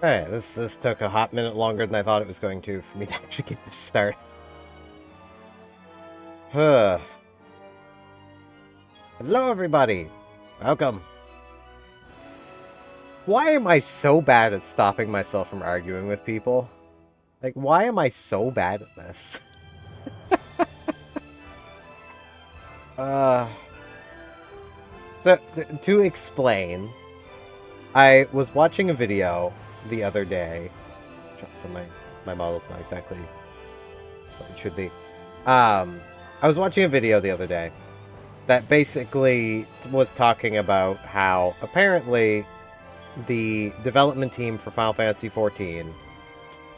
Alright, this took a hot minute longer than I thought it was going to for me to actually get this started. Hello, everybody. Welcome. Why am I so bad at stopping myself from arguing with people? Like, why am I so bad at this? So, to explain, I was watching a video the other day. So my model's not exactly what it should be. I was watching a video the other day that basically was talking about how apparently the development team for Final Fantasy XIV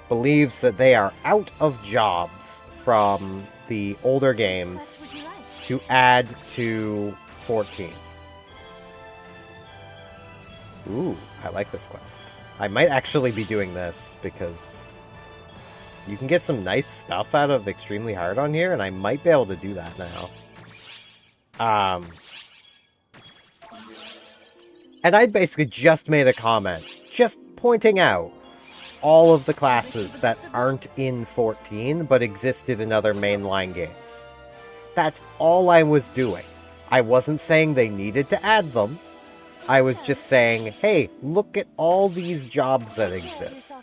believes that they are out of jobs from the older games to add to 14. Ooh, I like this quest. I might actually be doing this because you can get some nice stuff out of Extremely Hard on here, and I might be able to do that now. And I basically just made a comment, just pointing out all of the classes that aren't in 14, but existed in other mainline games. That's all I was doing. I wasn't saying they needed to add them. I was just saying, hey, look at all these jobs that exist.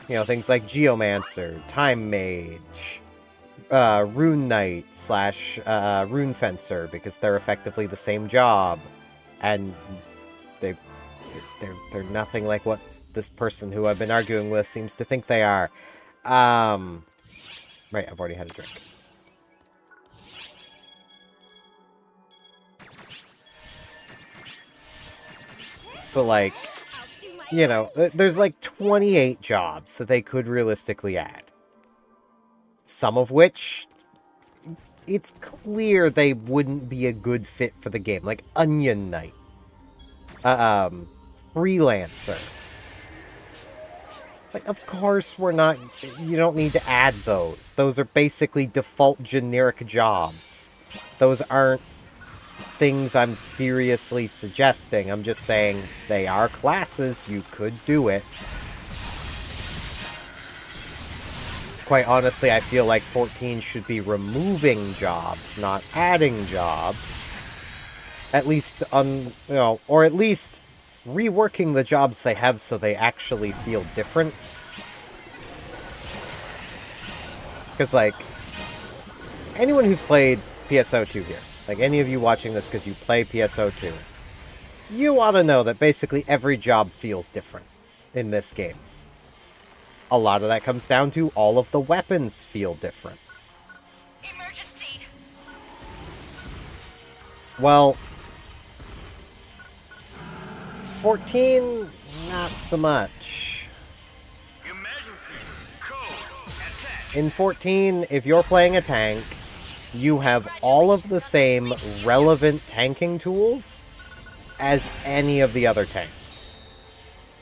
You know, things like Geomancer, Time Mage, Rune Knight / Rune Fencer, because they're effectively the same job. And they're nothing like what this person who I've been arguing with seems to think they are. Right, I've already had a drink. So, like, you know, there's like 28 jobs that they could realistically add. Some of which, it's clear they wouldn't be a good fit for the game. Like Onion Knight. Freelancer. Like, of course we're not... You don't need to add those. Those are basically default generic jobs. Those aren't things I'm seriously suggesting. I'm just saying they are classes. You could do it. Quite honestly, I feel like 14 should be removing jobs, not adding jobs. At least, you know, or at least reworking the jobs they have so they actually feel different. Because, like, anyone who's played PSO2 here, like any of you watching this because you play PSO2, you ought to know that basically every job feels different in this game. A lot of that comes down to all of the weapons feel different. Emergency. Well, 14, not so much. Emergency. Code. Attack. In 14, if you're playing a tank, you have all of the same relevant tanking tools as any of the other tanks.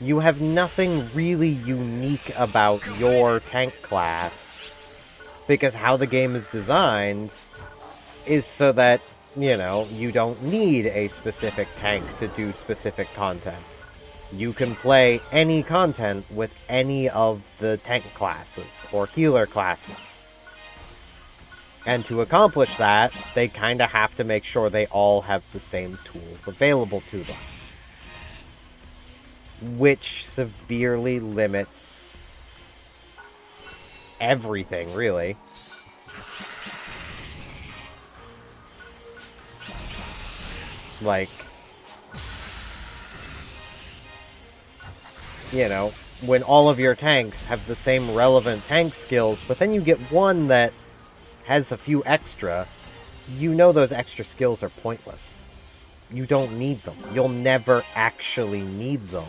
You have nothing really unique about your tank class, because how the game is designed is so that, you know, you don't need a specific tank to do specific content. You can play any content with any of the tank classes or healer classes. And to accomplish that, they kind of have to make sure they all have the same tools available to them. Which severely limits everything, really. Like, you know, when all of your tanks have the same relevant tank skills, but then you get one that has a few extra, you know those extra skills are pointless. You don't need them. You'll never actually need them.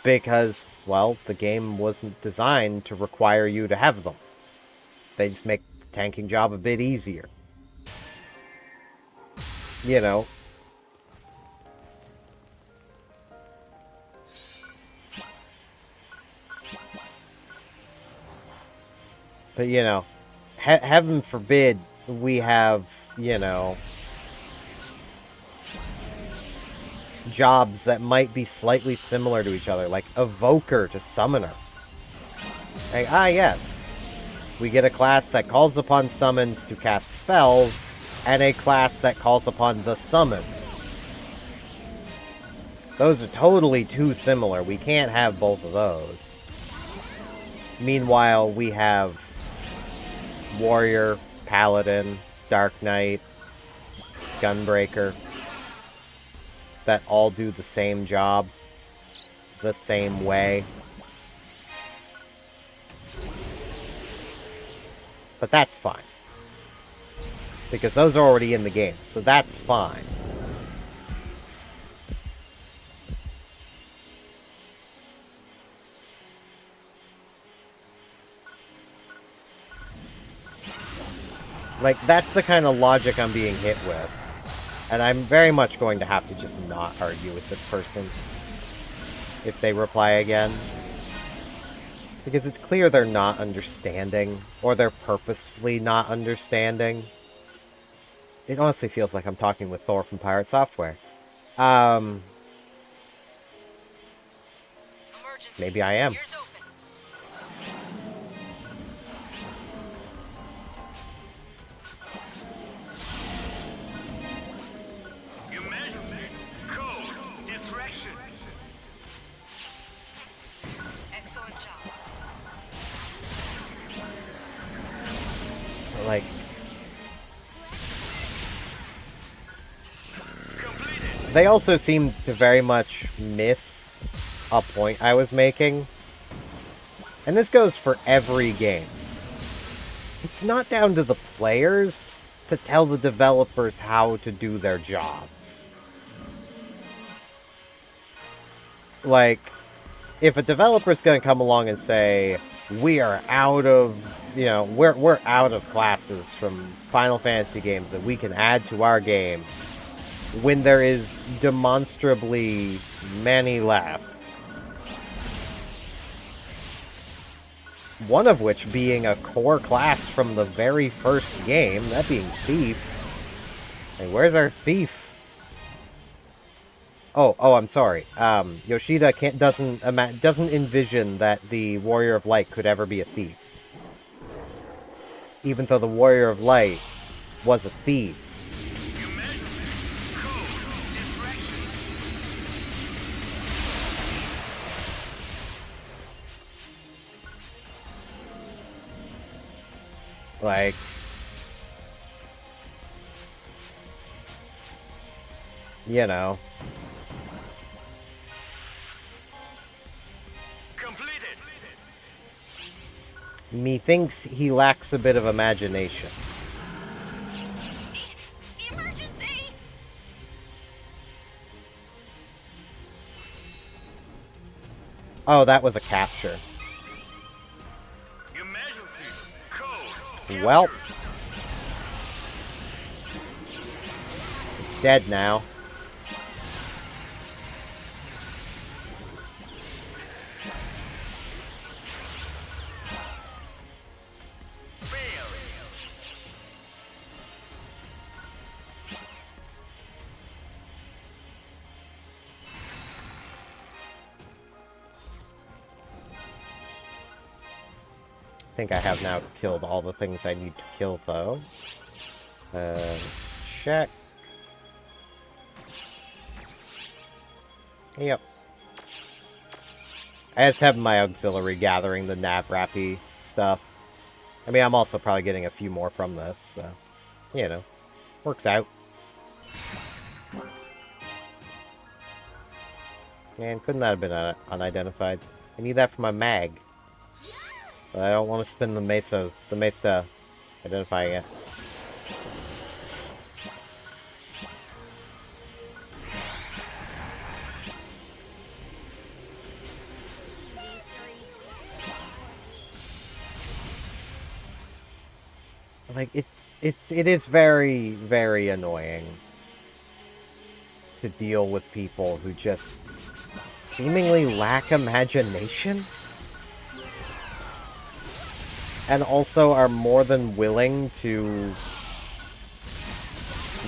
Because, well, the game wasn't designed to require you to have them. They just make the tanking job a bit easier. You know. But, you know, heaven forbid we have, you know, jobs that might be slightly similar to each other, like Evoker to Summoner. Like, yes, we get a class that calls upon summons to cast spells, and a class that calls upon the summons. Those are totally too similar. We can't have both of those. Meanwhile, we have Warrior, Paladin, Dark Knight, Gunbreaker, that all do the same job, the same way. But that's fine. Because those are already in the game, so that's fine. Like, that's the kind of logic I'm being hit with. And I'm very much going to have to just not argue with this person if they reply again. Because it's clear they're not understanding, or they're purposefully not understanding. It honestly feels like I'm talking with Thor from Pirate Software. Maybe I am. Like, they also seemed to very much miss a point I was making. And this goes for every game. It's not down to the players to tell the developers how to do their jobs. Like, if a developer's gonna come along and say, we are out of, we're out of classes from Final Fantasy games that we can add to our game, when there is demonstrably many left. One of which being a core class from the very first game, that being Thief. Hey, where's our Thief? Oh, I'm sorry. Yoshida doesn't envision that the Warrior of Light could ever be a thief. Even though the Warrior of Light was a thief. Like, you know. Methinks he lacks a bit of imagination. Emergency! Oh, that was a capture. Well, it's dead now. I think I have now killed all the things I need to kill, though. Let's check. Yep. I just have my auxiliary gathering the Navrapi stuff. I mean, I'm also probably getting a few more from this, so, you know, works out. Man, couldn't that have been unidentified? I need that for my mag. But I don't want to spin the Mesa identifying it. Like, it is very, very annoying to deal with people who just seemingly lack imagination. And also are more than willing to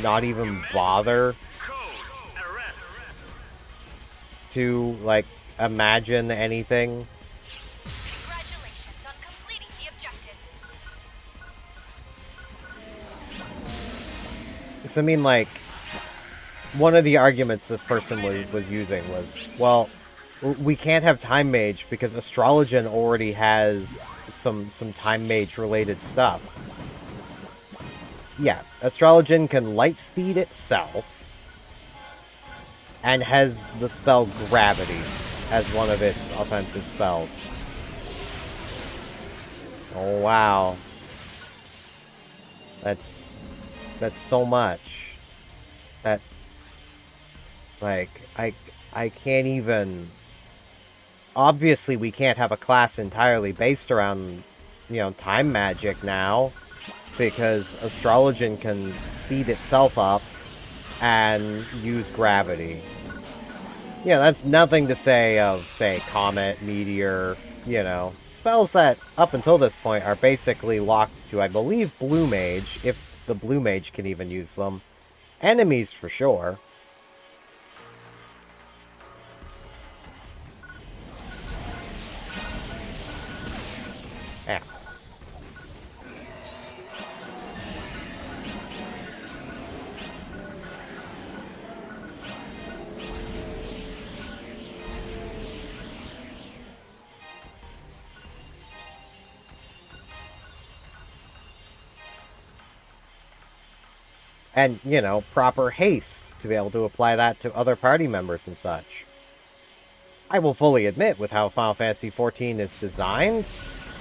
not even bother to, like, imagine anything. Congratulations on completing the objective. Because, I mean, like, one of the arguments this person was using was, well, we can't have Time Mage because Astrologen already has some Time Mage related stuff. Yeah, Astrologen can lightspeed itself and has the spell Gravity as one of its offensive spells. Oh, wow. That's so much. That, like, I can't even... Obviously, we can't have a class entirely based around, you know, time magic now, because Astrologen can speed itself up and use gravity. Yeah, that's nothing to say of, say, Comet, Meteor, you know, spells that, up until this point, are basically locked to, I believe, Blue Mage, if the Blue Mage can even use them. Enemies, for sure. Yeah. And, you know, proper haste to be able to apply that to other party members and such. I will fully admit, with how Final Fantasy XIV is designed,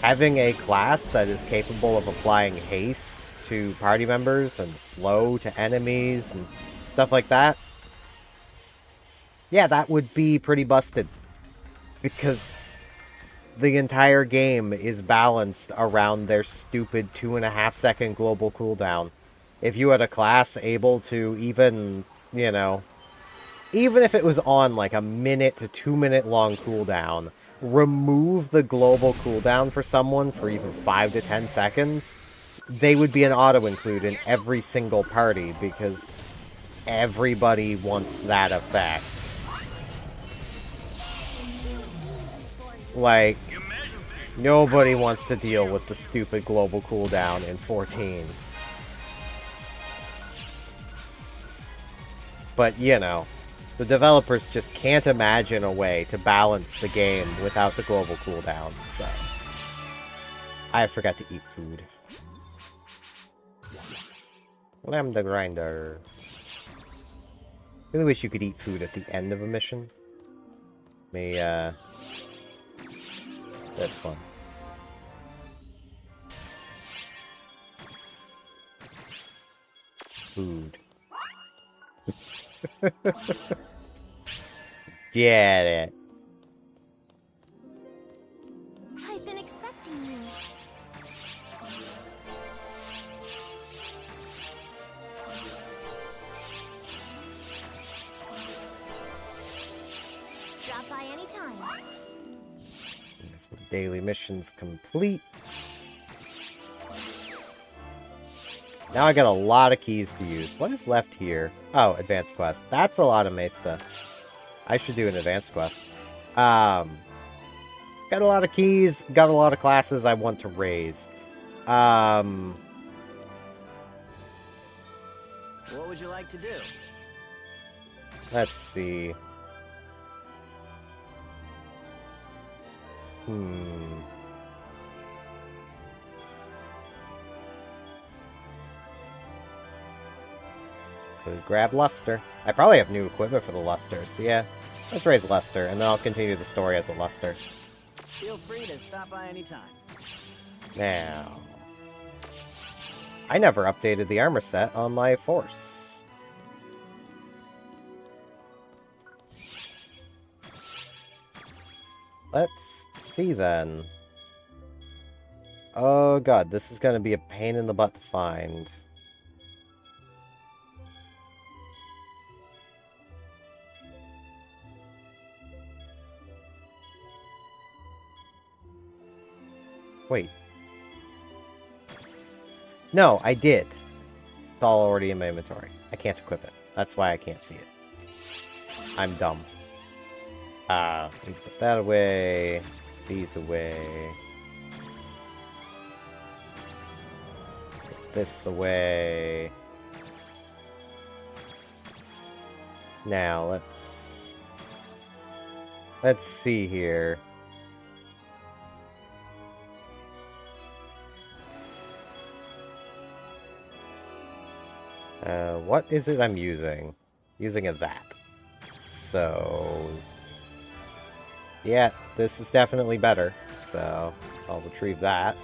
having a class that is capable of applying haste to party members and slow to enemies and stuff like that, yeah, that would be pretty busted. Because the entire game is balanced around their stupid 2.5-second global cooldown. If you had a class able to even, you know, even if it was on like a 1 to 2 minute long cooldown, remove the global cooldown for someone for even 5 to 10 seconds, they would be an auto-include in every single party because everybody wants that effect. Like, nobody wants to deal with the stupid global cooldown in 14. But, you know, the developers just can't imagine a way to balance the game without the global cooldown, so... I forgot to eat food. Lambda grinder. Really wish you could eat food at the end of a mission. This one. Food. Did it. I've been expecting you. Drop by anytime. Daily missions complete. Now I got a lot of keys to use. What is left here? Oh, advanced quest. That's a lot of Mesta. I should do an advanced quest. Got a lot of keys. Got a lot of classes I want to raise. What would you like to do? Let's see. Could grab Luster. I probably have new equipment for the Luster, so yeah. Let's raise Luster, and then I'll continue the story as a Luster. Feel free to stop by anytime. Now... I never updated the armor set on my Force. Let's see then. Oh god, this is gonna be a pain in the butt to find. Wait. No, I did. It's all already in my inventory. I can't equip it. That's why I can't see it. I'm dumb. We put that away. These away. Put this away. Now, let's see here. What is it I'm using? Using a that. So, yeah, this is definitely better. So, I'll retrieve that.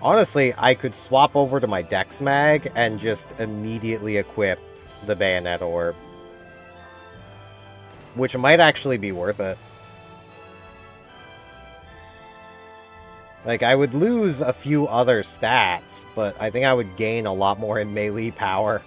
Honestly, I could swap over to my Dex Mag and just immediately equip the Bayonet Orb. Which might actually be worth it. Like, I would lose a few other stats, but I think I would gain a lot more in melee power.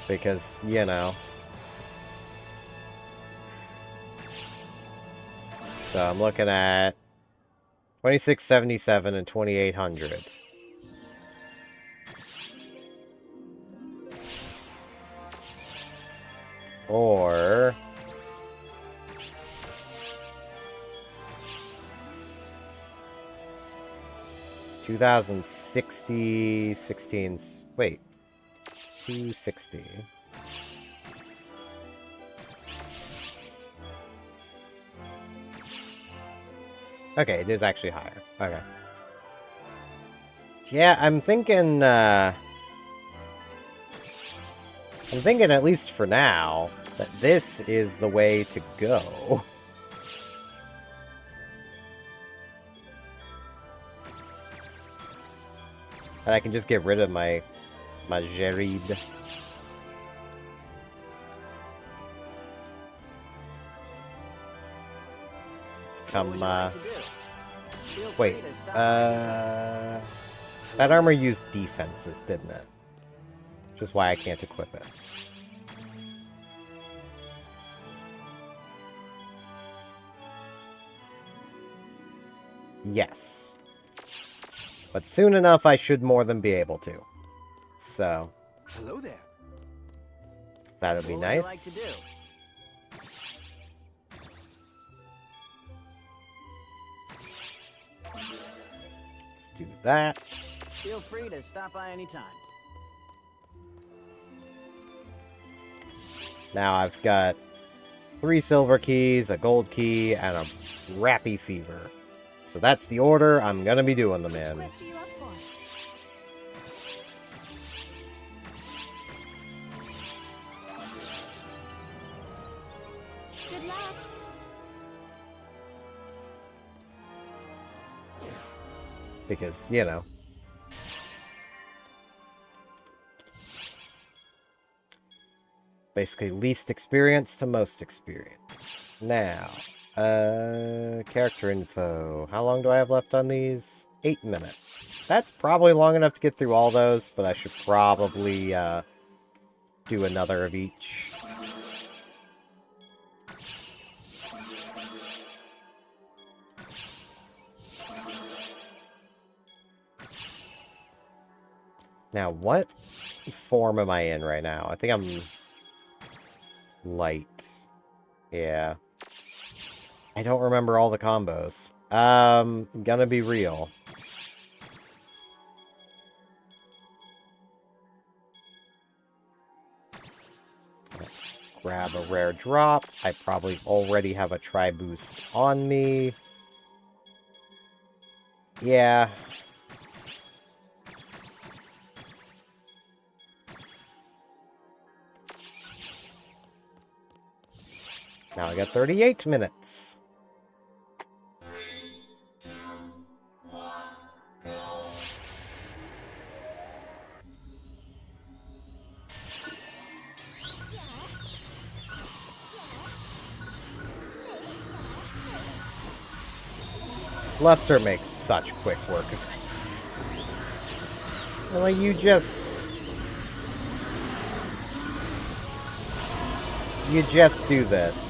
Because, you know. So I'm looking at 2677 and 2800. Or 2060 16s. Wait. 260. Okay, it is actually higher. Okay. Yeah, I'm thinking at least for now that this is the way to go. And I can just get rid of my Gerid. Let's come, wait, that armor used defenses, didn't it? Which is why I can't equip it. Yes. But soon enough, I should more than be able to. So. Hello there. That'd be nice. What would you like to do? Let's do that. Feel free to stop by anytime. Now I've got 3 silver keys, a gold key, and a Rappy Fever. So that's the order I'm gonna be doing them in. Which quest are you up for? Good luck. Because, you know. Basically, least experience to most experience. Now, character info. How long do I have left on these? 8 minutes. That's probably long enough to get through all those, but I should probably, do another of each. Now, what form am I in right now? I think I'm light. Yeah. I don't remember all the combos. Gonna be real. Let's grab a rare drop. I probably already have a tri-boost on me. Yeah. Now I got 38 minutes. Luster makes such quick work of... Like, you just do this.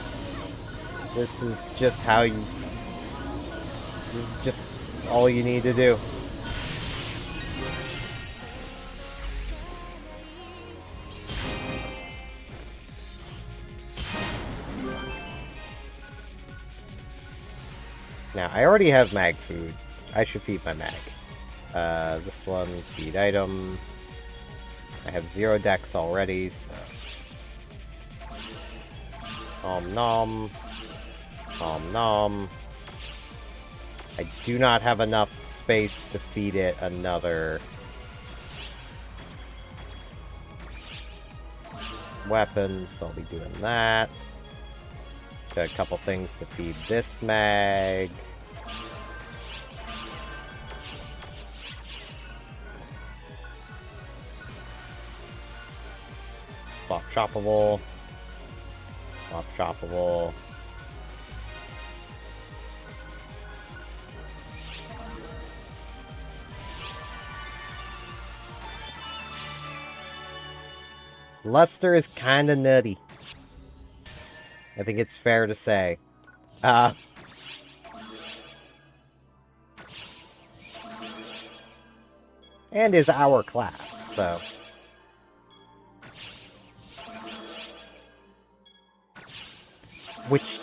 This is just how you... This is just all you need to do. Now, I already have mag food. I should feed my mag. This one, feed item. I have 0 dex already, so... Nom nom. Nom nom. I do not have enough space to feed it another... weapon, so I'll be doing that. Got a couple things to feed this mag. Swap shoppable. Swap shoppable. Luster is kinda nutty. I think it's fair to say. And is our class, so... Which,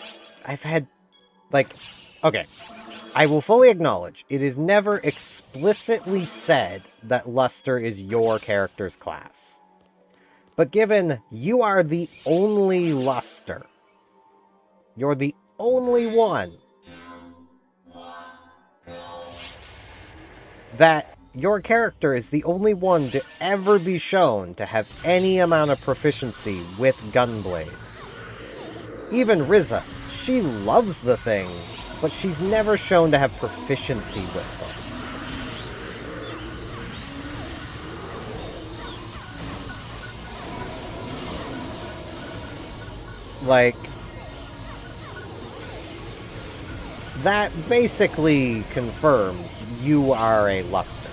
I've had, like, okay, I will fully acknowledge, it is never explicitly said that Luster is your character's class. But given you are the only Luster, you're the only one that your character is the only one to ever be shown to have any amount of proficiency with gunblades. Even Rizza, she loves the things, but she's never shown to have proficiency with them. Like, that basically confirms you are a Luster.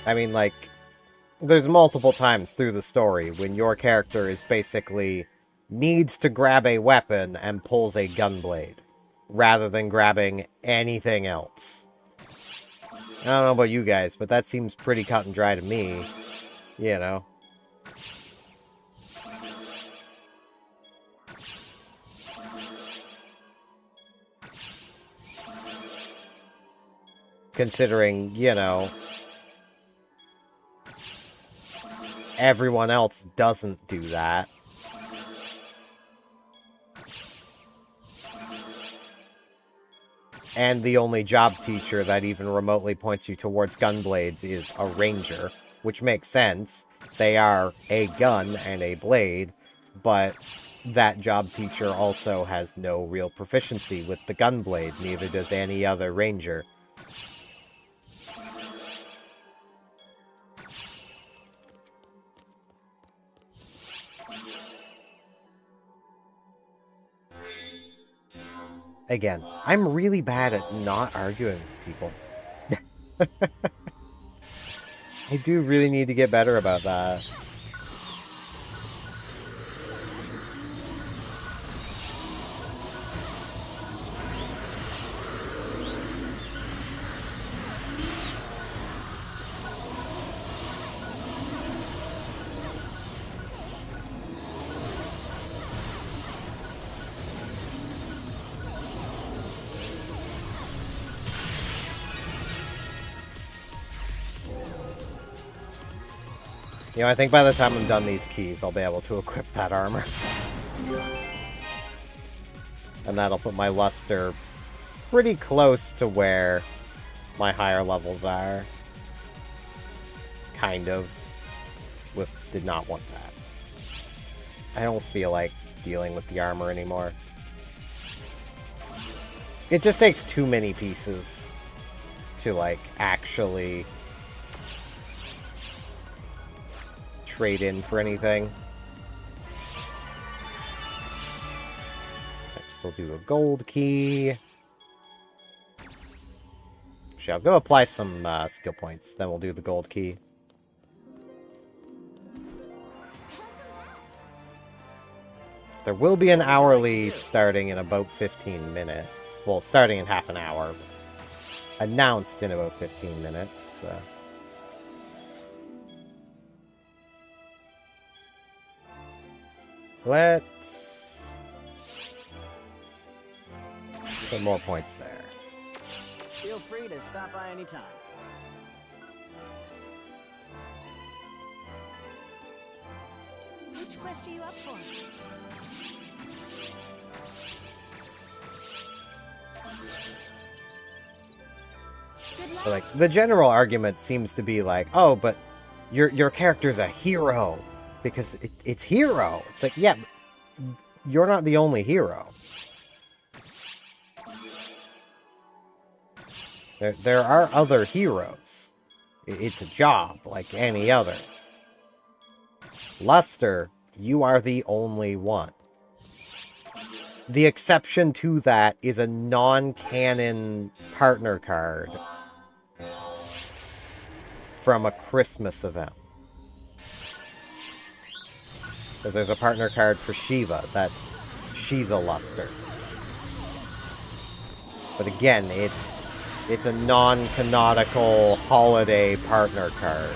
I mean, like, there's multiple times through the story when your character is basically needs to grab a weapon and pulls a gunblade, rather than grabbing anything else. I don't know about you guys, but that seems pretty cut and dry to me, you know. Considering, you know, everyone else doesn't do that. And the only job teacher that even remotely points you towards gunblades is a ranger, which makes sense. They are a gun and a blade, but that job teacher also has no real proficiency with the gunblade, neither does any other ranger. Again, I'm really bad at not arguing with people. I do really need to get better about that. You know, I think by the time I'm done these keys, I'll be able to equip that armor. And that'll put my luster pretty close to where my higher levels are. Kind of. Did not want that. I don't feel like dealing with the armor anymore. It just takes too many pieces. to, like, actually trade in for anything. Next, we'll do a gold key. Actually, I'll go apply some skill points, then we'll do the gold key. There will be an hourly starting in about 15 minutes. Well, starting in half an hour. Announced in about 15 minutes. Let's put more points there. Feel free to stop by anytime. Which quest are you up for? But, like, the general argument seems to be like, oh, but your character's a hero because it's hero. It's like, yeah, you're not the only hero. There are other heroes. It's a job like any other. Luster, you are the only one. The exception to that is a non-canon partner card from a Christmas event. Because there's a partner card for Shiva that she's a Luster. But again, it's a non-canonical holiday partner card.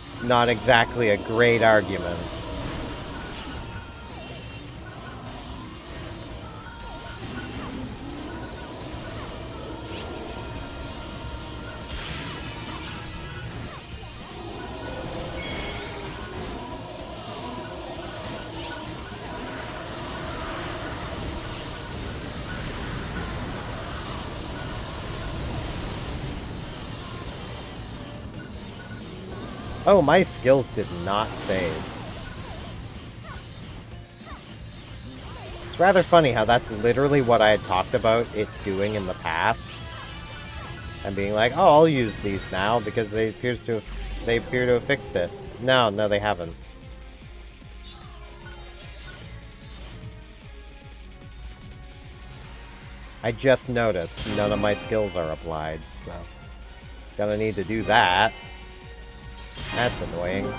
It's not exactly a great argument. Oh, my skills did not save. It's rather funny how that's literally what I had talked about it doing in the past. And being like, oh, I'll use these now because they appear to have fixed it. No, they haven't. I just noticed none of my skills are applied, so gonna need to do that. That's annoying.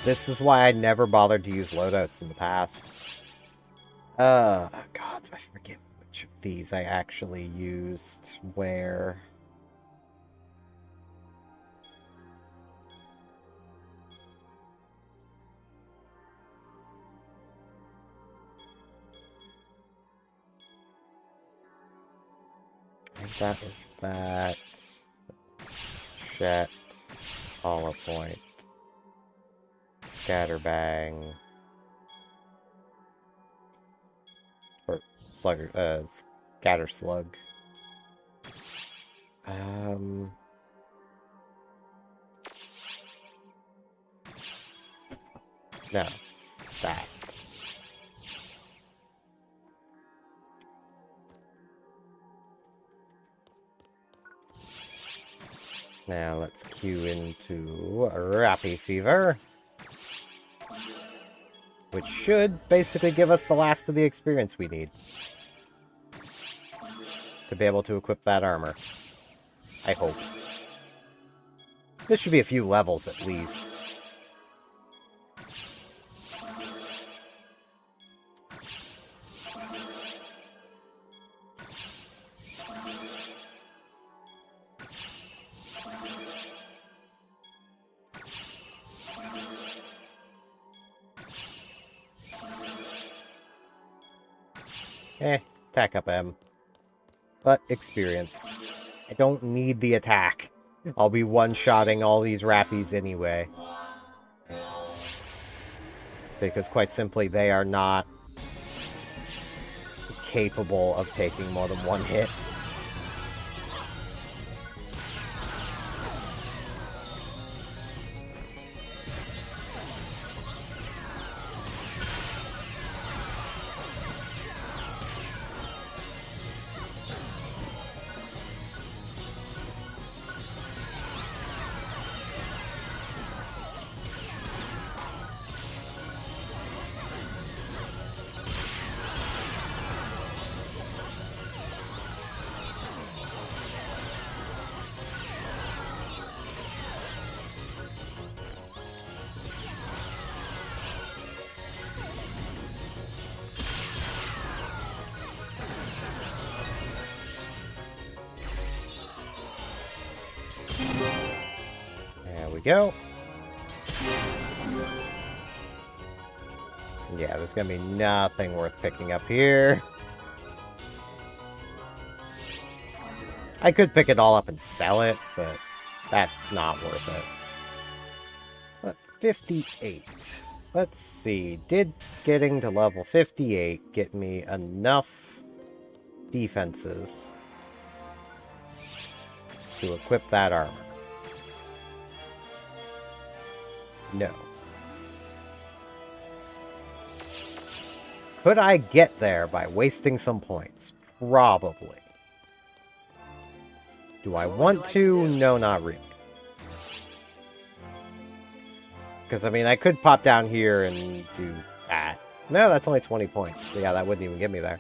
This is why I never bothered to use loadouts in the past. God, I forget which of these I actually used where. That is that. Chet. Hollow point. Scatterbang. Or slugger, scatter slug. No, it's that. Now let's queue into Rappy Fever. Which should basically give us the last of the experience we need. To be able to equip that armor. I hope. This should be a few levels at least. Attack up M. But experience. I don't need the attack. I'll be one-shotting all these Rappies anyway. Because quite simply, they are not capable of taking more than one hit. There we go. Yeah, there's gonna be nothing worth picking up here. I could pick it all up and sell it, but that's not worth it. But 58. Let's see. Did getting to level 58 get me enough defenses to equip that armor? No. Could I get there by wasting some points? Probably. Do I want to? No, not really. Because, I mean, I could pop down here and do that. No, that's only 20 points. So, yeah, that wouldn't even get me there.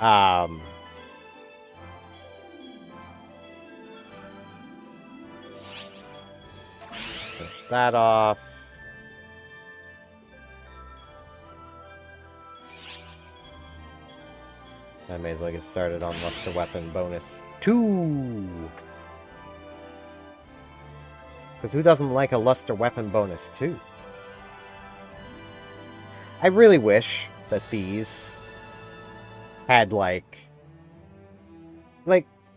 Let's finish that off. I may as well get started on Luster Weapon bonus 2. Because who doesn't like a Luster Weapon bonus 2? I really wish that these had, like,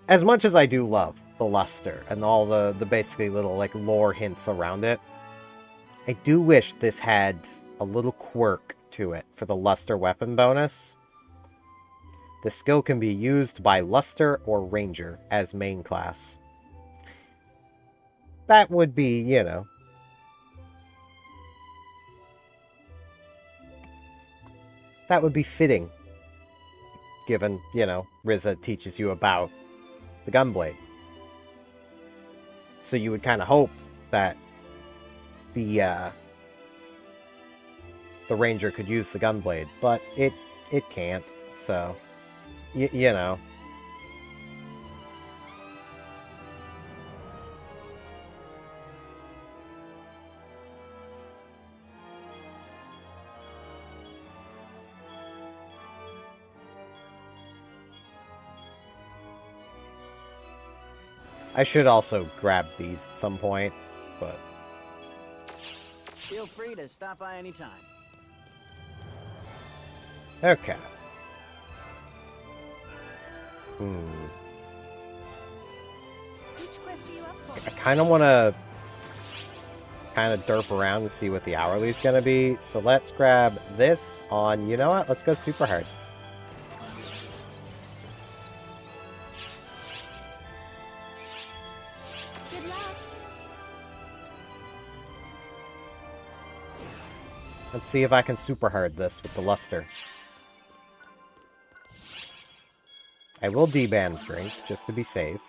as much as I do love the Luster and all the basically little, like, lore hints around it, I do wish this had a little quirk to it for the Luster Weapon bonus. The skill can be used by Luster or Ranger as main class. That would be, you know... that would be fitting. Given, you know, Riza teaches you about the Gunblade. So you would kind of hope that the Ranger could use the Gunblade, but it can't, so... you know. I should also grab these at some point, but... Feel free to stop by anytime. Okay. Which quest are you up for? I kind of want to derp around and see what the hourly is going to be. So let's grab this on, you know what? Let's go super hard. Good luck. Let's see if I can super hard this with the Luster. I will D-band drink, just to be safe.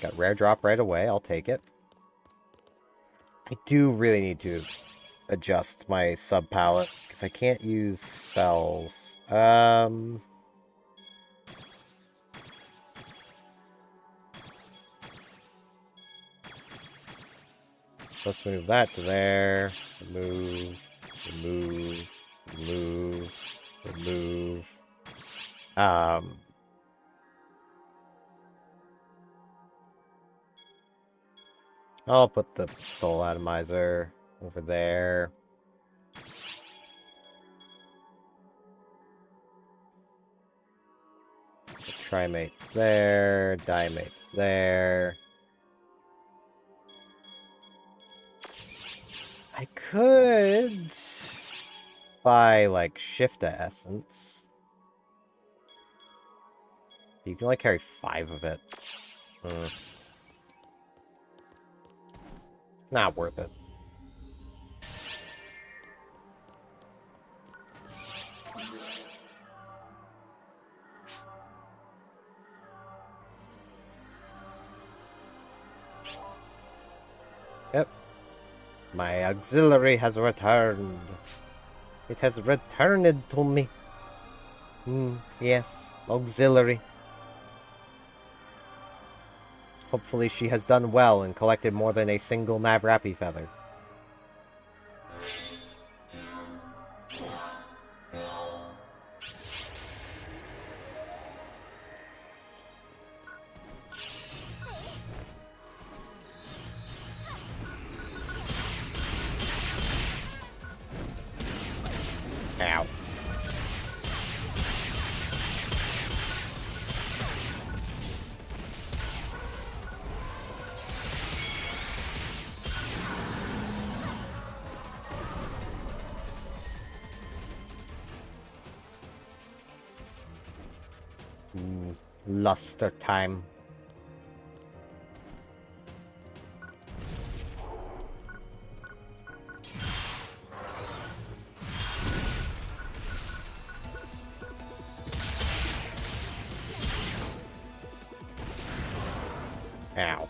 Got rare drop right away, I'll take it. I do really need to adjust my sub palette, because I can't use spells. So let's move that to there. Remove, remove, remove, remove. I'll put the soul atomizer over there. The trimate's there, dimate there. I could buy, like, Shifta Essence. You can only carry 5 of it. Not worth it. Yep. My auxiliary has returned. It has returned to me. Yes, auxiliary. Hopefully she has done well and collected more than a single Navrapi feather. Ow. Luster time. Ow.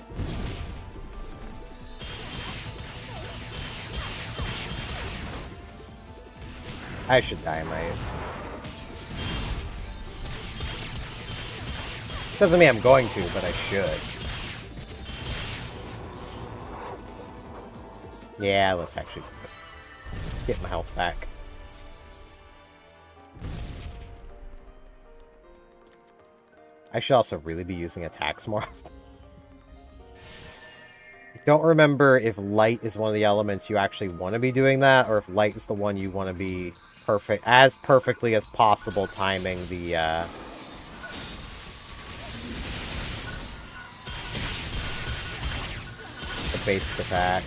I should die, mate. Doesn't mean I'm going to, but I should. Yeah, let's actually get my health back. I should also really be using attacks more. I don't remember if light is one of the elements you actually want to be doing that, or if light is the one you want to be as perfectly as possible timing the basic attack.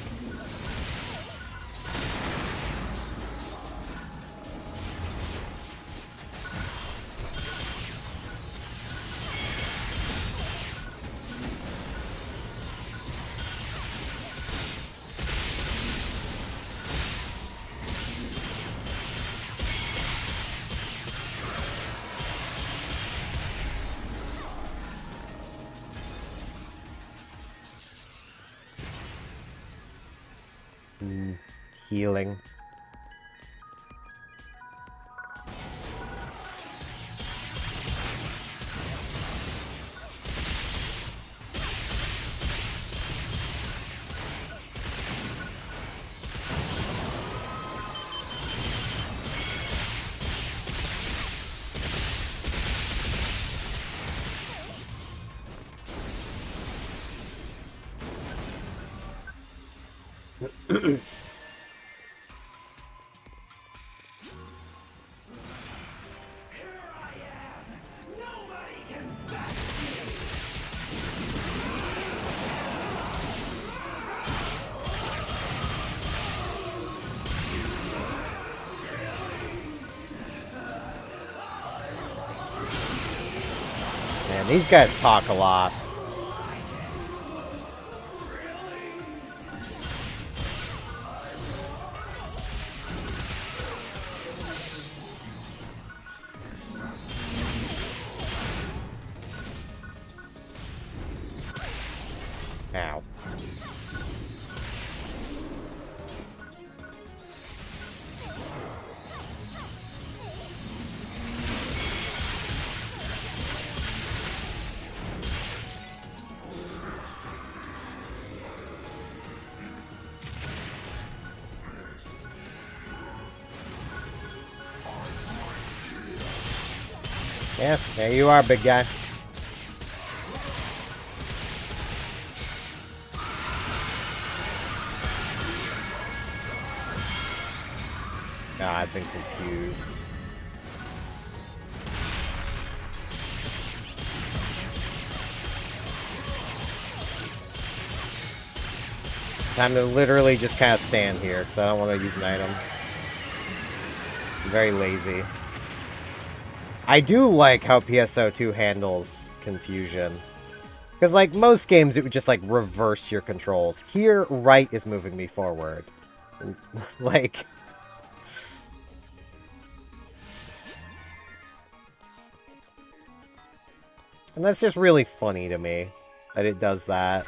Healing. Man, these guys talk a lot. Ow. Yeah, there you are, big guy. Ah, I've been confused. It's time to literally just kind of stand here, because I don't want to use an item. I'm very lazy. I do like how PSO2 handles confusion. Because, like, most games, it would just, like, reverse your controls. Here, right is moving me forward. Like... And that's just really funny to me, that it does that.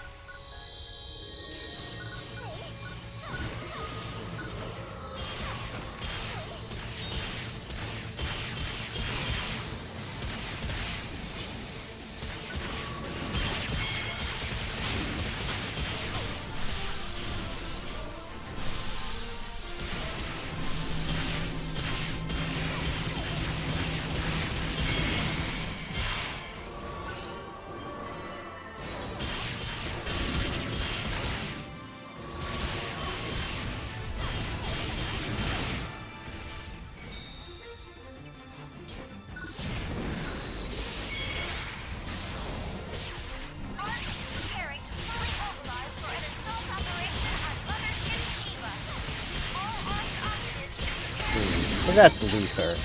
That's Luther.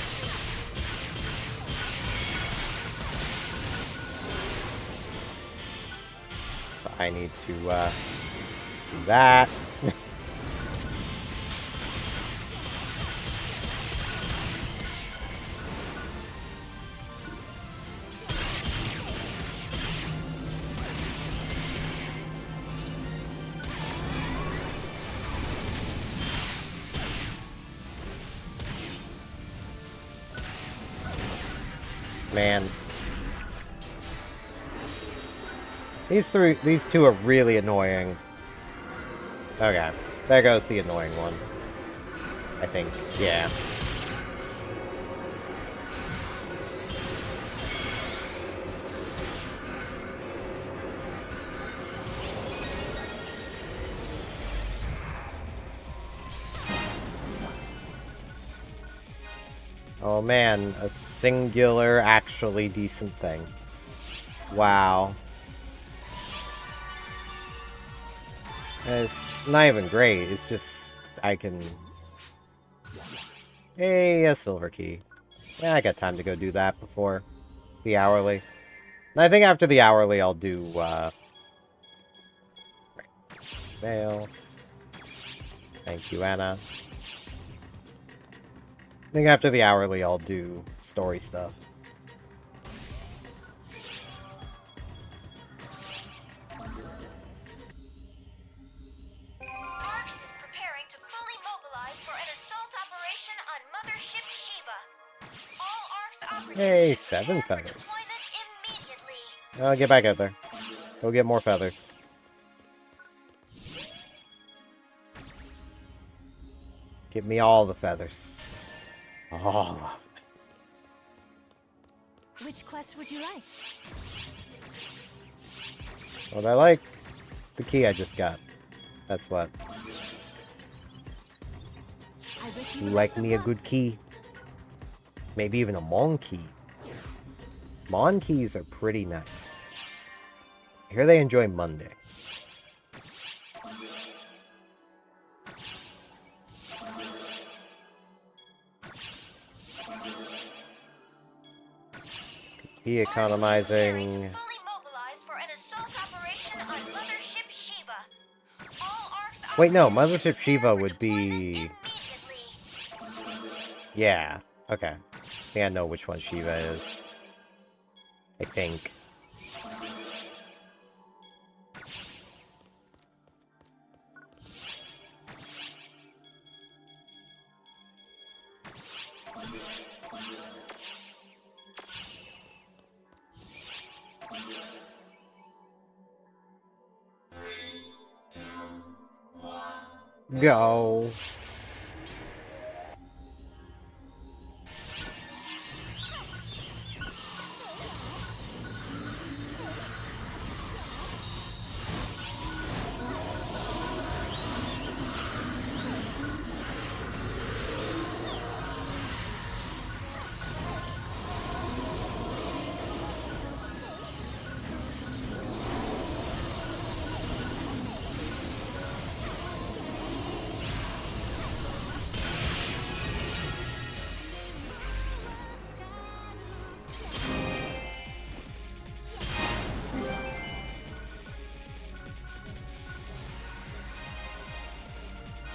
So I need to do that. Man. These two are really annoying. Okay. There goes the annoying one. I think. Yeah. Oh man, a singular, actually decent thing. Wow. It's not even great, it's just, I can... Hey, a silver key. Yeah, I got time to go do that before the hourly. And I think after the hourly I'll do, Mail. Thank you, Anna. I think after the hourly, I'll do story stuff. Arx is preparing to fully mobilize for an assault operation on Mothership Shiva. All Arx operatives Hey, 7 feathers. deployment immediately. Oh, get back out there. Go get more feathers. Give me all the feathers. All of them. Which quest would you like? What I like? The key I just got. That's what. I wish You the like best of me a luck. good key? Maybe even a Mon key. Mon keys are pretty nice. I hear they enjoy Mondays. Key economizing. Fully mobilized for an assault operation on Mothership Shiva. All Arx Wait, no, operatives Mothership Shiva prepare for would be... deployment immediately. Yeah, okay. I think I know which one Shiva is. I think. Go.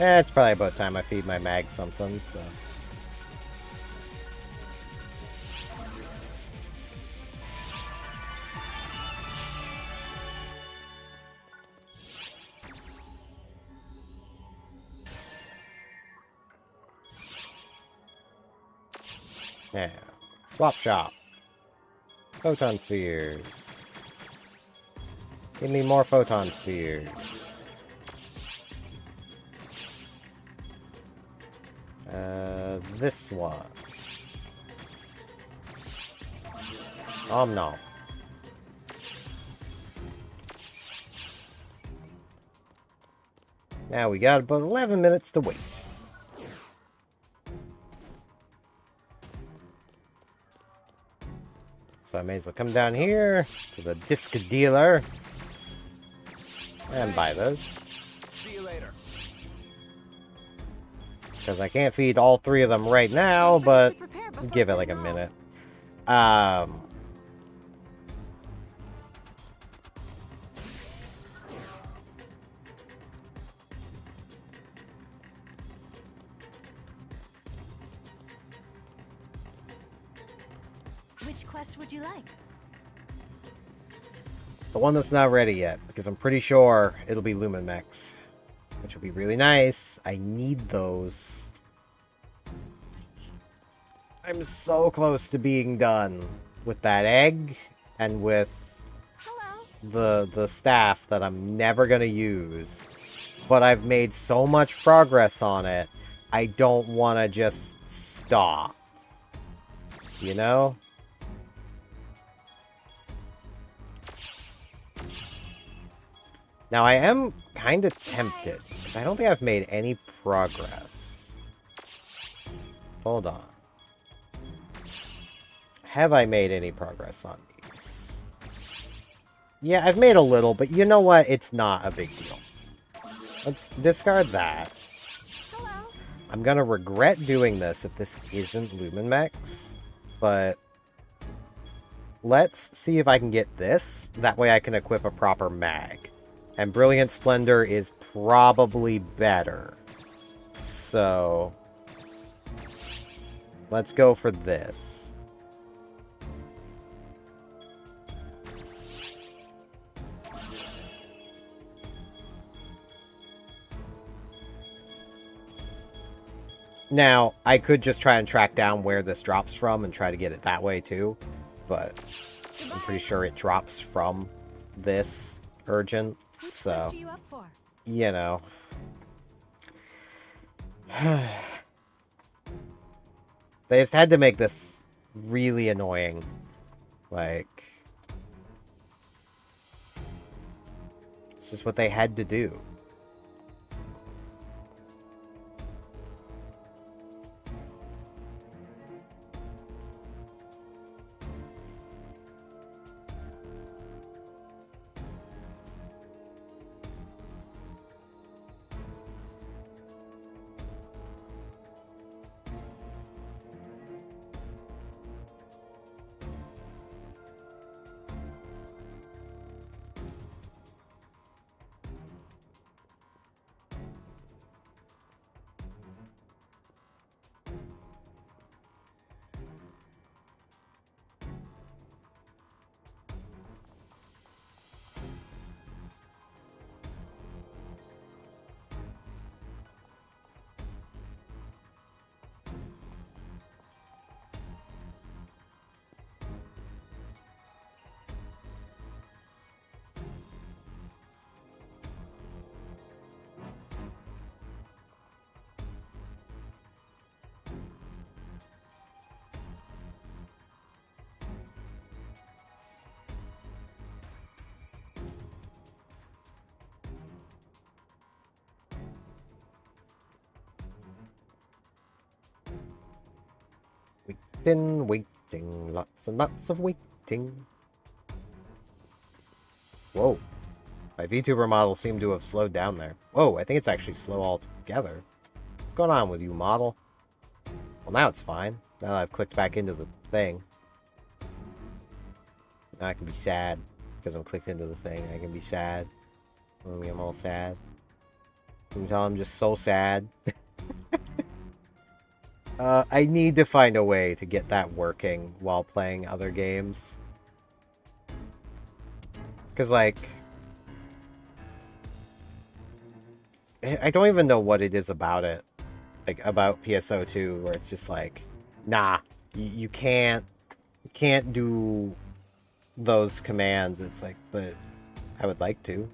It's probably about time I feed my mag something, so... Yeah. Swap shop. Photon spheres. Give me more photon spheres. This one. No. Now we got about 11 minutes to wait. So I may as well come down here to the disc dealer and buy those. See you later. Because I can't feed all 3 of them right now, but give it like a minute. Which quest would you like? The one that's not ready yet, because I'm pretty sure it'll be Lumen Mechs, which will be really nice. I need those. I'm so close to being done with that egg and with the staff that I'm never gonna use. But I've made so much progress on it, I don't want to just stop. You know? Now, I am kind of tempted, because I don't think I've made any progress. Hold on. Have I made any progress on these? Yeah, I've made a little, but you know what? It's not a big deal. Let's discard that. I'm gonna regret doing this if this isn't Lumen Mechs, but let's see if I can get this. That way I can equip a proper mag. And Brilliant Splendor is probably better. So, let's go for this. Now, I could just try and track down where this drops from and try to get it that way too, but I'm pretty sure it drops from this urgent. So, you know. They just had to make this really annoying. Like, it's just what they had to do. Waiting, lots and lots of waiting. Whoa. My VTuber model seemed to have slowed down there. Whoa, I think it's actually slow altogether. What's going on with you, model? Well, now it's fine. Now that I've clicked back into the thing. Now I can be sad. Because I'm clicked into the thing. I can be sad. I'm all sad. Can you tell I'm just so sad? I need to find a way to get that working while playing other games. Because, like... I don't even know what it is about it. Like, about PSO2, where it's just like... Nah, you can't do those commands. It's like, but I would like to.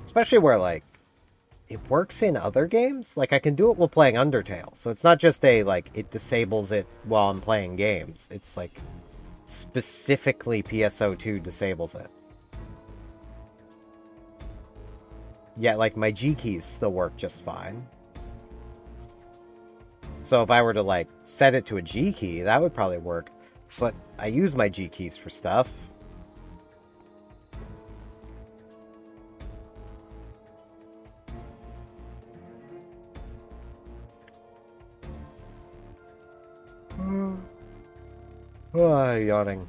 Especially where, like, it works in other games. Like, I can do it while playing Undertale. So it's not just like, it disables it while I'm playing games. It's, like, specifically PSO2 disables it. Yet, like, my G keys still work just fine. So if I were to, like, set it to a G key, that would probably work. But I use my G keys for stuff. Oh, yawning.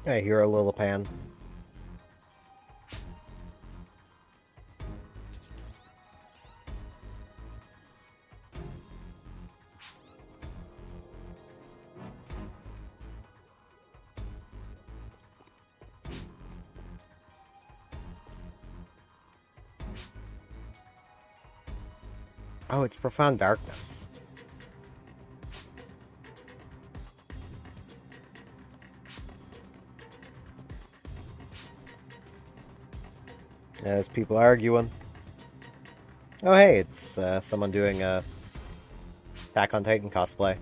Hey, you're a little pan. Oh, it's Profound Darkness. Yeah, there's people arguing. Oh, hey, it's someone doing a Attack on Titan cosplay.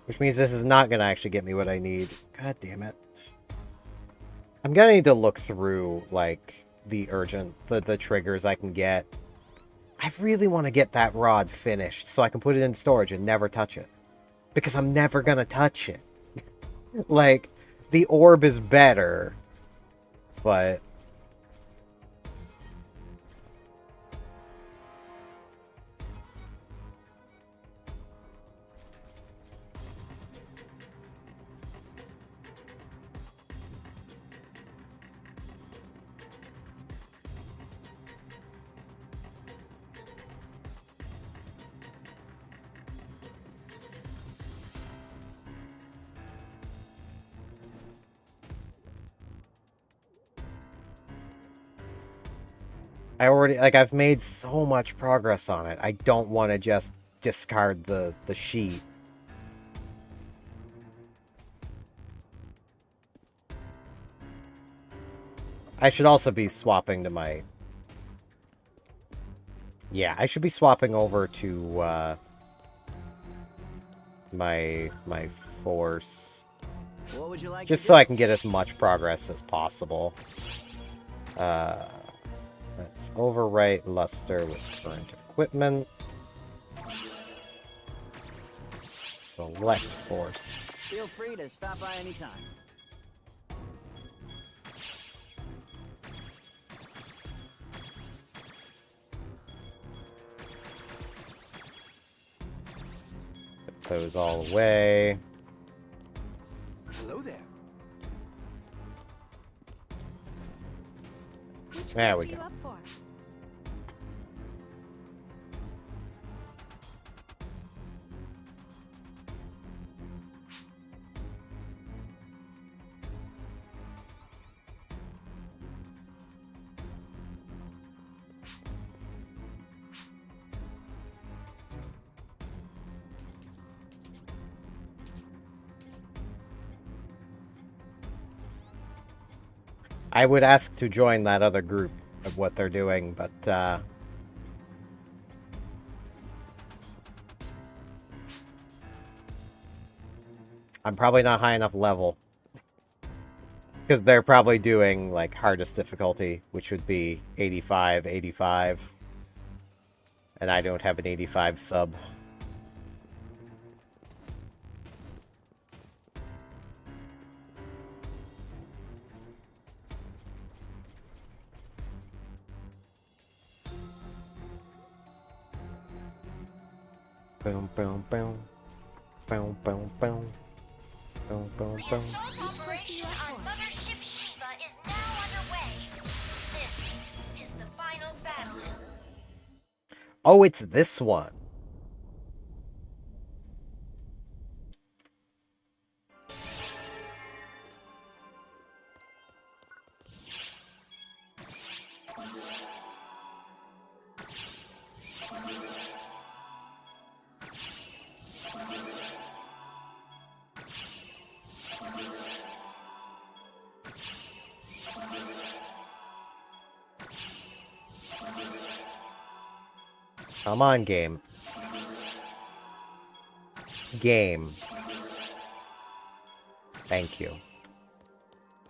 Which means this is not going to actually get me what I need. God damn it. I'm going to need to look through, like, the triggers I can get. I really want to get that rod finished so I can put it in storage and never touch it. Because I'm never going to touch it. Like, the orb is better, but... I've made so much progress on it. I don't want to just discard the sheet. I should also be swapping to my... Yeah, I should be swapping over to, my force. What would you like just so I can get as much progress as possible. Let's overwrite luster with current equipment. Select force. Feel free to stop by anytime. Put those all away. Hello there. Which There quest we are you go. up for? I would ask to join that other group of what they're doing, but, I'm probably not high enough level. Because they're probably doing, like, hardest difficulty, which would be 85, 85. And I don't have an 85 sub. Boom, boom, boom. Boom, boom, boom. Boom, boom, The boom. assault operation on Mothership Shiva is now underway. This is the final battle. Oh, it's this one. Come on, game. Game. Thank you.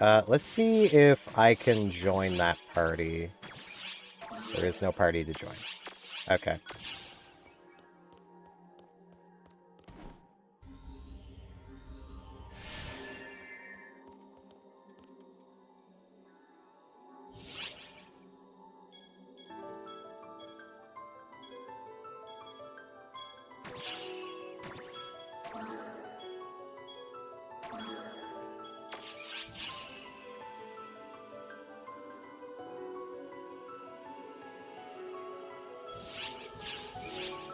Let's see if I can join that party. There is no party to join. Okay.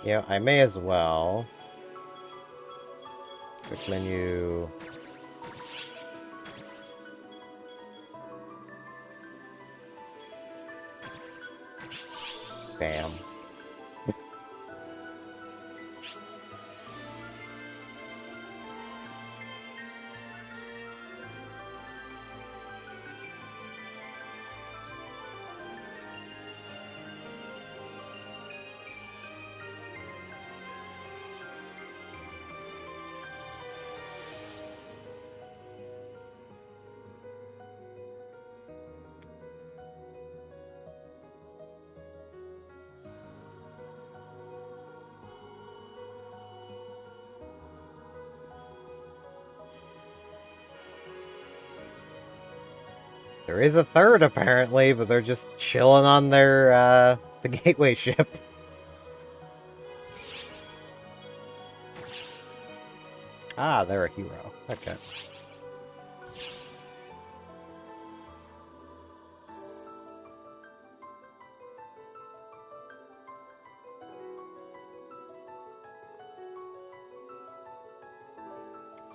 Yeah, I may as well. Quick menu. Bam. There is a third, apparently, but they're just chilling on their, the gateway ship. Ah, they're a hero. Okay.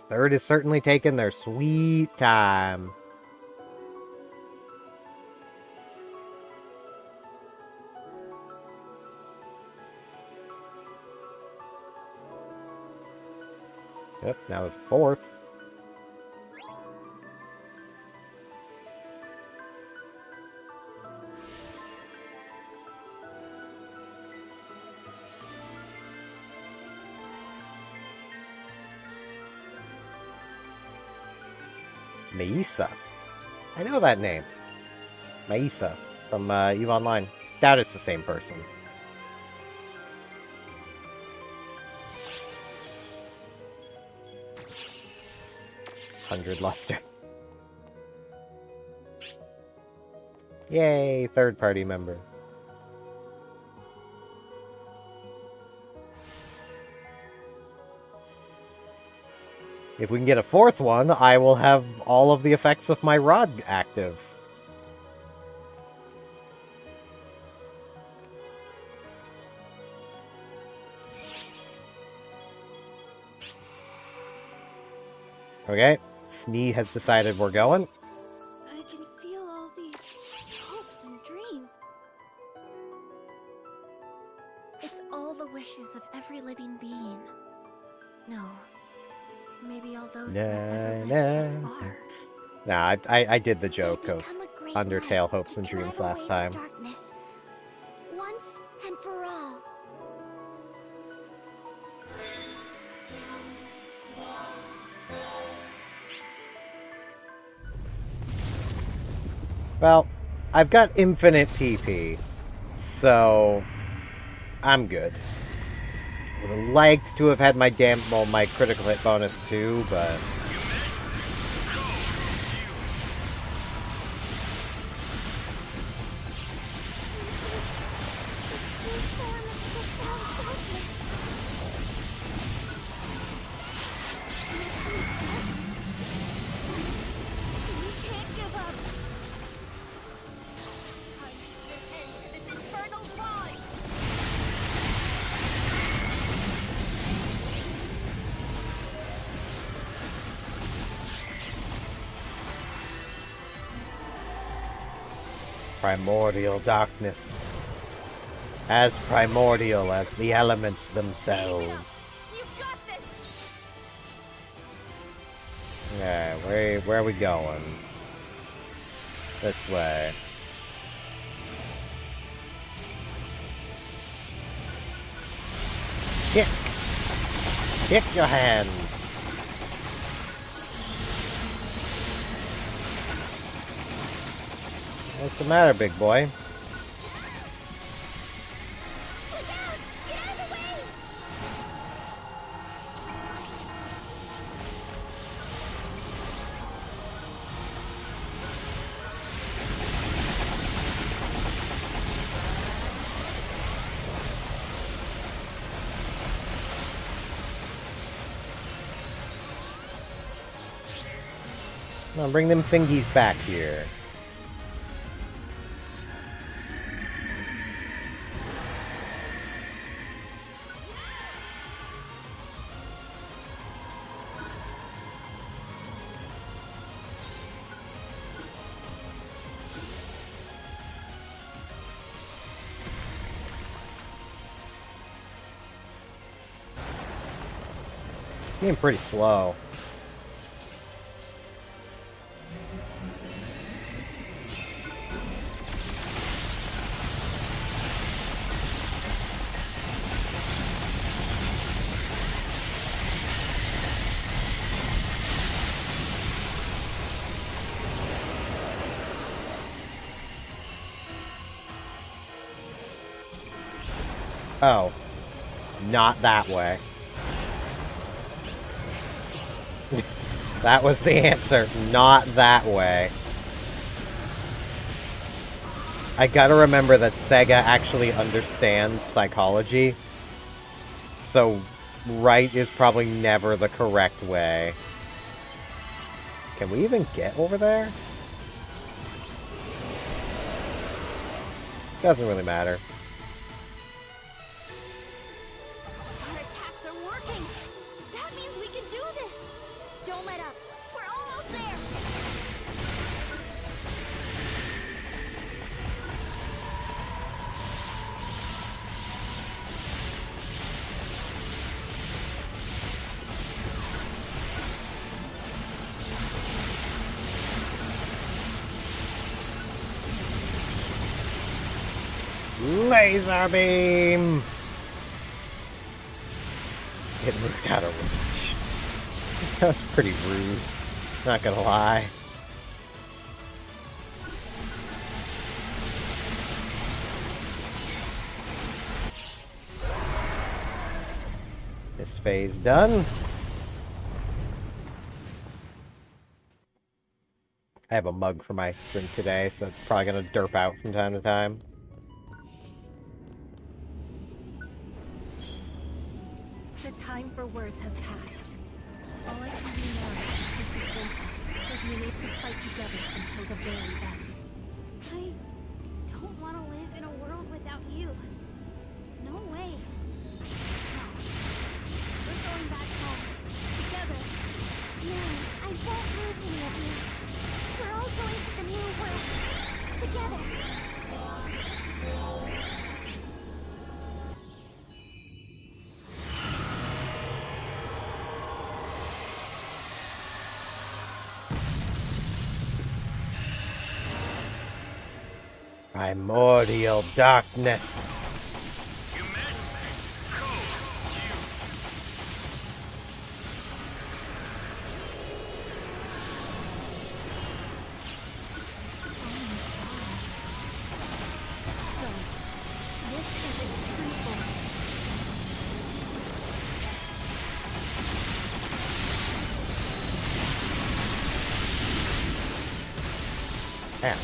Third is certainly taking their sweet time. Yep, now it's fourth. Maisa. I know that name. Maisa from EVE Online. Doubt it's the same person. $100 luster. Yay, third party member. If we can get a fourth one, I will have all of the effects of my rod active. Okay, Snee has decided we're going. I can feel all these hopes and dreams. It's all the wishes of every living being. No. Maybe all those who have ever lived thus far. Nah, I did the joke of Become a great Undertale light hopes to and dreams drive last away time. the darkness, once and for all. Well, I've got infinite PP, so I'm good. Would have liked to have had my my critical hit bonus too, but primordial darkness. As primordial as the elements themselves. Yeah, where are we going? This way. Kick! Kick your hand! What's the matter, big boy? Come on, bring them fingies back here. It's getting pretty slow. Oh. Not that way. That was the answer. Not that way. I gotta remember that Sega actually understands psychology. So, right is probably never the correct way. Can we even get over there? Doesn't really matter. Our attacks are working. That means we can do this. Don't let up. We're almost there. Laser beam! It moved out of reach. That was pretty rude. Not gonna lie. This phase done. I have a mug for my drink today, so it's probably gonna derp out from time to time. The time for words has passed. All I can do now is be thankful for being able to fight together until the very end. I don't want to live in a world without you. No way. No. We're going back home. Together. No, I won't lose any of you. We're all going to the new world. Together. Primordial darkness. So, this is its true form. Yeah.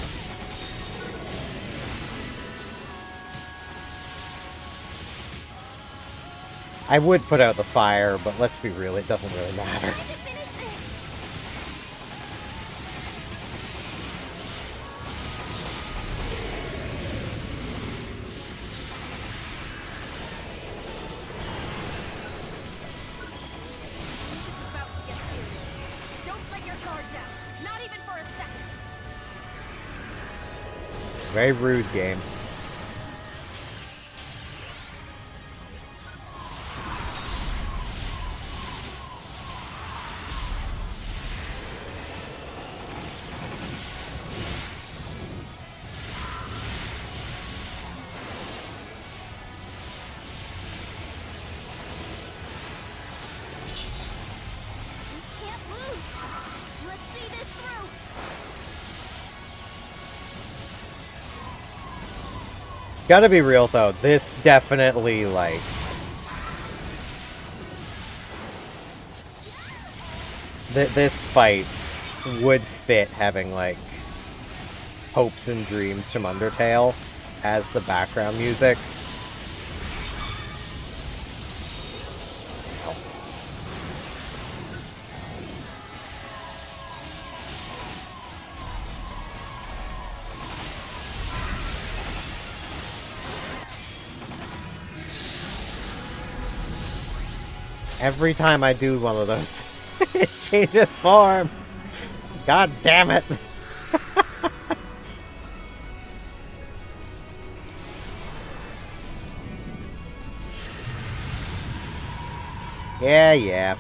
I would put out the fire, but let's be real, it doesn't really matter. I can finish this! This is about to get serious. Don't let your guard down. Not even for a second. Very rude game. We can't lose. Let's see this through. Gotta be real though, this definitely, like... This fight would fit having, like, Hopes and Dreams from Undertale as the background music. Every time I do one of those, it changes form. God damn it. Yeah.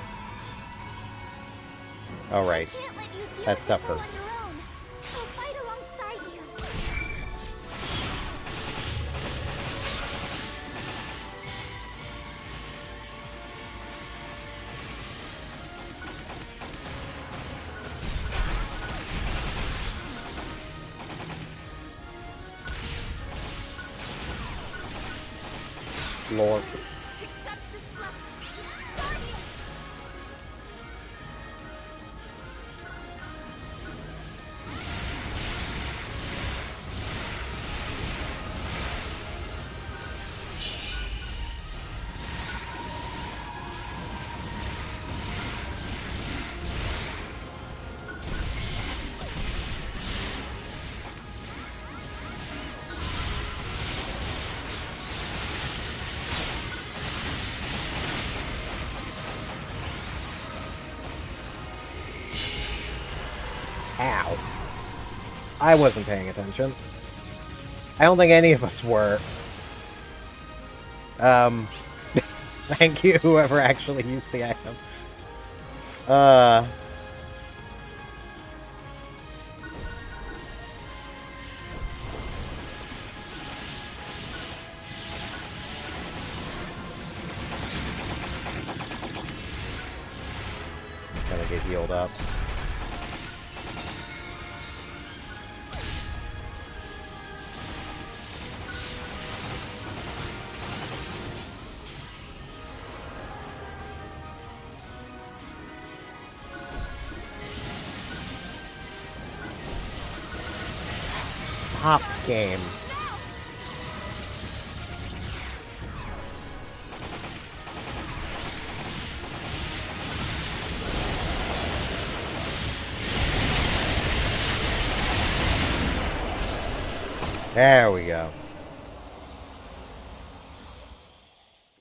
Alright. Can't let you deal That with stuff this all on hurts. your own. I'll fight alongside you. Slorp. Accept this blessing. Guardian! Ow. I wasn't paying attention. I don't think any of us were. Thank you, whoever actually used the item. Gotta get healed up. Stop, game. There we go.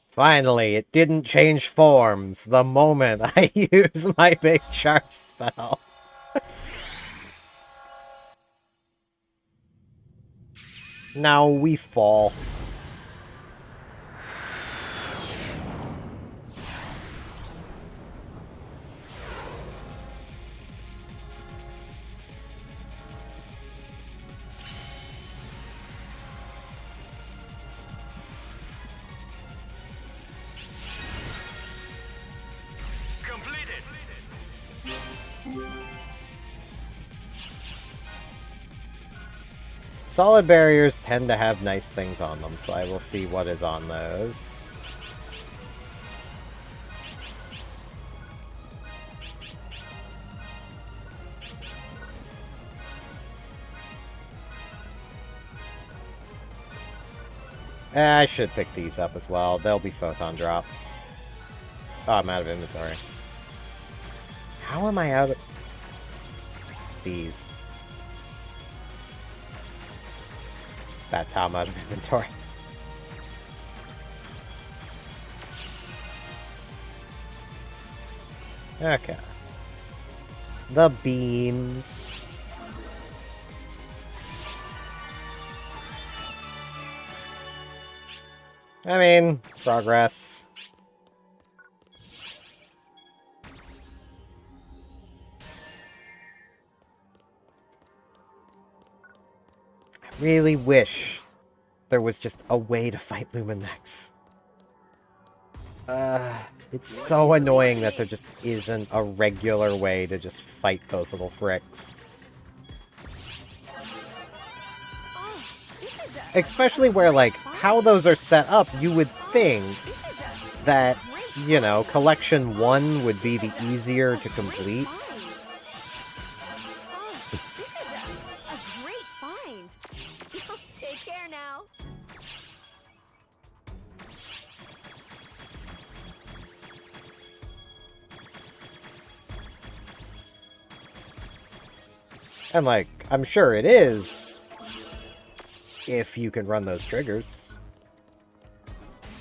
Finally, it didn't change forms the moment I use my big charge spell. Now we fall. Solid barriers tend to have nice things on them, so I will see what is on those. I should pick these up as well. They'll be photon drops. Oh, I'm out of inventory. How am I out of these? That's how I'm out of inventory. Okay. The beans. I mean, progress. I really wish there was just a way to fight Luminex. It's so annoying that there just isn't a regular way to just fight those little fricks. Especially where, like, how those are set up, you would think that, you know, Collection 1 would be the easier to complete. A great find. Take care now. And, like, I'm sure it is, if you can run those triggers.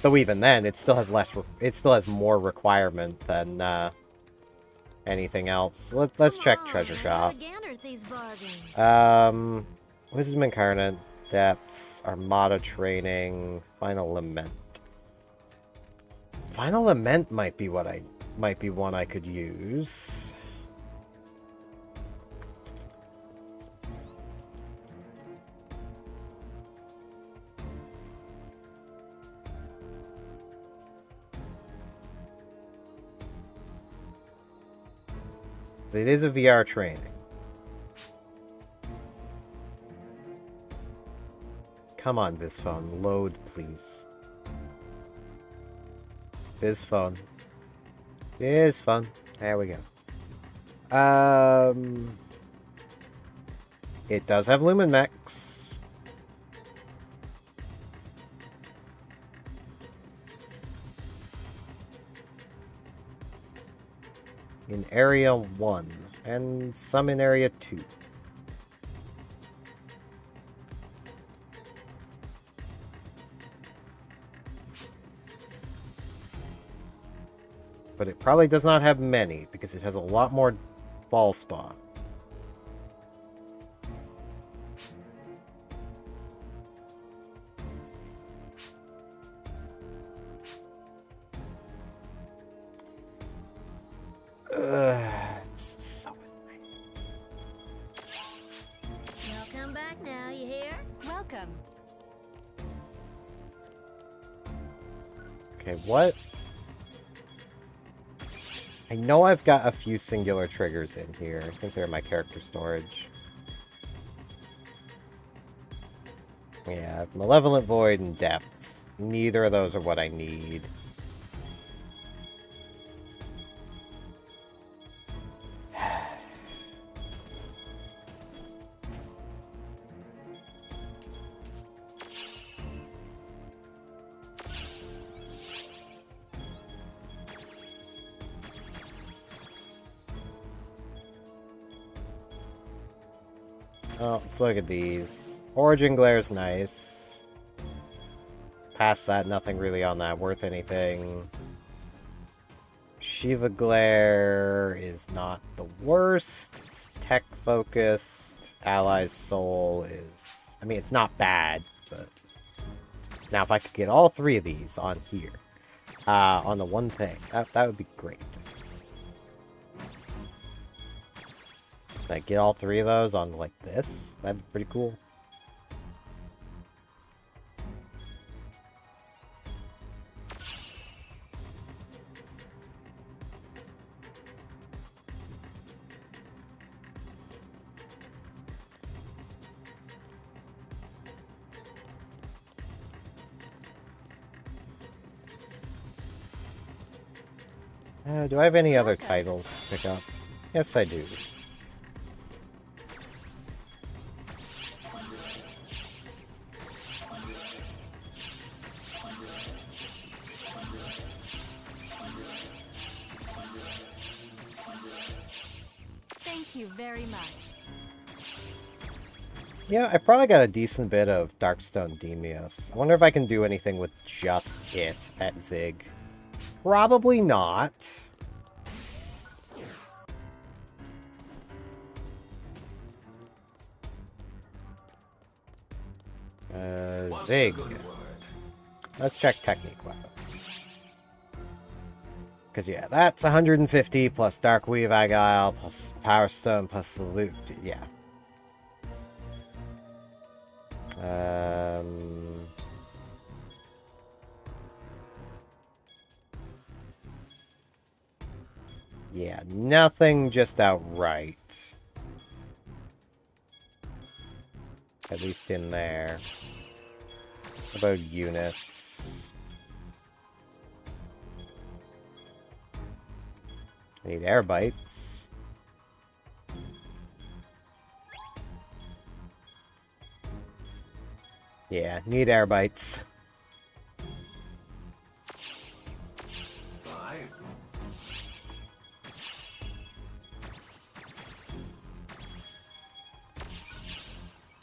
Though even then, it still has it still has more requirement than anything else. Let's check Treasure Shop. Wisdom Incarnate, Depths, Armada Training, Final Lament. Final Lament might be one I could use. It is a VR training. Come on, Visphone. Load, please. Visphone. Visphone. There we go. It does have Luminex. In Area 1, and some in Area 2. But it probably does not have many, because it has a lot more ball spawn. This is so annoying. Welcome back now, you hear? Welcome. Okay, what? I know I've got a few singular triggers in here. I think they're in my character storage. Yeah, Malevolent Void and Depths. Neither of those are what I need. Oh, let's look at these. Origin Glare's nice. Past that, nothing really on that worth anything. Shiva Glare is not the worst. It's tech-focused. Ally's Soul is... I mean, it's not bad, but... Now, if I could get all three of these on here, on the one thing, that would be great. Like, get all three of those on, like, this? That'd be pretty cool. Do I have any other titles to pick up? Yes, I do. Thank you very much. Yeah, I probably got a decent bit of Darkstone Demios. I wonder if I can do anything with just it at Zig. Probably not. Zig. Let's check Technique Weapons. Because, yeah, that's 150 plus Darkweave Agile plus Power Stone plus Salute. Yeah. Yeah, nothing just outright. At least in there. What about units? Need air bites. Yeah, need air bites.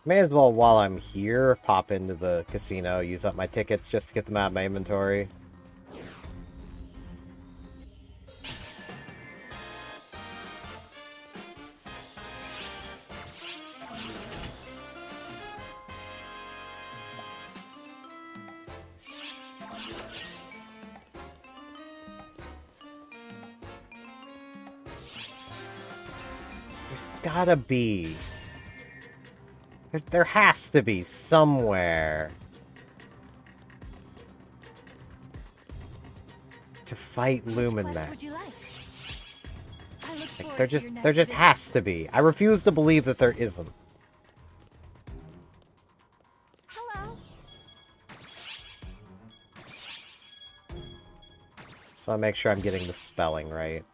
May as well, while I'm here, pop into the casino, use up my tickets just to get them out of my inventory. There's gotta be... There has to be somewhere to fight Luminets. Like, there just has to be. I refuse to believe that there isn't. Hello. So I make sure I'm getting the spelling right.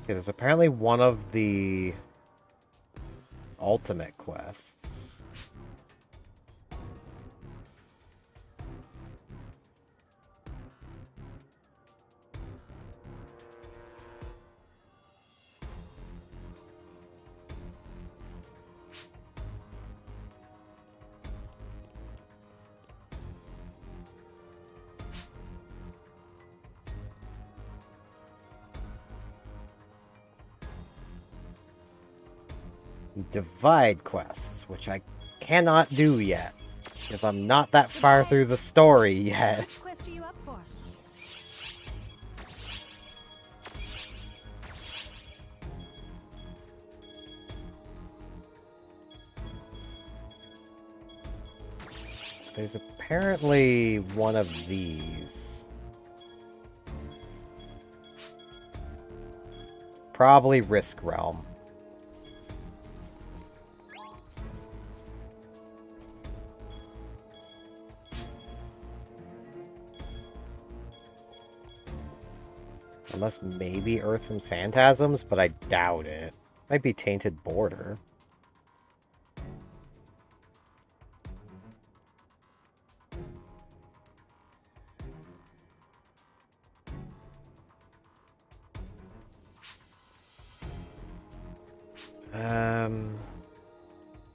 Okay, there's apparently one of the ultimate quests. Divide quests, which I cannot do yet, because I'm not that far through the story yet. Which quest are you up for? There's apparently one of these. Probably Risk Realm. Unless maybe Earth and Phantasms, but I doubt it. Might be Tainted Border.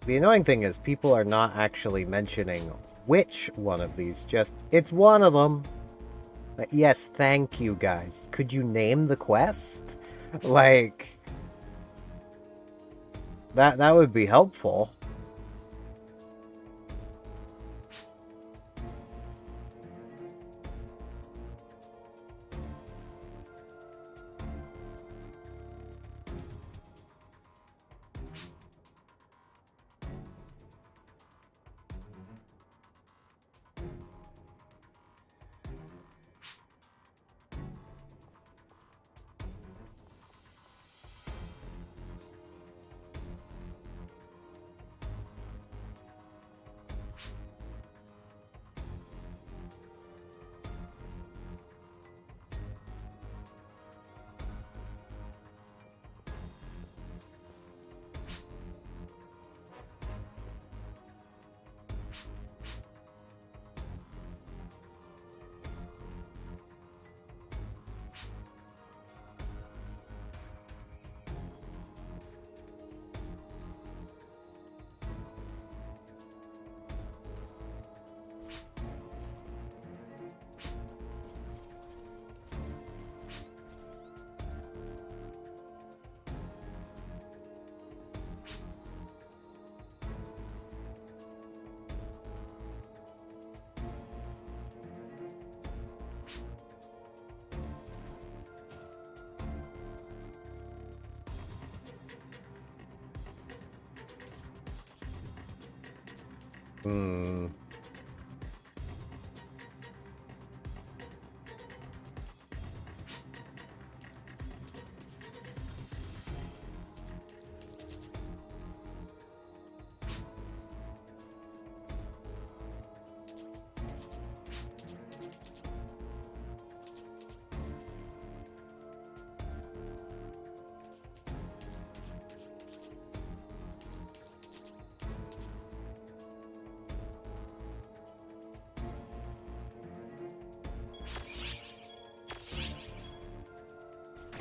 The annoying thing is people are not actually mentioning which one of these, just, it's one of them. Yes, thank you, guys. Could you name the quest? Like... That would be helpful. Hmm.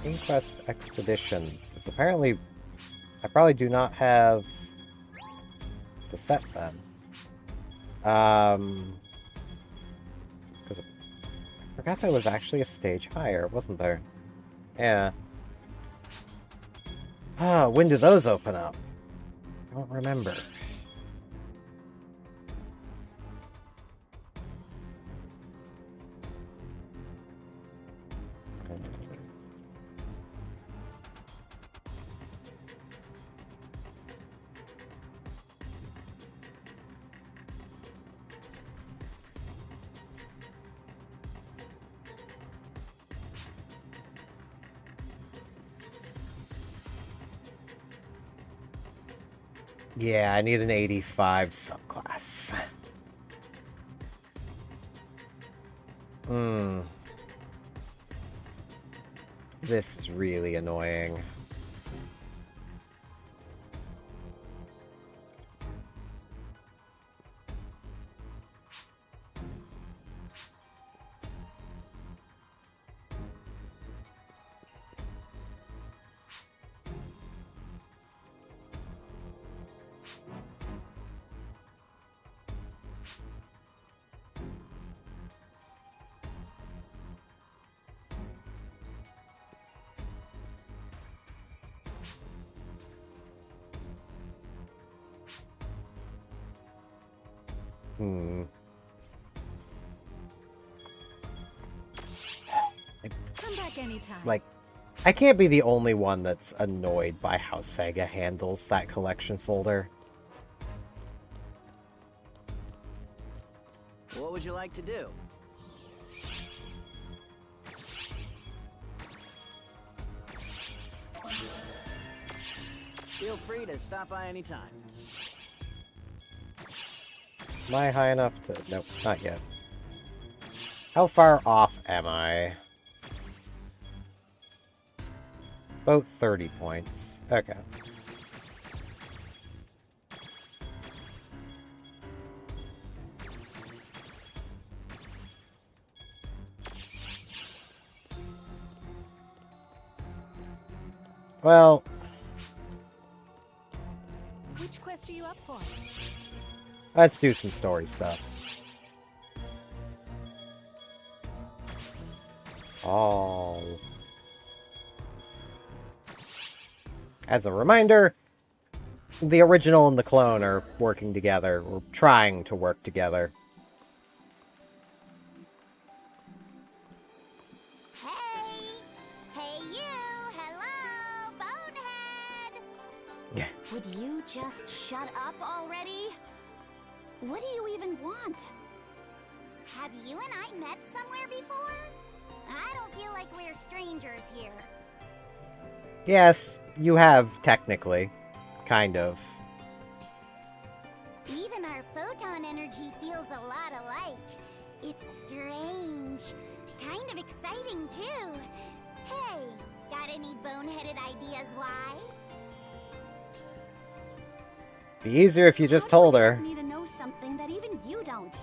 Inquest Expeditions. So apparently, I probably do not have the set then. Because I forgot there was actually a stage higher, wasn't there? Yeah. Ah, when do those open up? I don't remember. Yeah, I need an 85 subclass. This is really annoying. Come back anytime. Like, I can't be the only one that's annoyed by how Sega handles that collection folder. What would you like to do? Feel free to stop by anytime. Am I high enough to... Nope, not yet. How far off am I? About 30 points. Okay. Well... Which quest are you up for? Let's do some story stuff. Oh. As a reminder, the original and the clone are working together, or trying to work together. Hey! Hey you! Hello! Bonehead! Would you just shut up already? What do you even want? Have you and I met somewhere before? I don't feel like we're strangers here. Yes, you have, technically. Kind of. Even our photon energy feels a lot alike. It's strange. Kind of exciting, too. Hey, got any boneheaded ideas why? Be easier if you just told her. Me to know something that even you don't.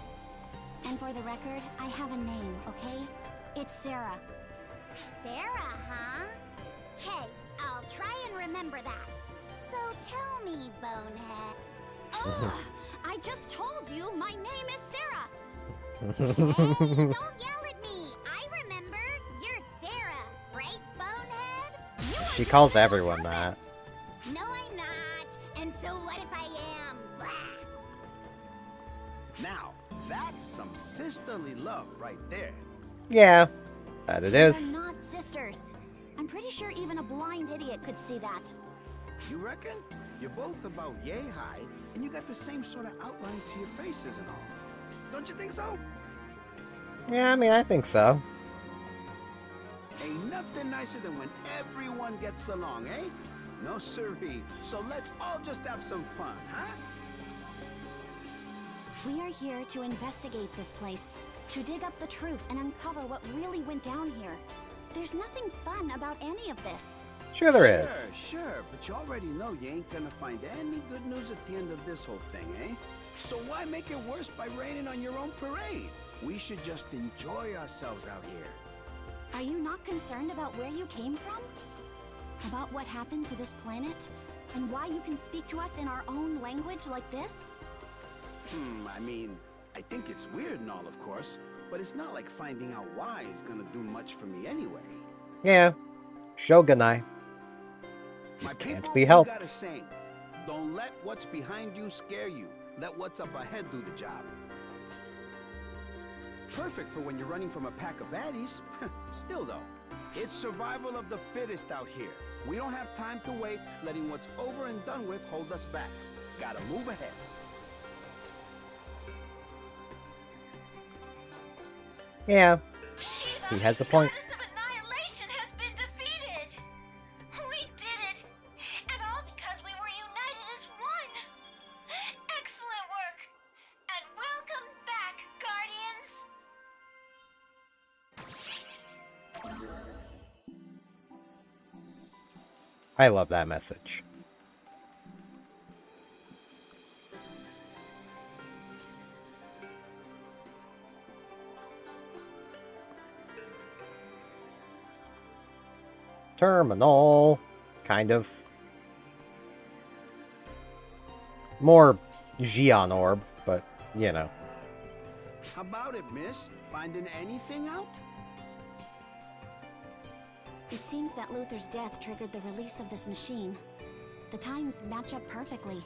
And for the record, I have a name, okay? It's Sarah. Sarah, huh? Okay, I'll try and remember that. So tell me, Bonehead. Ugh! I just told you my name is Sarah! Hey, don't yell at me. I remember. You're Sarah, right, Bonehead? You She are calls doing this on everyone that. purpose. No, I'm not. And so what if I am? Blah. Now, that's some sisterly love right there. Yeah, that it is. We're not sisters. I'm pretty sure even a blind idiot could see that. You reckon? You're both about yay high, and you got the same sort of outline to your faces and all. Don't you think so? Yeah, I mean, I think so. Ain't nothing nicer than when everyone gets along, eh? No siree. So let's all just have some fun, huh? We are here to investigate this place, to dig up the truth and uncover what really went down here. There's nothing fun about any of this. Sure there is. Sure, but you already know you ain't gonna find any good news at the end of this whole thing, eh? So why make it worse by raining on your own parade? We should just enjoy ourselves out here. Are you not concerned about where you came from? About what happened to this planet? And why you can speak to us in our own language like this? I mean, I think it's weird and all, of course, but it's not like finding out why is gonna do much for me anyway. Yeah. Shogunai. My Can't people, be we helped. got a saying. Don't let what's behind you scare you. Let what's up ahead do the job. Perfect for when you're running from a pack of baddies. Still though, it's survival of the fittest out here. We don't have time to waste letting what's over and done with hold us back. Gotta move ahead. Yeah, Shiva, he has a point. The goddess of annihilation has been defeated. We did it, and all because we were united as one. Excellent work, and welcome back, Guardians. I love that message. Terminal. Kind of. More Xion orb, but, you know. How about it, miss? Finding anything out? It seems that Luther's death triggered the release of this machine. The times match up perfectly.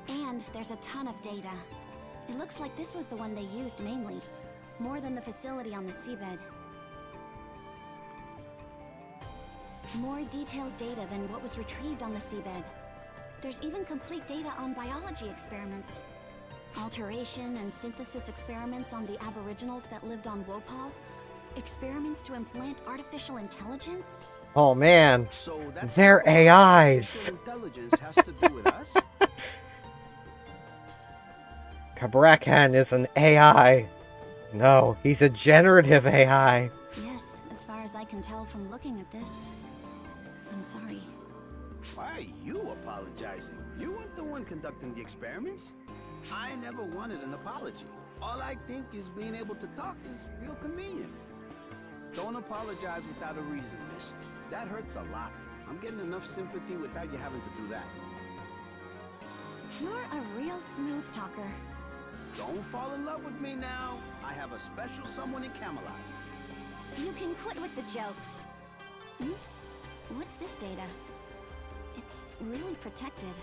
And there's a ton of data. It looks like this was the one they used mainly, more than the facility on the seabed. More detailed data than what was retrieved on the seabed. There's even complete data on biology experiments. Alteration and synthesis experiments on the aboriginals that lived on Wopal. Experiments to implant artificial intelligence. Oh man, So that's they're what AIs. artificial intelligence has to do with us? Kabrakan is an AI. No, he's a generative AI. Yes, as far as I can tell from looking at this. I'm sorry. Why are you apologizing? You weren't the one conducting the experiments. I never wanted an apology. All I think is being able to talk is real convenient. Don't apologize without a reason, miss. That hurts a lot. I'm getting enough sympathy without you having to do that. You're a real smooth talker. Don't fall in love with me now. I have a special someone in Camelot. You can quit with the jokes. Hmm? What's this data? It's really protected.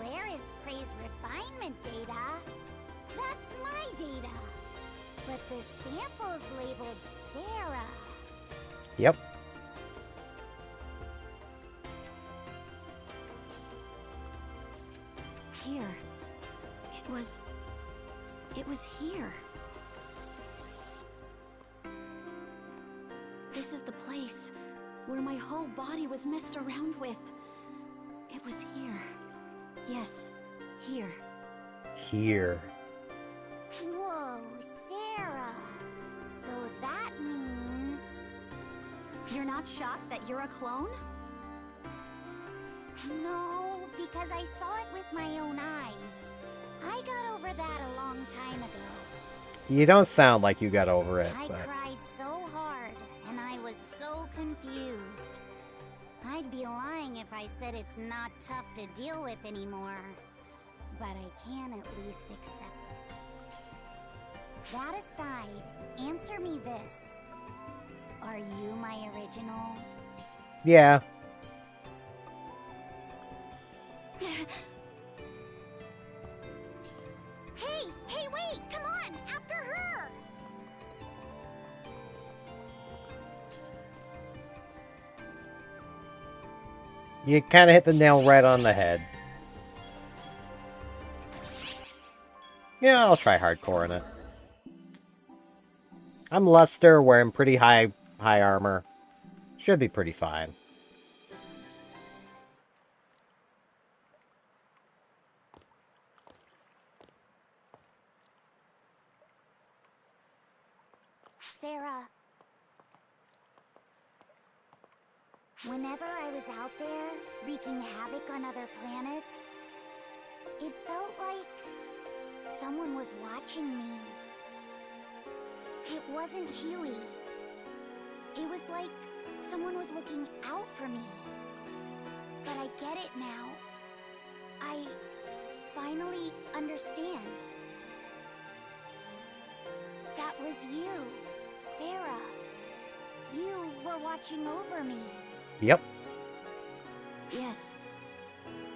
Where is praise refinement data? That's my data. But the sample's labeled Sarah. Yep. Here. It was here. This is the place where my whole body was messed around with. It was here. Yes, here. Here. Whoa, Sarah. So that means... You're not shocked that you're a clone? No, because I saw it with my own eyes. I got over that a long time ago. You don't sound like you got over it, I but... cried so hard, and I was so confused. I'd be lying if I said it's not tough to deal with anymore. But I can at least accept it. That aside, answer me this. Are you my original? Yeah. Hey, wait! Come on! After her! You kind of hit the nail right on the head. Yeah, I'll try hardcore in it. I'm Luster, wearing pretty high armor. Should be pretty fine. Sarah. Whenever I was out there, wreaking havoc on other planets, it felt like someone was watching me. It wasn't Huey. It was like someone was looking out for me. But I get it now. I finally understand. That was you, Sarah. You were watching over me. Yep. Yes.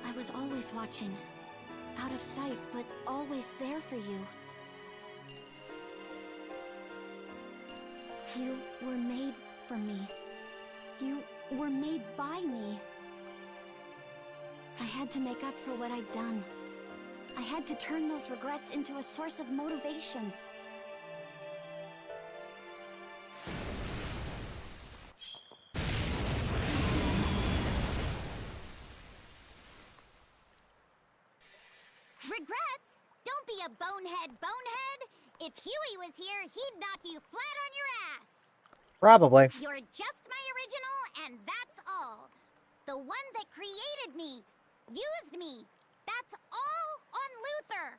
I was always watching. Out of sight, but always there for you. You were made for me. You were made by me. I had to make up for what I'd done. I had to turn those regrets into a source of motivation. Regrets? Don't be a bonehead. If Huey was here, he'd knock you flat on your ass. Probably. You're just my original, and that's all. The one that created me, used me. That's all on Luther.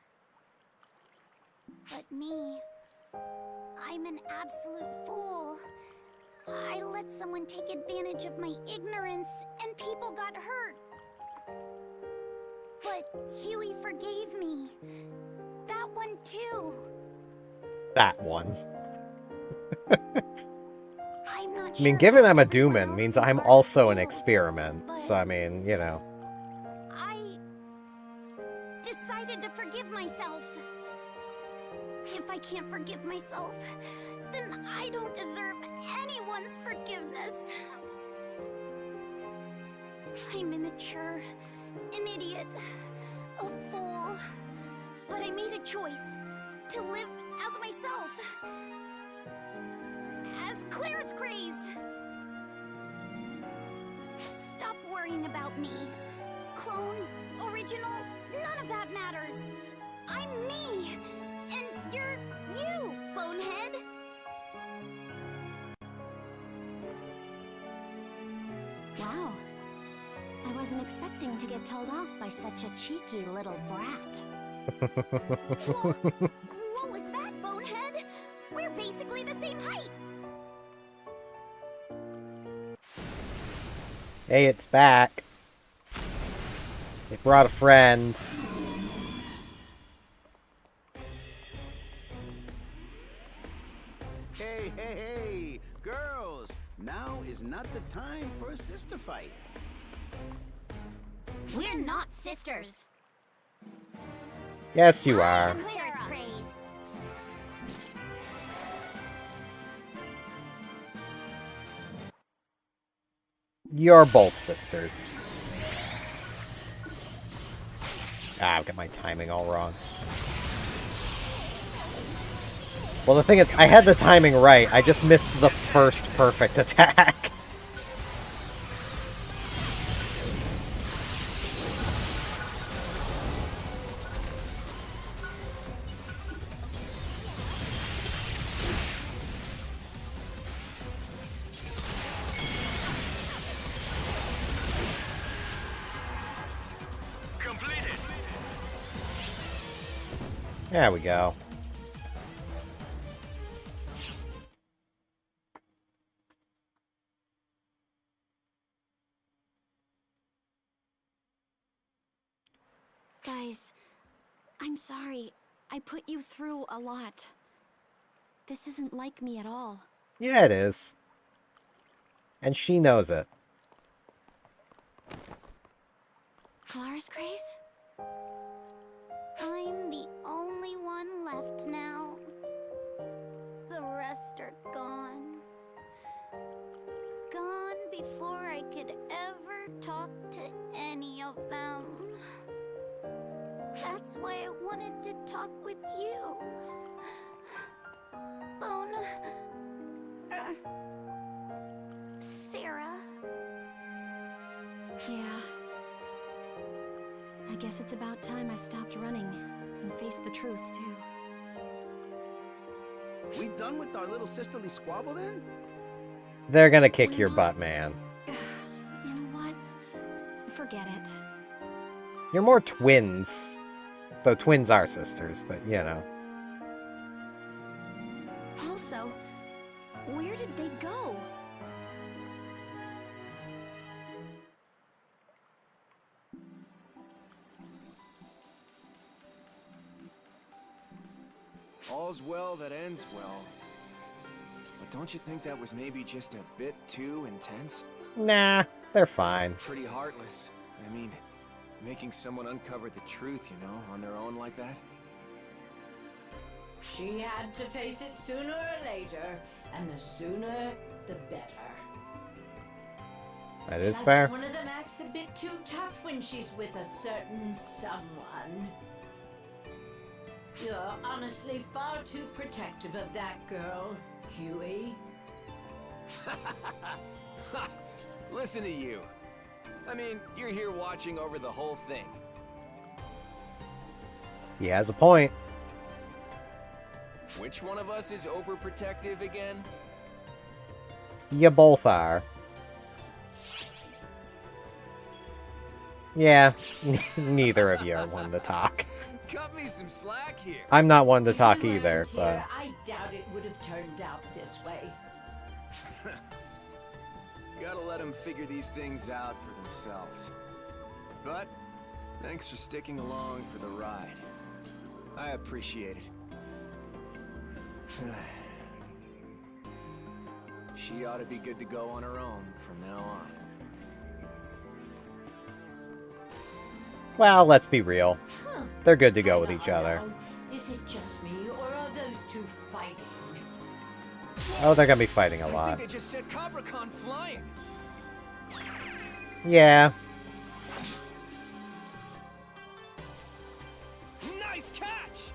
But me, I'm an absolute fool. I let someone take advantage of my ignorance, and people got hurt. But Huey forgave me. That one too. That one. I'm not I mean, sure given I'm a everyone Dooman else means is I'm part of also an Fools, experiment. but So, I mean, you know. I decided to forgive myself. If I can't forgive myself, then I don't deserve anyone's forgiveness. I'm immature, an idiot, a fool. But I made a choice to live as myself. As Claire's Craze. Stop worrying about me. Clone, original, none of that matters. I'm me, and you're you, bonehead. Wow. I wasn't expecting to get told off by such a cheeky little brat. What was that, bonehead? We're basically the same height. Hey, it's back. They brought a friend. not the time for a sister fight. We're not sisters. Yes, you are. Clara's praise. You're both sisters. Ah, I've got my timing all wrong. Well, the thing is, I had the timing right. I just missed the first perfect attack. Completed. There we go. Guys, I'm sorry. I put you through a lot. This isn't like me at all. Yeah, it is. And she knows it. Clara's Grace? I'm the only one left now. The rest are gone. Gone before I could ever talk to any of them. That's why I wanted to talk with you. Bone... Sarah. Yeah. I guess it's about time I stopped running and faced the truth, too. We done with our little sisterly squabble then? They're gonna kick your butt, man. You know what? Forget it. You're more twins. Though twins are sisters, but you know. Also, where did they go? All's well that ends well. But don't you think that was maybe just a bit too intense? Nah, they're fine. Pretty heartless. I mean, making someone uncover the truth, you know, on their own like that? She had to face it sooner or later, and the sooner, the better. That is Plus, fair. one of them acts a bit too tough when she's with a certain someone. You're honestly far too protective of that girl, Huey. Listen to you. I mean, you're here watching over the whole thing. He has a point. Which one of us is overprotective again? You both are. Yeah, neither of you are one to talk. Cut me some slack here. I'm not one to talk If you either, weren't but... here, I doubt it would have turned out this way. Gotta let them figure these things out for themselves. But, thanks for sticking along for the ride. I appreciate it. She ought to be good to go on her own from now on. Well, let's be real. Huh. They're good to go with each other. Is it just me, or are those two fighting? Oh, they're gonna be fighting a I lot. think they just set CobraCon flying. Yeah. Nice catch!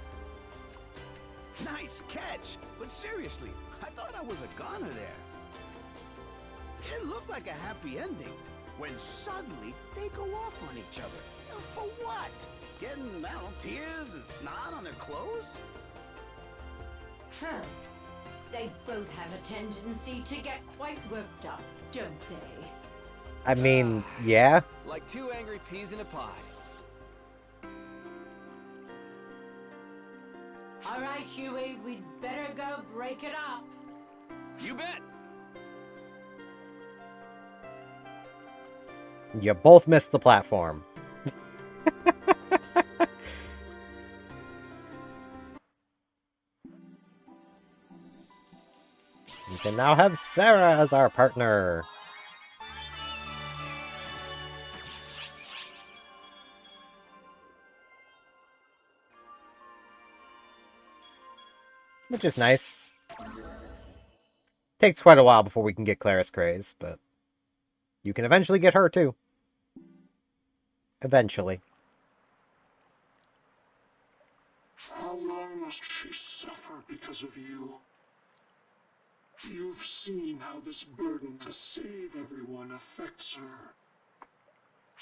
Nice catch! But seriously, I thought I was a goner there. It looked like a happy ending, when suddenly they go off on each other. For what? Getting, I don't know, tears and snot on their clothes? Huh. They both have a tendency to get quite worked up, don't they? I mean, yeah. Like two angry peas in a pod. All right, Huey, we'd better go break it up. You bet! You both missed the platform. We can now have Sarah as our partner. which is nice. Takes quite a while before we can get Claris Craze, but you can eventually get her too. Eventually. How long must she suffer because of you? You've seen how this burden to save everyone affects her.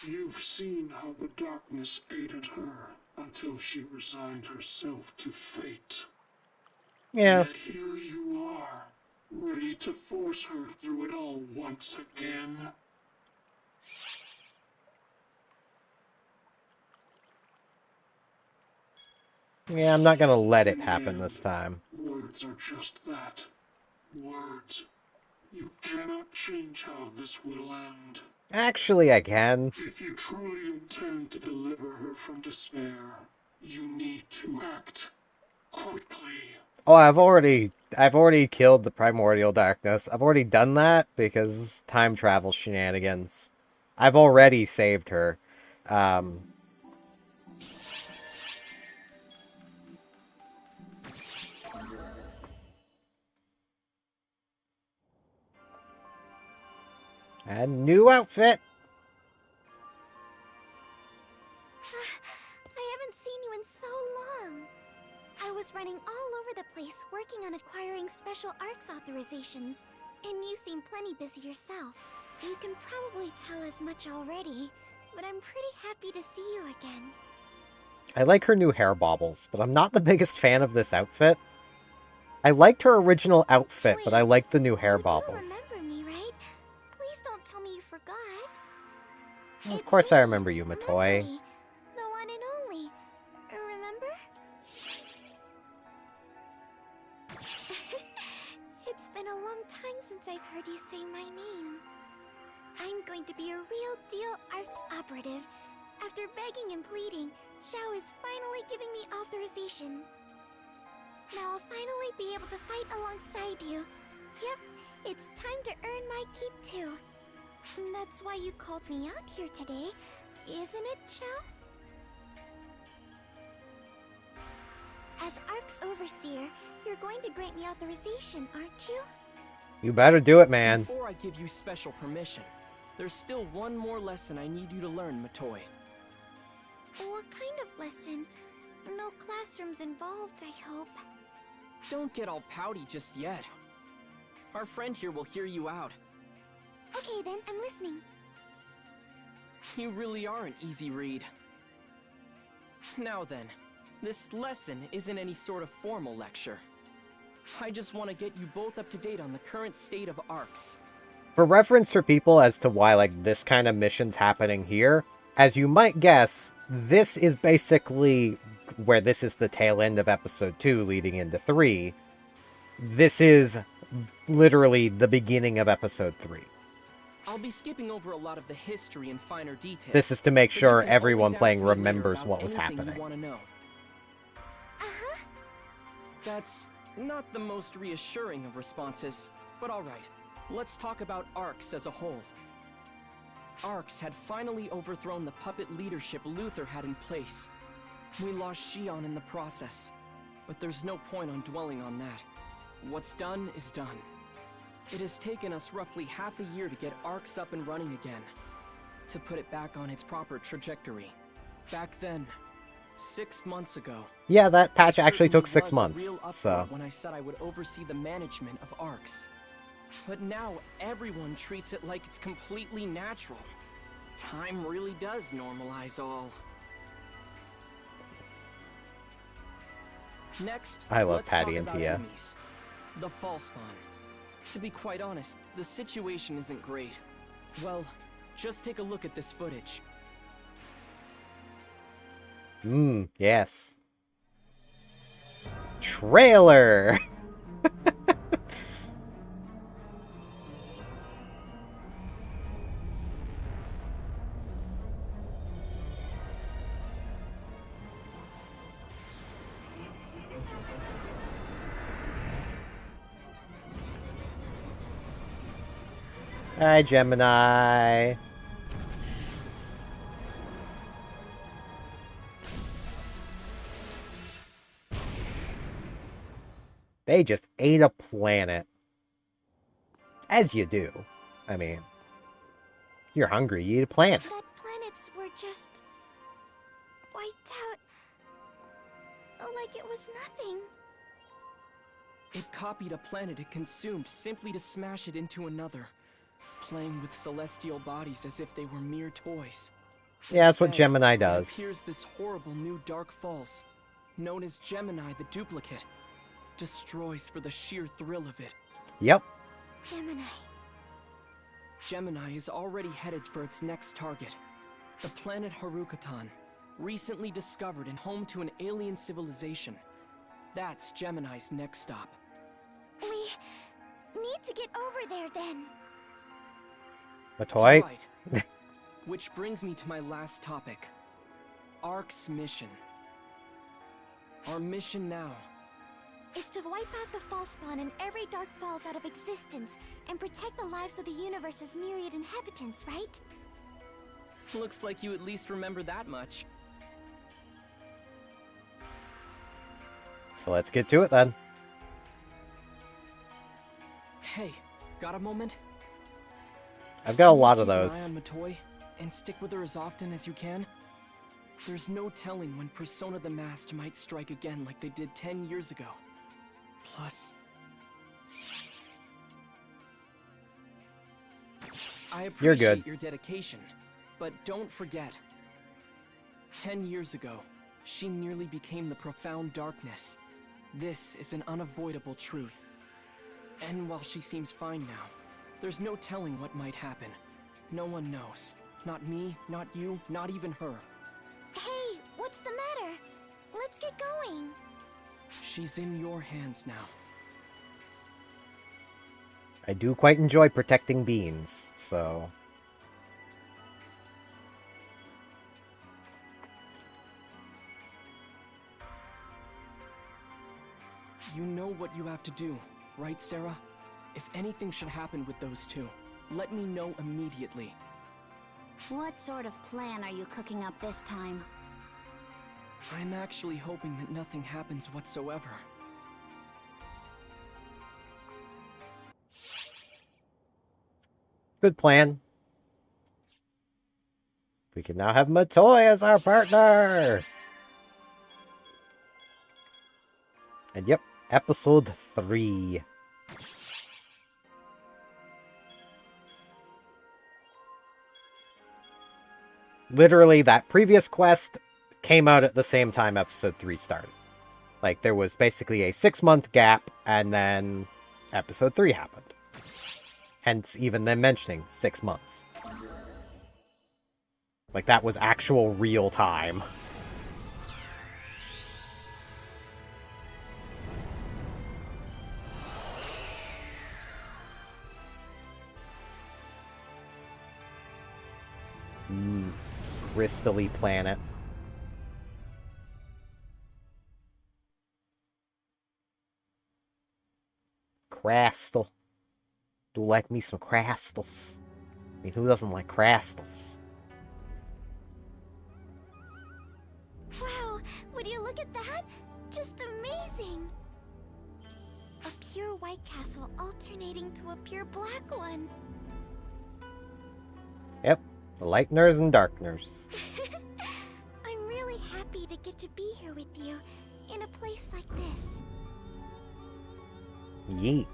You've seen how the darkness aided her until she resigned herself to fate. Yeah. Yet here you are, ready to force her through it all once again. Yeah, I'm not gonna let it happen this time. Words are just that. Words. You cannot change how this will end. Actually, I can. If you truly intend to deliver her from despair, you need to act quickly. Oh, I've already killed the Primordial Darkness. I've already done that because time travel shenanigans. I've already saved her. A new outfit. I haven't seen you in so long. I was running all over the place working on acquiring special arts authorizations, and you seem plenty busy yourself. You can probably tell as much already, but I'm pretty happy to see you again. I like her new hair baubles, but I'm not the biggest fan of this outfit. I liked her original outfit, but I like the new hair baubles. You do remember me, right? Please don't tell me you forgot. Well, of It's course I me, remember you, Matoy. the one and only. Remember? It's been a long time since I've heard you say my name. I'm going to be a real deal arts operative. After begging and pleading, Xiao is finally giving me authorization. Now I'll finally be able to fight alongside you. Yep, it's time to earn my keep too. And that's why you called me out here today, isn't it, Xiao? As Ark's overseer, you're going to grant me authorization, aren't you? You better do it, man. Before I give you special permission, there's still one more lesson I need you to learn, Matoy. What kind of lesson? No classrooms involved, I hope. Don't get all pouty just yet. Our friend here will hear you out. Okay then, I'm listening. You really are an easy read. Now then, this lesson isn't any sort of formal lecture. I just want to get you both up to date on the current state of ARCs. For reference for people as to why, like, this kind of mission's happening here, as you might guess, this is basically where this is the tail end of episode 2 leading into 3. This is literally the beginning of episode 3. I'll be skipping over a lot of the history and finer details. This is to make but you sure can everyone always ask playing me later remembers about what was anything happening. You want to know. Uh-huh. That's not the most reassuring of responses, but alright. Let's talk about ARCs as a whole. ARCs had finally overthrown the puppet leadership Luther had in place. We lost Xion in the process, but there's no point on dwelling on that. What's done is done. It has taken us roughly half a year to get ARCs up and running again, to put it back on its proper trajectory. Back then, 6 months ago. Yeah, that patch it actually took certainly 6 was a months, real upgrade so... when I said I would oversee the management of ARCs. But now everyone treats it like it's completely natural. Time really does normalize all. Next, I love let's Patty talk and about Tia. enemies. The Falspawn. To be quite honest, the situation isn't great. Well, just take a look at this footage. Yes. Trailer! Hi, Gemini. They just ate a planet. As you do. I mean, you're hungry, you eat a planet. That planets were just wiped out like it was nothing. It copied a planet it consumed simply to smash it into another, playing with celestial bodies as if they were mere toys. Yeah, that's what Instead, Gemini there does. appears this horrible new Dark Falls, known as Gemini the Duplicate. Destroys for the sheer thrill of it. Yep. Gemini is already headed for its next target, the planet Harukatan, recently discovered and home to an alien civilization. That's Gemini's next stop. We need to get over there then. Matoy? Right. Which brings me to my last topic. ARC's mission. Our mission now Is to wipe out the false spawn and every Dark Falls out of existence and protect the lives of the universe's myriad inhabitants, right? looks like you at least remember that much. So let's get to it then. Hey, got a moment? I've got a lot of Keep an those. eye on Matoy and stick with her as often as you can. There's no telling when Persona the Masked might strike again like they did 10 years ago. Plus, I You're appreciate good. your dedication, but don't forget. 10 years ago, she nearly became the profound darkness. This is an unavoidable truth. And while she seems fine now, there's no telling what might happen. No one knows. Not me, not you, not even her. Hey, what's the matter? Let's get going. She's in your hands now. I do quite enjoy protecting beans, so... You know what you have to do, right, Sarah? If anything should happen with those two, let me know immediately. What sort of plan are you cooking up this time? I'm actually hoping that nothing happens whatsoever. Good plan. We can now have Matoy as our partner! And yep, episode 3. Literally, that previous quest came out at the same time episode 3 started. Like, there was basically a 6-month gap, and then episode 3 happened. Hence, even them mentioning 6 months. Like, that was actual real time. Crystally planet. Crystal. Do like me some crystals. I mean, who doesn't like crystals? Wow, would you look at that? Just amazing! A pure white castle alternating to a pure black one. Yep, the lighteners and darkeners. I'm really happy to get to be here with you, in a place like this. Yeet.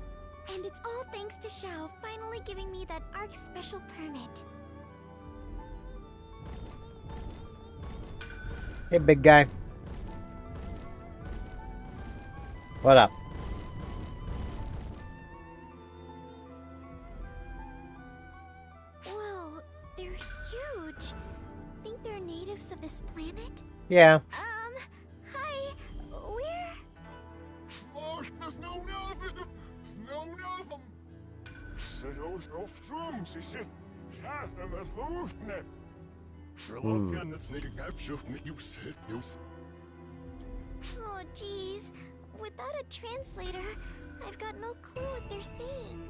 And it's all thanks to Xiao finally giving me that ARC special permit. Hey, big guy. What up? Whoa, they're huge. Think they're natives of this planet? Yeah. Hi, we're... Oh, geez. Without a translator, I've got no clue what they're saying.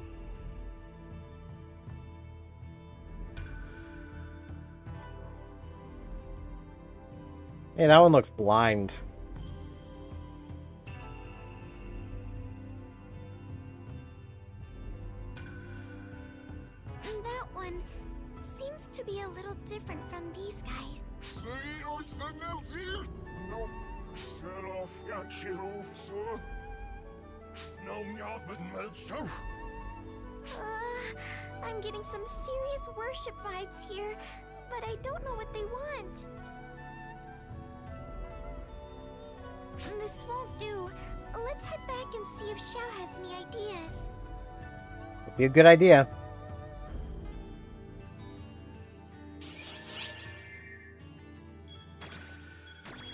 Hey, that one looks blind. Phatansy? No. Seraf Yachirov, sir. I'm getting some serious worship vibes here, but I don't know what they want. This won't do. Let's head back and see if Xiao has any ideas. Would be a good idea.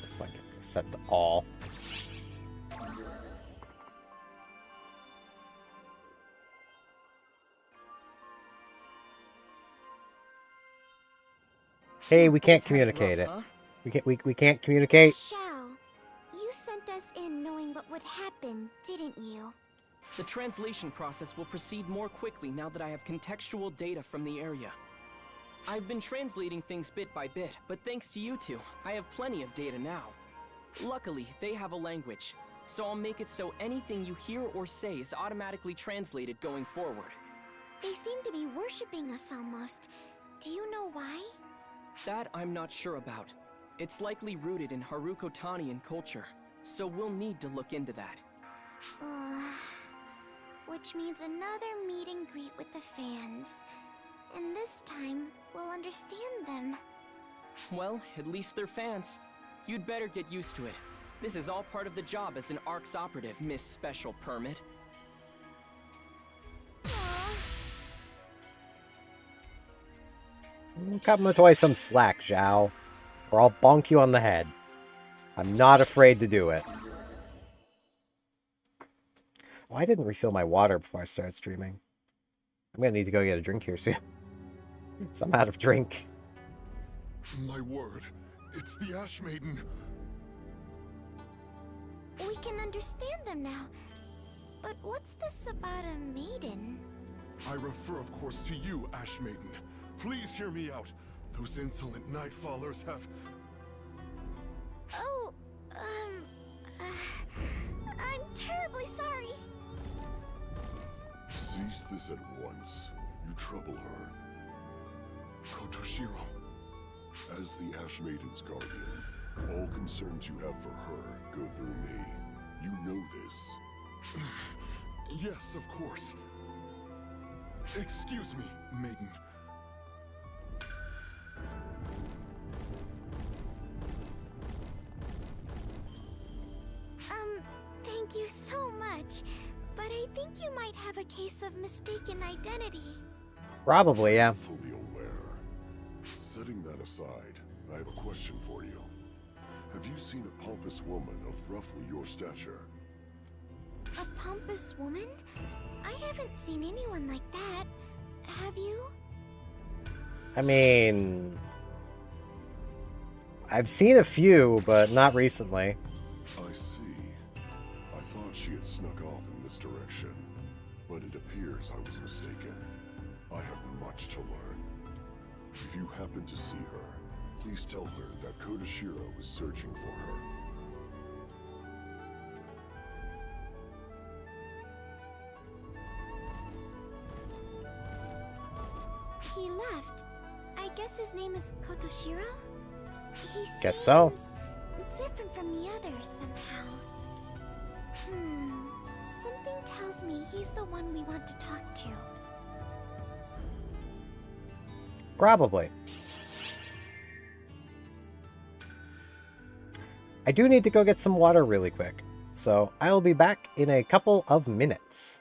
Just want to get this set to all. Hey, we can't communicate it. Huh? We can't communicate. Xiao, you sent us in knowing what would happen, didn't you? The translation process will proceed more quickly now that I have contextual data from the area. I've been translating things bit by bit, but thanks to you two, I have plenty of data now. Luckily, they have a language, so I'll make it so anything you hear or say is automatically translated going forward. They seem to be worshipping us almost. Do you know why? That I'm not sure about. It's likely rooted in Harukotanian culture, so we'll need to look into that. Which means another meet and greet with the fans. And this time, we'll understand them. Well, at least they're fans. You'd better get used to it. This is all part of the job as an ARC's operative, Miss Special Permit. Cut my toy some slack, Zhao, or I'll bonk you on the head. I'm not afraid to do it. Oh, I didn't refill my water before I started streaming. I'm gonna need to go get a drink here soon. So I'm out of drink. My word, it's the Ash Maiden. We can understand them now. But what's this about a maiden? I refer, of course, to you, Ash Maiden. Please hear me out. Those insolent Nightfallers have... Oh, I'm terribly sorry. Cease this at once. You trouble her. Kotoshiro, as the Ash Maiden's guardian, all concerns you have for her go through me. You know this. Yes, of course. Excuse me, Maiden. Thank you so much. But I think you might have a case of mistaken identity. Probably, yeah. Fully aware. Setting that aside, I have a question for you. Have you seen a pompous woman of roughly your stature? A pompous woman? I haven't seen anyone like that. Have you? I mean, I've seen a few, but not recently. I see. I thought she had snuck off in this direction, but it appears I was mistaken. I have much to learn. If you happen to see her, please tell her that Kotoshiro is searching for her. He left. I guess his name is Kotoshiro? He Guess so. seems different from the others somehow. Something tells me he's the one we want to talk to. Probably. I do need to go get some water really quick, so I'll be back in a couple of minutes.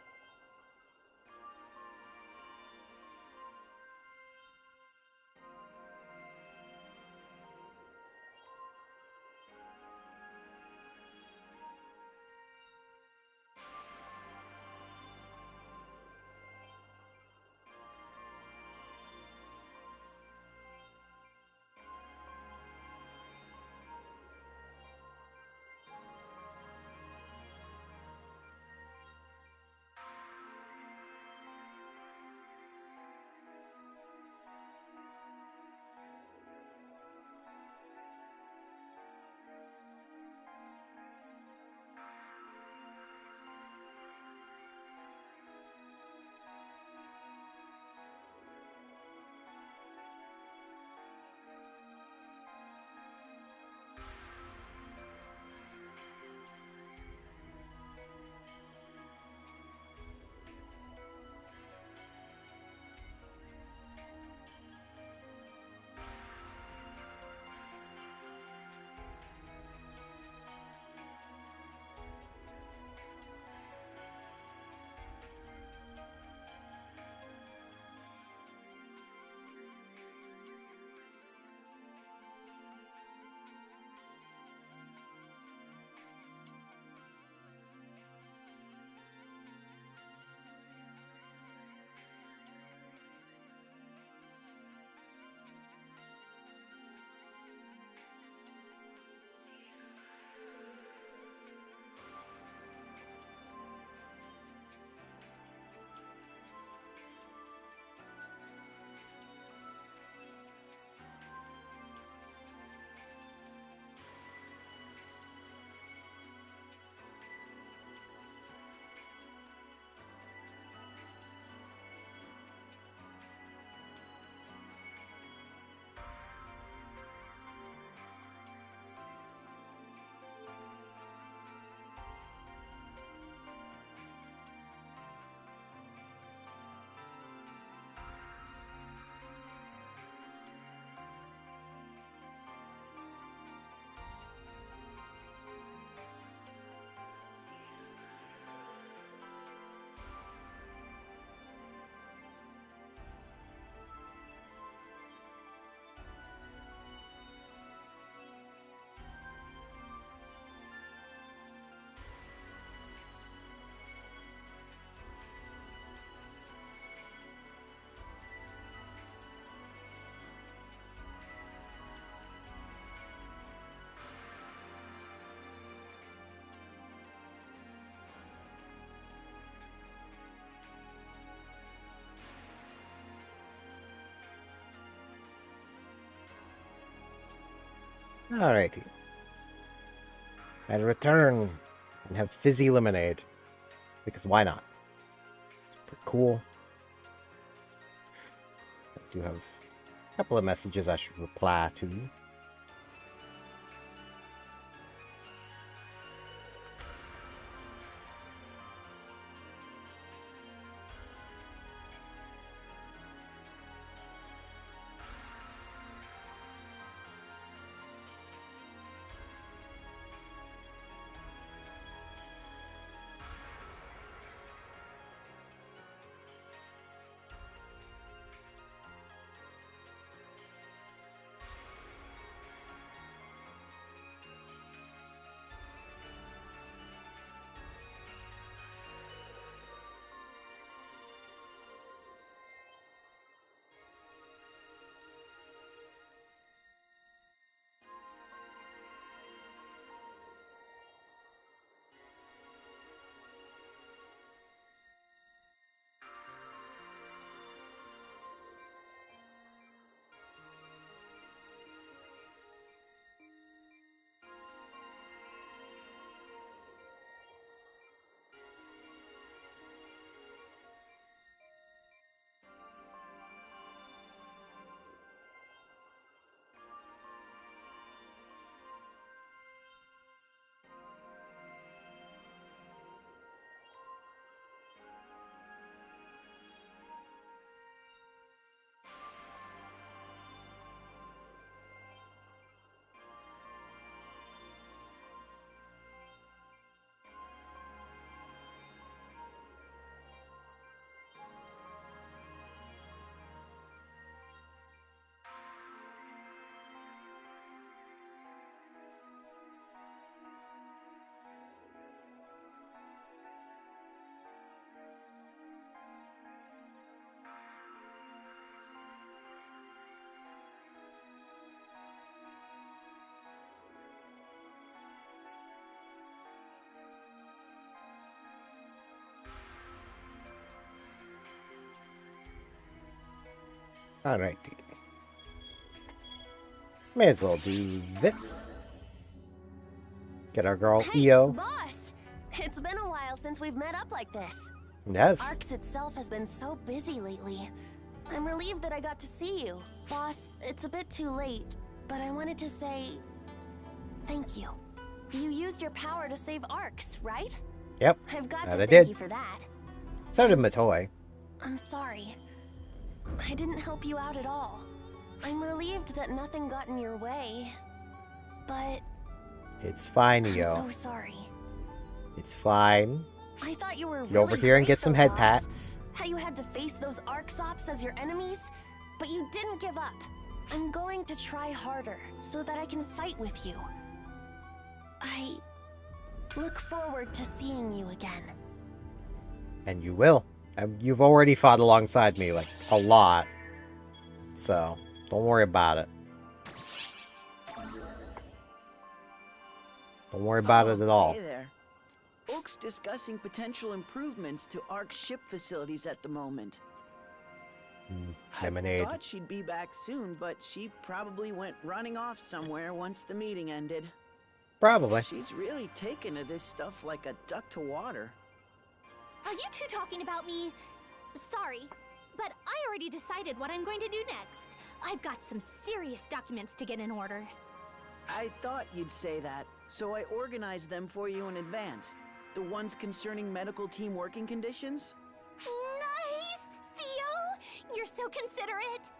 Alrighty. And return and have fizzy lemonade. Because why not? It's pretty cool. I do have a couple of messages I should reply to. Alrighty. May as well do this. Get our girl Hey, EO. boss! It's been a while since we've met up like this. Yes. Arcs itself has been so busy lately. I'm relieved that I got to see you. Boss, it's a bit too late, but I wanted to say thank you. You used your power to save Arcs, right? Yep. I've got That to I thank did. you for that. So did Matoy. I'm sorry. I didn't help you out at all. I'm relieved that nothing got in your way, but It's fine, I'm EO. so sorry. It's fine. I thought you were Get really over here and great get some though, head boss. pats. How you had to face those Arcsops as your enemies, but you didn't give up. I'm going to try harder so that I can fight with you. I look forward to seeing you again. And you will. You've already fought alongside me, like, a lot. So, don't worry about it. Don't worry about it at all. Hey there. Oak's discussing potential improvements to ARC's ship facilities at the moment. Lemonade. I thought she'd be back soon, but she probably went running off somewhere once the meeting ended. Probably. She's really taken to this stuff like a duck to water. Are you two talking about me? Sorry, but I already decided what I'm going to do next. I've got some serious documents to get in order. I thought you'd say that, so I organized them for you in advance. The ones concerning medical team working conditions? Nice, Theo! You're so considerate.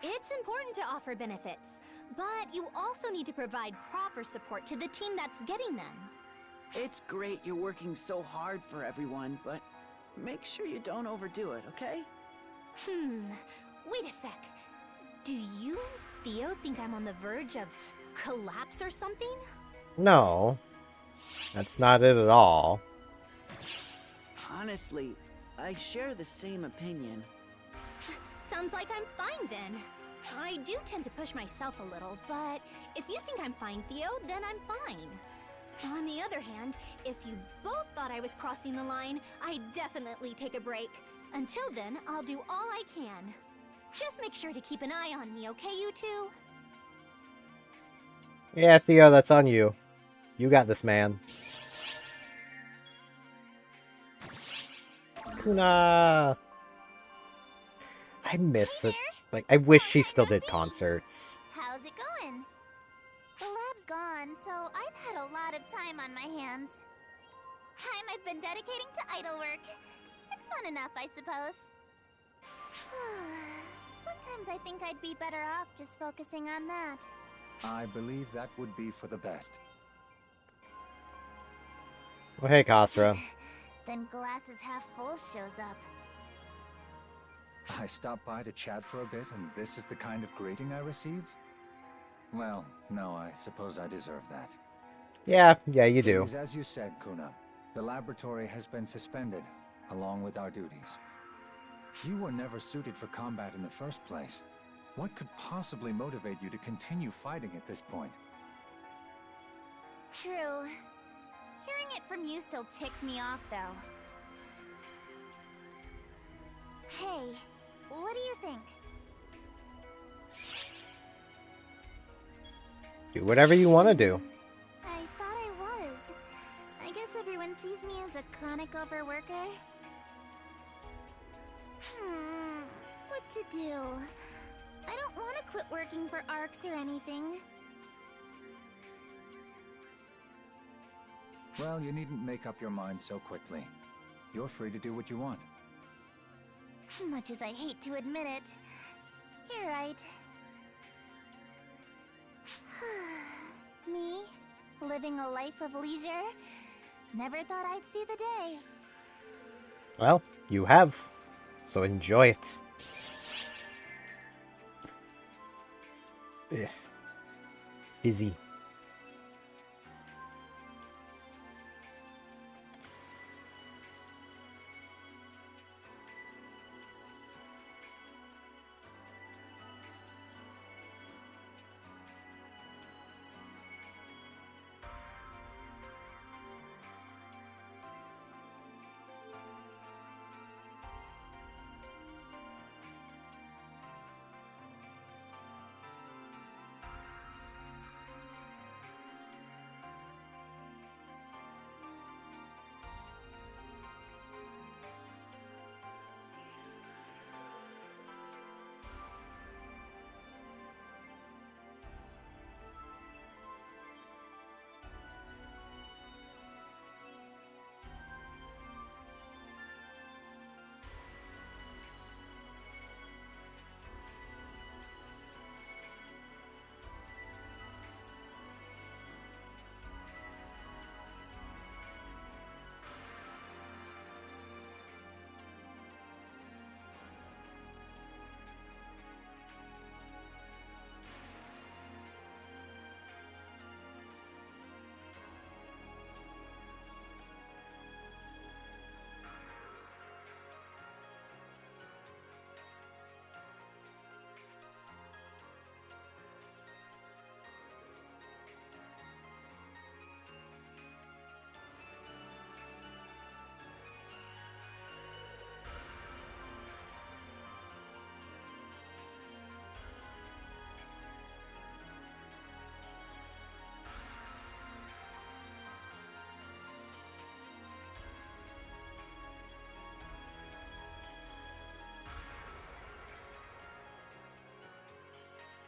It's important to offer benefits, but you also need to provide proper support to the team that's getting them. It's great you're working so hard for everyone, but make sure you don't overdo it, okay? Wait a sec. Do you and Theo think I'm on the verge of collapse or something? No. That's not it at all. Honestly, I share the same opinion. Sounds like I'm fine then. I do tend to push myself a little, but if you think I'm fine, Theo, then I'm fine. On the other hand, if you both thought I was crossing the line, I'd definitely take a break. Until then, I'll do all I can. Just make sure to keep an eye on me, okay, you two? Yeah, Theo, that's on you. You got this, man. Kuna! I miss it. Like, I wish she still did concerts. How's it going? The lab's gone, so I've had a lot of time on my hands. Time I've been dedicating to idol work. It's fun enough, I suppose. Sometimes I think I'd be better off just focusing on that. I believe that would be for the best. Well, hey, Kasra. Then glasses half full shows up. I stopped by to chat for a bit, and this is the kind of greeting I receive? Well, no, I suppose I deserve that. Yeah, you do. Because as you said, Kuna, the laboratory has been suspended, along with our duties. You were never suited for combat in the first place. What could possibly motivate you to continue fighting at this point? True. Hearing it from you still ticks me off, though. Hey, what do you think? Do whatever you want to do. I thought I was. I guess everyone sees me as a chronic overworker. What to do? I don't want to quit working for ARCs or anything. Well, you needn't make up your mind so quickly. You're free to do what you want. Much as I hate to admit it, you're right. Me, living a life of leisure, never thought I'd see the day. Well, you have. So enjoy it. Ugh. Busy.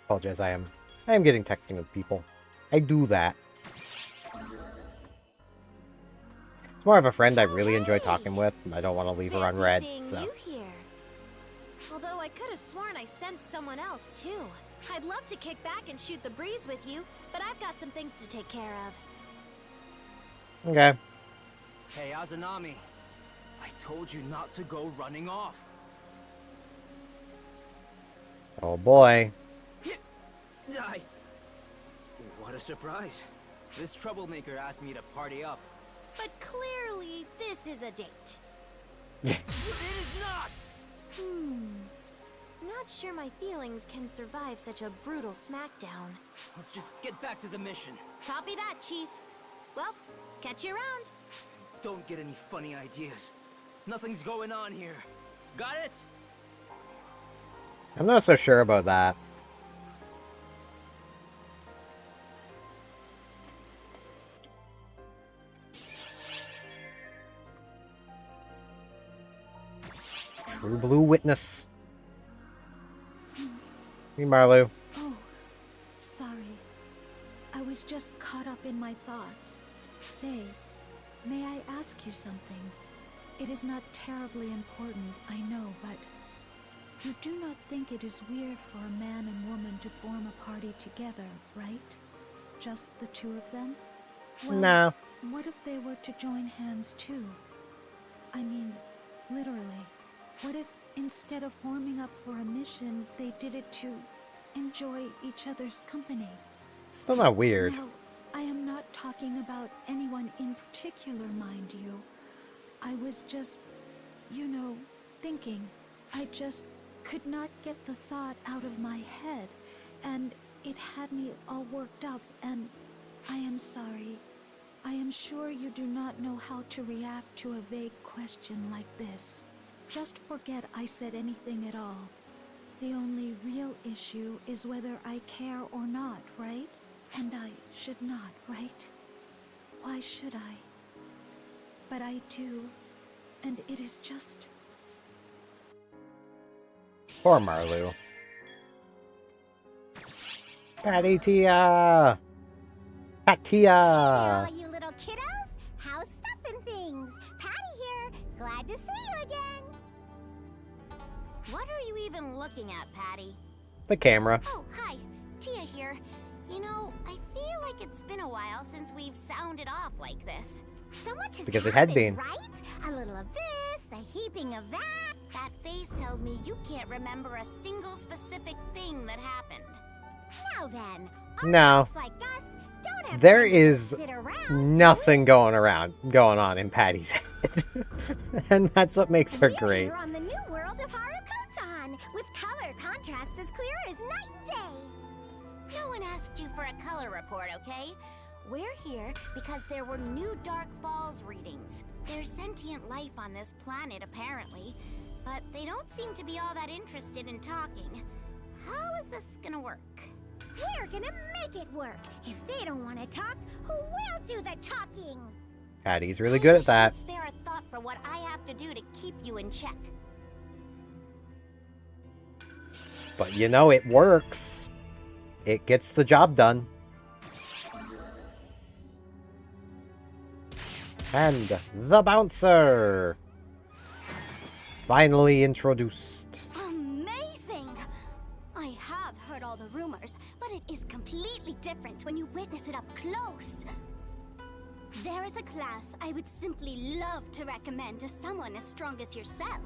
Apologize, I am getting texting with people. I do that. It's more of a friend I really enjoy talking with, and I don't want to leave her on red, so. You here. Although I could have sworn I sensed someone else too. I'd love to kick back and shoot the breeze with you, but I've got some things to take care of. Okay. Hey, Azanami. I told you not to go running off. Oh boy. Die. What a surprise. This troublemaker asked me to party up. But clearly, this is a date. It is not! Not sure my feelings can survive such a brutal smackdown. Let's just get back to the mission. Copy that, Chief. Well, catch you around. Don't get any funny ideas. Nothing's going on here. Got it? I'm not so sure about that. True blue witness. Hey, Marlu. Oh, sorry. I was just caught up in my thoughts. Say, may I ask you something? It is not terribly important, I know, but you do not think it is weird for a man and woman to form a party together, right? Just the two of them? Well, Nah. what if they were to join hands too? I mean, literally. What if instead of forming up for a mission, they did it to enjoy each other's company? Still not weird. Now, I am not talking about anyone in particular, mind you. I was just, you know, thinking. I just could not get the thought out of my head, and it had me all worked up, and I am sorry. I am sure you do not know how to react to a vague question like this. Just forget I said anything at all. The only real issue is whether I care or not, right? And I should not, right? Why should I? But I do, and it is just... Poor Marlu. Patty Tia! Patia! Hey, you little kiddos! How's stuff and things? Patty here. Glad to see you again. What are you even looking at, Patty? The camera. Oh, hi. Tia here. You know, I feel like it's been a while since we've sounded off like this. So much has Because it had happened, been. right? A little of this, a heaping of that. That face tells me you can't remember a single specific thing that happened. Now then, No. folks like us don't have There time to is sit around, nothing going on in Patty's head. And that's what makes her We're great. here on the new world of Harukotan, with color contrast as clear as night and day. No one asked you for a color report, okay? We're here because there were new Dark Falls readings. There's sentient life on this planet, apparently, but they don't seem to be all that interested in talking. How is this gonna work? We're gonna make it work. If they don't want to talk, who will do the talking? Patty's really good at that. Spare a thought for what I have to do to keep you in check. But you know, it works. It gets the job done. And the bouncer! Finally introduced. Amazing! I have heard all the rumors, but it is completely different when you witness it up close. There is a class I would simply love to recommend to someone as strong as yourself.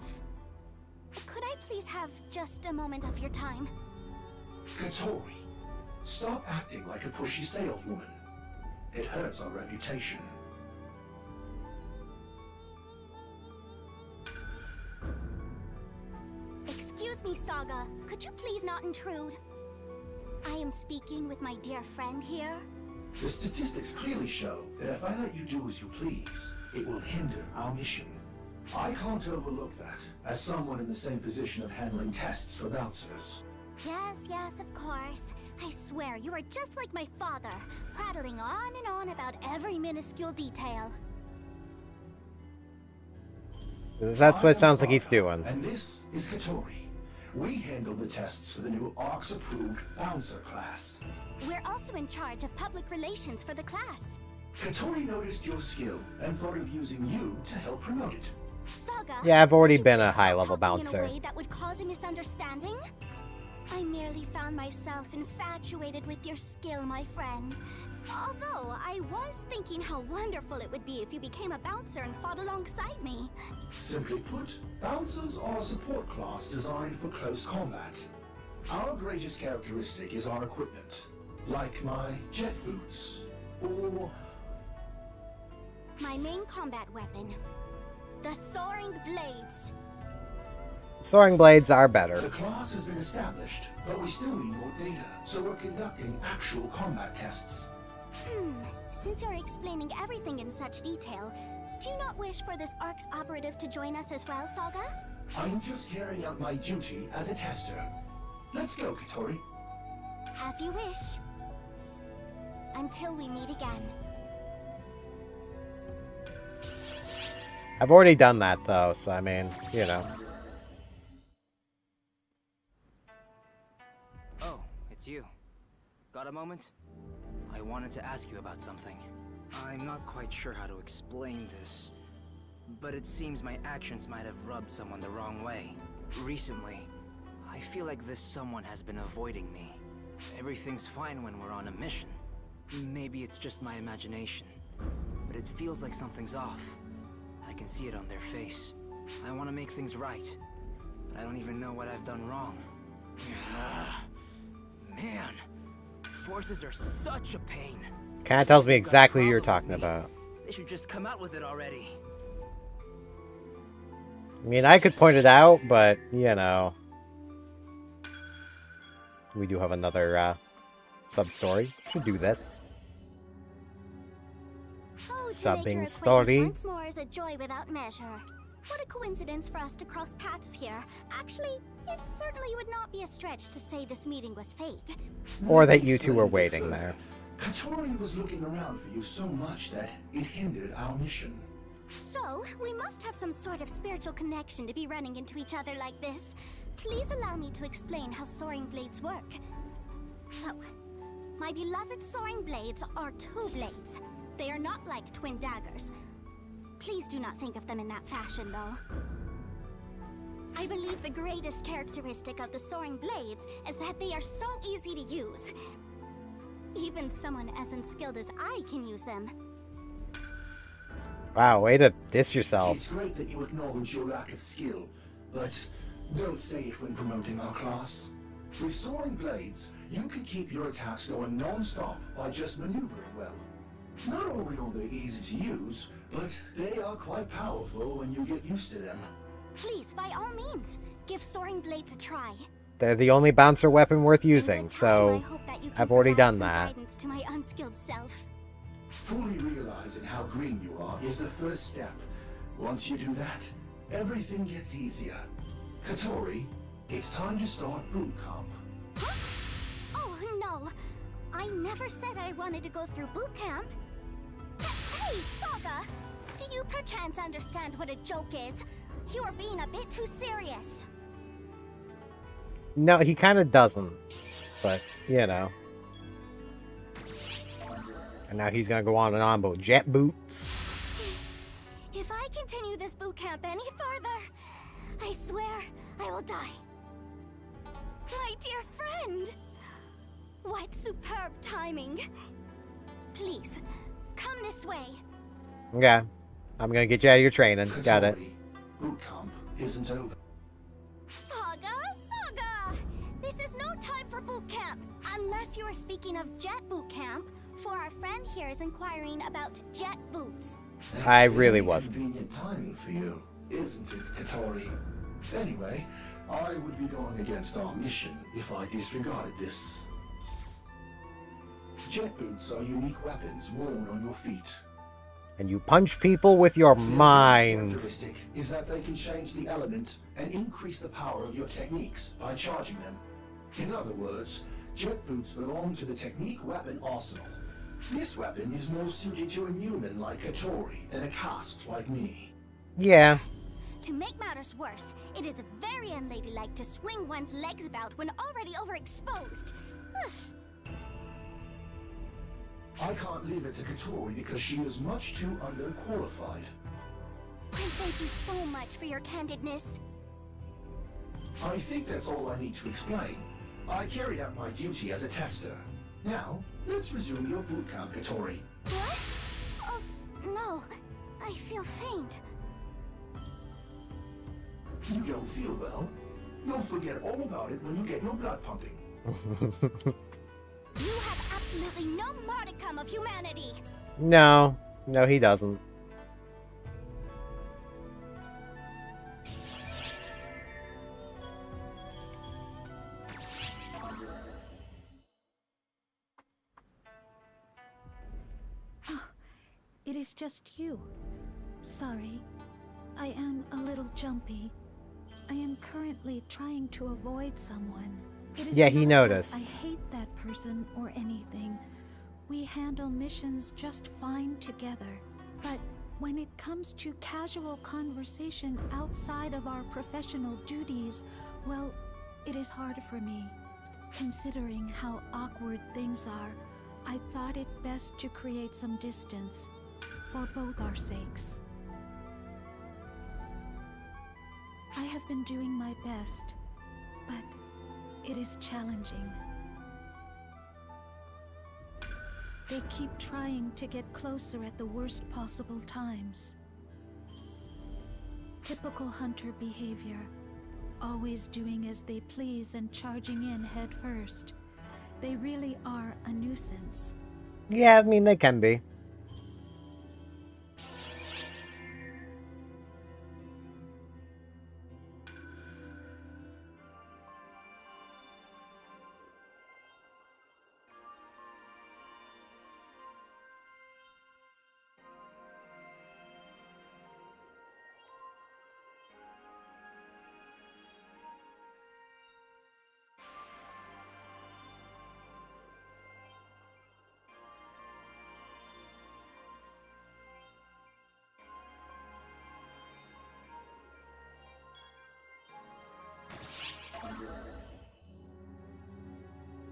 Could I please have just a moment of your time? Katori, stop acting like a pushy saleswoman. It hurts our reputation. Excuse me, Saga. Could you please not intrude? I am speaking with my dear friend here. The statistics clearly show that if I let you do as you please, it will hinder our mission. I can't overlook that, as someone in the same position of handling tests for bouncers. Yes, of course. I swear, you are just like my father, prattling on and on about every minuscule detail. That's what it sounds like he's doing. And this is Katori. We handle the tests for the new ARCS-approved bouncer class. We're also in charge of public relations for the class. Katori noticed your skill and thought of using you to help promote it. Saga, Yeah, I've already could you been a please stop high-level talking bouncer. in a way that would cause a misunderstanding? I merely found myself infatuated with your skill, my friend. Although, I was thinking how wonderful it would be if you became a bouncer and fought alongside me. Simply put, bouncers are a support class designed for close combat. Our greatest characteristic is our equipment, like my jet boots, or My main combat weapon, the Soaring Blades. Soaring blades are better. the class has been established, but we still need more data, so we're conducting actual combat tests. Since you're explaining everything in such detail, do you not wish for this ARCS operative to join us as well, Saga? I'm just carrying out my duty as a tester. Let's go, Katori. As you wish. Until we meet again. I've already done that though, so I mean, you know. Got a moment? I wanted to ask you about something. I'm not quite sure how to explain this, but it seems my actions might have rubbed someone the wrong way. Recently, I feel like this someone has been avoiding me. Everything's fine when we're on a mission. Maybe it's just my imagination, but it feels like something's off. I can see it on their face. I want to make things right, but I don't even know what I've done wrong. Man, forces are such a pain. Kinda tells me exactly who you're talking about. They should just come out with it already. I mean, I could point it out, but, you know. We do have another, sub-story. Should do this. Oh, to Subbing make your story. acquaintance once more is a joy without measure. What a coincidence for us to cross paths here. Actually, it certainly would not be a stretch to say this meeting was fate. Or that you two were waiting there. Katori was looking around for you so much that it hindered our mission. So, we must have some sort of spiritual connection to be running into each other like this. Please allow me to explain how soaring blades work. So, my beloved soaring blades are two blades. They are not like twin daggers. Please do not think of them in that fashion, though. I believe the greatest characteristic of the soaring blades is that they are so easy to use. Even someone as unskilled as I can use them. Wow, way to diss yourself. It's great that you acknowledge your lack of skill, but don't say it when promoting our class. With soaring blades, you can keep your attacks going non-stop by just maneuvering well. Not only are they easy to use, but they are quite powerful when you get used to them. Please, by all means, give soaring blades a try. They're the only bouncer weapon worth using, I so hope that you can I've already provide done some that. guidance to my unskilled self. Fully realizing how green you are is the first step. Once you do that, everything gets easier. Katori, it's time to start boot camp. Huh? Oh, no. I never said I wanted to go through boot camp. Hey, Saga! Do you perchance understand what a joke is? You are being a bit too serious. No, he kind of doesn't. But, you know. And now he's gonna go on and on about jet boots. If I continue this boot camp any further, I swear I will die. My dear friend! What superb timing. Please, come this way. Yeah. I'm gonna get you out of your training. Got it. Boot camp isn't over. Saga! This is no time for boot camp! Unless you are speaking of jet boot camp, for our friend here is inquiring about jet boots. I really wasn't. Convenient timing for you, isn't it, Katori? Anyway, I would be going against our mission if I disregarded this. Jet boots are unique weapons worn on your feet. And you punch people with your mind. Characteristic is that they can change the element and increase the power of your techniques by charging them. In other words, jet boots belong to the technique weapon arsenal. This weapon is more suited to a human like Katori than a caste like me. Yeah. To make matters worse, it is very unladylike to swing one's legs about when already overexposed. I can't leave it to Katori because she is much too underqualified. I thank you so much for your candidness. I think that's all I need to explain. I carried out my duty as a tester. Now, let's resume your boot camp, Katori. What? Oh, no. I feel faint. You don't feel well? You'll forget all about it when you get your blood pumping. You have absolutely no modicum of humanity. No. No, he doesn't. It is just you. Sorry. I am a little jumpy. I am currently trying to avoid someone. It is Yeah, he not that noticed. I hate that person or anything. We handle missions just fine together. But when it comes to casual conversation outside of our professional duties, well, it is hard for me. Considering how awkward things are, I thought it best to create some distance for both our sakes. I have been doing my best, but it is challenging. They keep trying to get closer at the worst possible times. Typical hunter behavior, always doing as they please and charging in head first. They really are a nuisance. Yeah, I mean, they can be.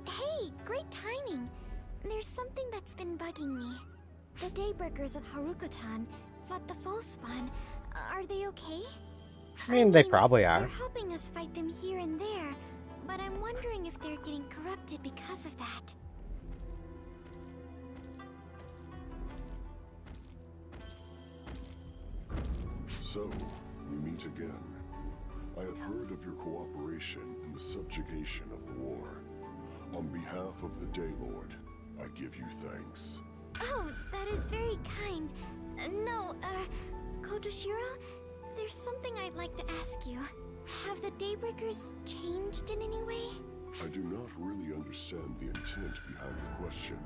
Hey, great timing. There's something that's been bugging me. The Daybreakers of Harukotan fought the False-Spawn. Are they okay? I mean, they probably are. They're helping us fight them here and there, but I'm wondering if they're getting corrupted because of that. So, we meet again. I have heard of your cooperation in the subjugation of the war. On behalf of the Daylord, I give you thanks. Oh, that is very kind. Kotoshiro, there's something I'd like to ask you. Have the Daybreakers changed in any way? I do not really understand the intent behind your question,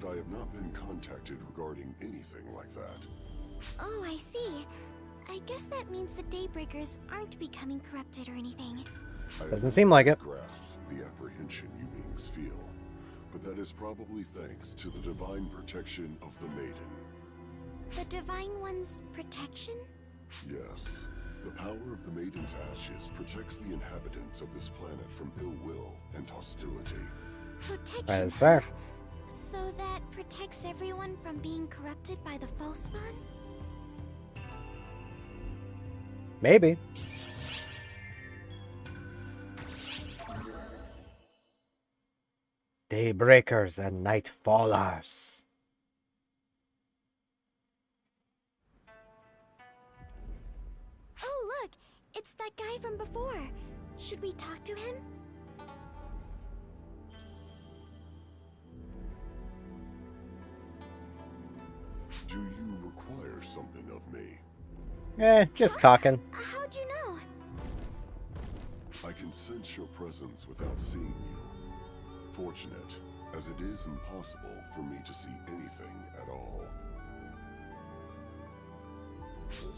but I have not been contacted regarding anything like that. Oh, I see. I guess that means the Daybreakers aren't becoming corrupted or anything. Doesn't seem like it. Grasped the apprehension you beings feel, but that is probably thanks to the divine protection of the Maiden. The Divine One's protection? Yes. The power of the Maiden's ashes protects the inhabitants of this planet from ill will and hostility. Protection? That is fair. So that protects everyone from being corrupted by the False-Spawn? Maybe. Daybreakers and Nightfallers. Oh, look! It's that guy from before. Should we talk to him? Do you require something of me? Just talking. How'd you know? I can sense your presence without seeing you. Fortunate, as it is impossible for me to see anything at all.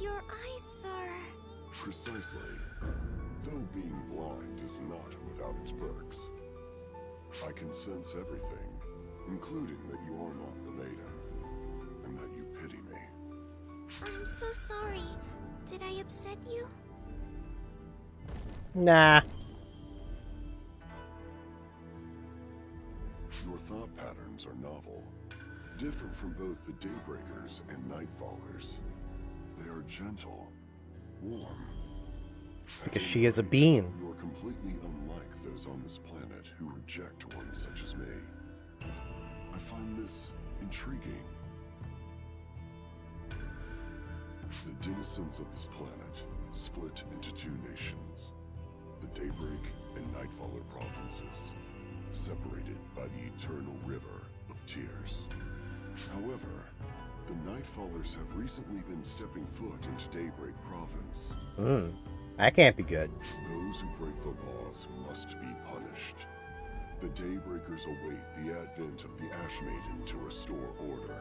Your eyes are... Precisely. Though being blind is not without its perks. I can sense everything, including that you are not the Maiden, and that you pity me. I'm so sorry. Did I upset you? Nah. Your thought patterns are novel, different from both the Daybreakers and Nightfallers. They are gentle, warm. It's because she is a being. You are completely unlike those on this planet who reject one such as me. I find this intriguing. The denizens of this planet split into two nations, the Daybreak and Nightfaller provinces, separated by the eternal river of tears. However, the Nightfallers have recently been stepping foot into Daybreak province. That can't be good. Those who break the laws must be punished. The Daybreakers await the advent of the Ash Maiden to restore order.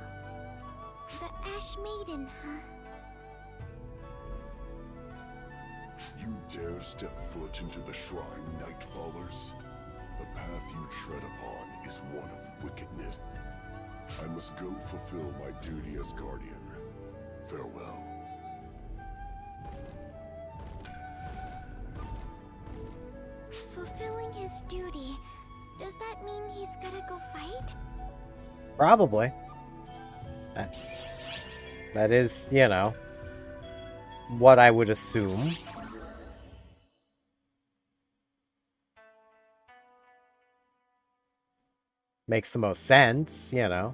The Ash Maiden, huh? You dare step foot into the shrine, Nightfallers? The path you tread upon is one of wickedness. I must go fulfill my duty as Guardian. Farewell. Fulfilling his duty. Does that mean he's gotta go fight? Probably. That is, you know, what I would assume. Makes the most sense, you know.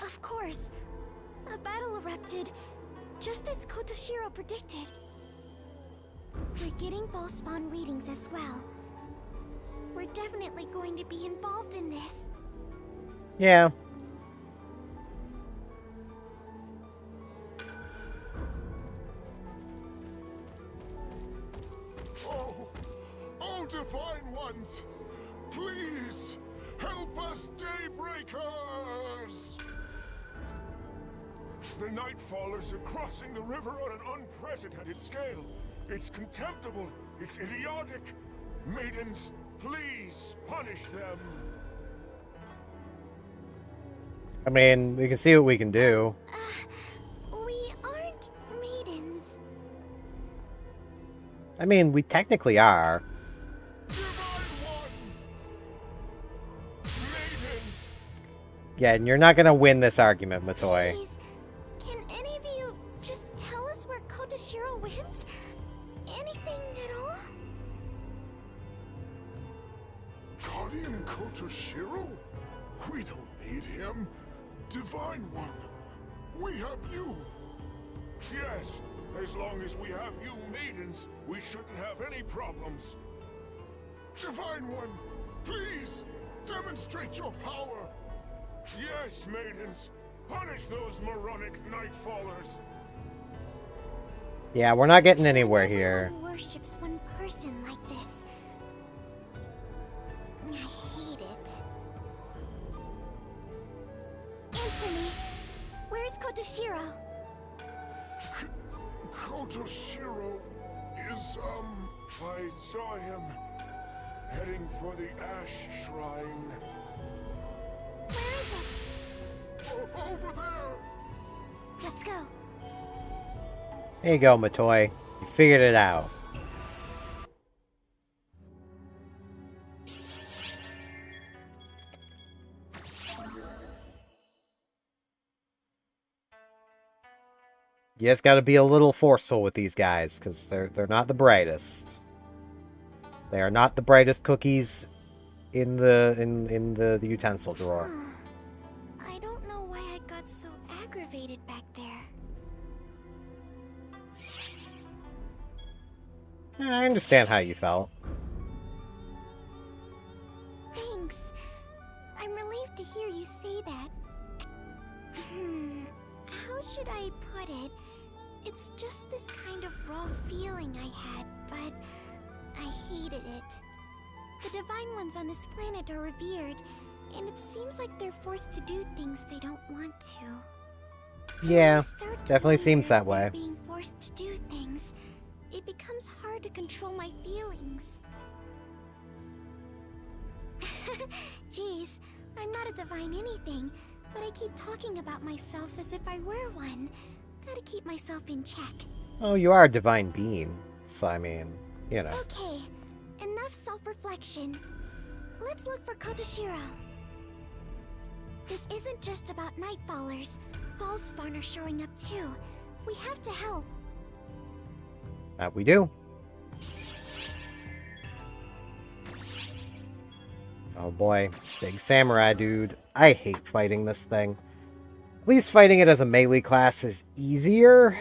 Of course. A battle erupted, just as Kotoshiro predicted. We're getting ball spawn readings as well. We're definitely going to be involved in this. Yeah. Oh, Divine Ones! Please, help us, Daybreakers! The Nightfallers are crossing the river on an unprecedented scale. It's contemptible. It's idiotic. Maidens, please punish them. I mean, we can see what we can do. We aren't maidens. I mean, we technically are. Yeah, and you're not gonna win this argument, Matoi. Please, can any of you just tell us where Kotoshiro went? Anything at all? Guardian Kotoshiro? We don't need him. Divine One, we have you. Yes, as long as we have you maidens, we shouldn't have any problems. Divine One, please, demonstrate your power. Yes, maidens, punish those moronic Nightfallers. Yeah, we're not getting anywhere here. Who worships one person like this? I hate it. Answer me. Where's Kotoshiro? Kotoshiro is, I saw him heading for the Ash Shrine. Where is it? Over there! Let's go. There you go, Matoi. You figured it out. You just gotta be a little forceful with these guys, because they're not the brightest. They are not the brightest cookies in the utensil drawer. I don't know why I got so aggravated back there. I understand how you felt. Thanks. I'm relieved to hear you say that. How should I put it? It's just this kind of raw feeling I had, but I hated it. The Divine Ones on this planet are revered, and it seems like they're forced to do things they don't want to. Yeah, definitely seems that way. Being forced to do things, it becomes hard to control my feelings. Geez, I'm not a divine anything, but I keep talking about myself as if I were one. Gotta keep myself in check. Oh, you are a divine being, so I mean, you know. Okay, enough self-reflection. Let's look for Kotoshiro. This isn't just about Nightfallers. Ballspawn are showing up too. We have to help. That we do. Oh boy, big samurai dude. I hate fighting this thing. At least fighting it as a melee class is easier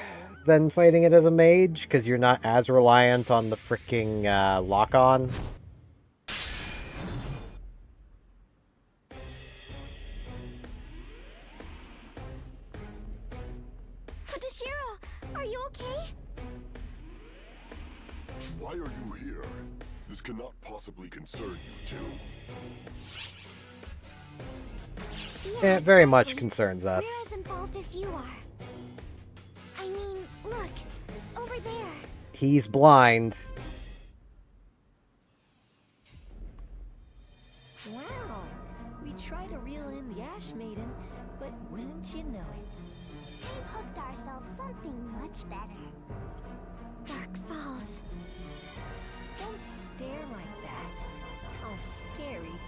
than fighting it as a mage, because you're not as reliant on the freaking lock-on. Kotoshiro, are you okay? Why are you here? This cannot possibly concern you two. Yeah, it very much concerns us. We're as involved as you are. I mean, look, over there. He's blind. Wow, we tried to reel in the Ash Maiden, but wouldn't you know it? much better. Dark Falls. Don't stare like that. How scary.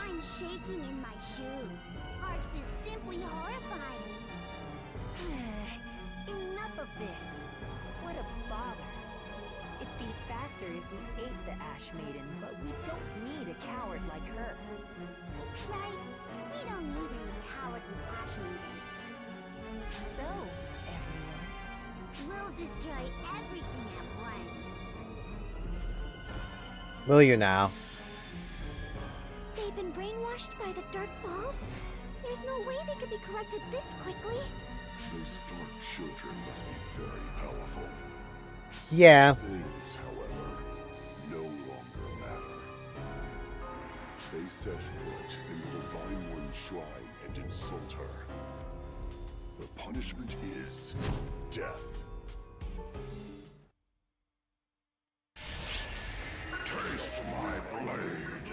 I'm shaking in my shoes. Arx is simply horrifying. Enough of this. What a bother. It'd be faster if we ate the Ash Maiden, but we don't need a coward like her. Right? We don't need any cowardly Ash Maiden. So, everyone, We'll destroy everything at once. Will you now? They've been brainwashed by the Dark Falls? There's no way they could be corrupted this quickly. Those dark children must be very powerful. Yeah. Such things, however, no longer matter. They set foot in the Divine One's shrine and insult her. The punishment is death. Taste my blade.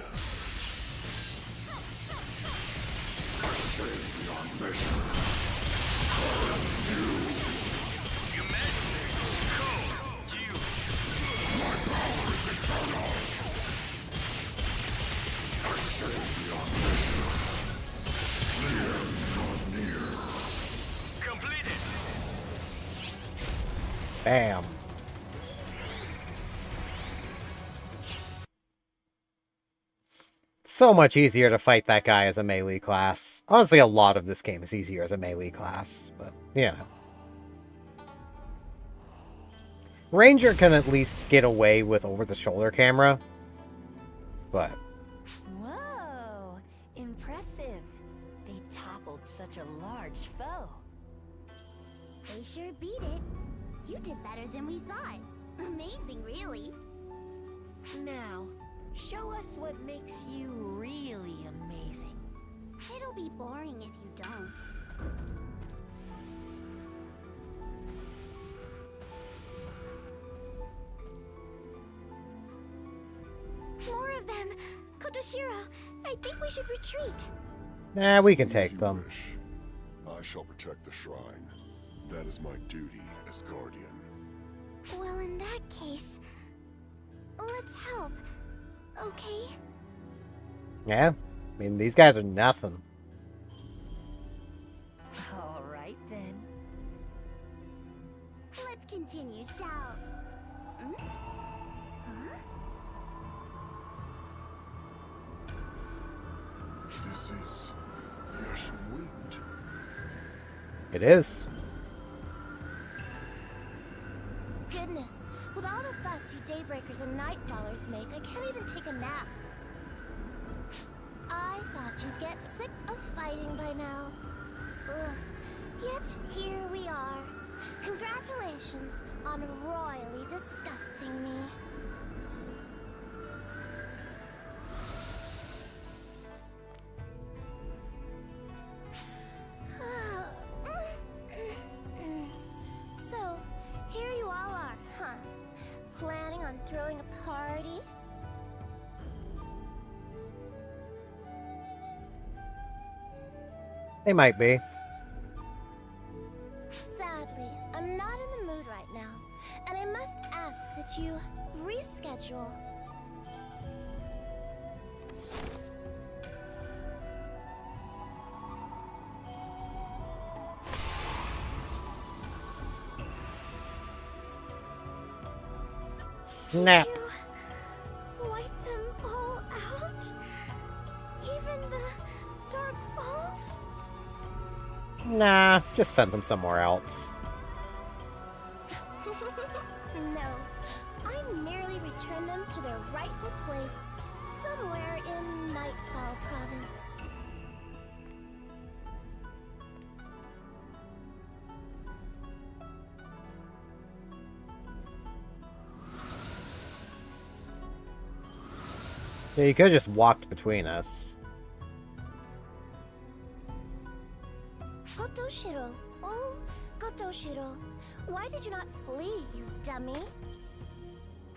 Save your mission. Your Majesty, code due. My power is eternal. Save your mission. The end draws near. Completed. Bam. So much easier to fight that guy as a melee class. Honestly, a lot of this game is easier as a melee class, but, you know. Ranger can at least get away with over-the-shoulder camera, but... Whoa! Impressive. They toppled such a large foe. They sure beat it. You did better than we thought. Amazing, really. Now, show us what makes you really amazing. It'll be boring if you don't. More of them! Kotoshiro, I think we should retreat. Nah, we can take them. I shall protect the shrine. That is my duty as guardian. Well, in that case, let's help, okay? Yeah, I mean, these guys are nothing. All right, then. Let's continue, shall... Hmm? Huh? This is the Ashen Wind. It is. Goodness, with all the fuss you Daybreakers and Nightfallers make, I can't even take a nap. I thought you'd get sick of fighting by now. Ugh. Yet here we are. Congratulations on royally disgusting me. So, here you all are, huh? Planning on throwing a party? They might be. Sadly, I'm not in the mood right now, and I must ask that you reschedule. Snap. Did you wipe them all out? Even the Dark Falls? Nah, just send them somewhere else. No, I merely return them to their rightful place, somewhere in Nightfall Province. Yeah, you could have just walked between us. Kotoshiro, oh, Kotoshiro, why did you not flee, you dummy?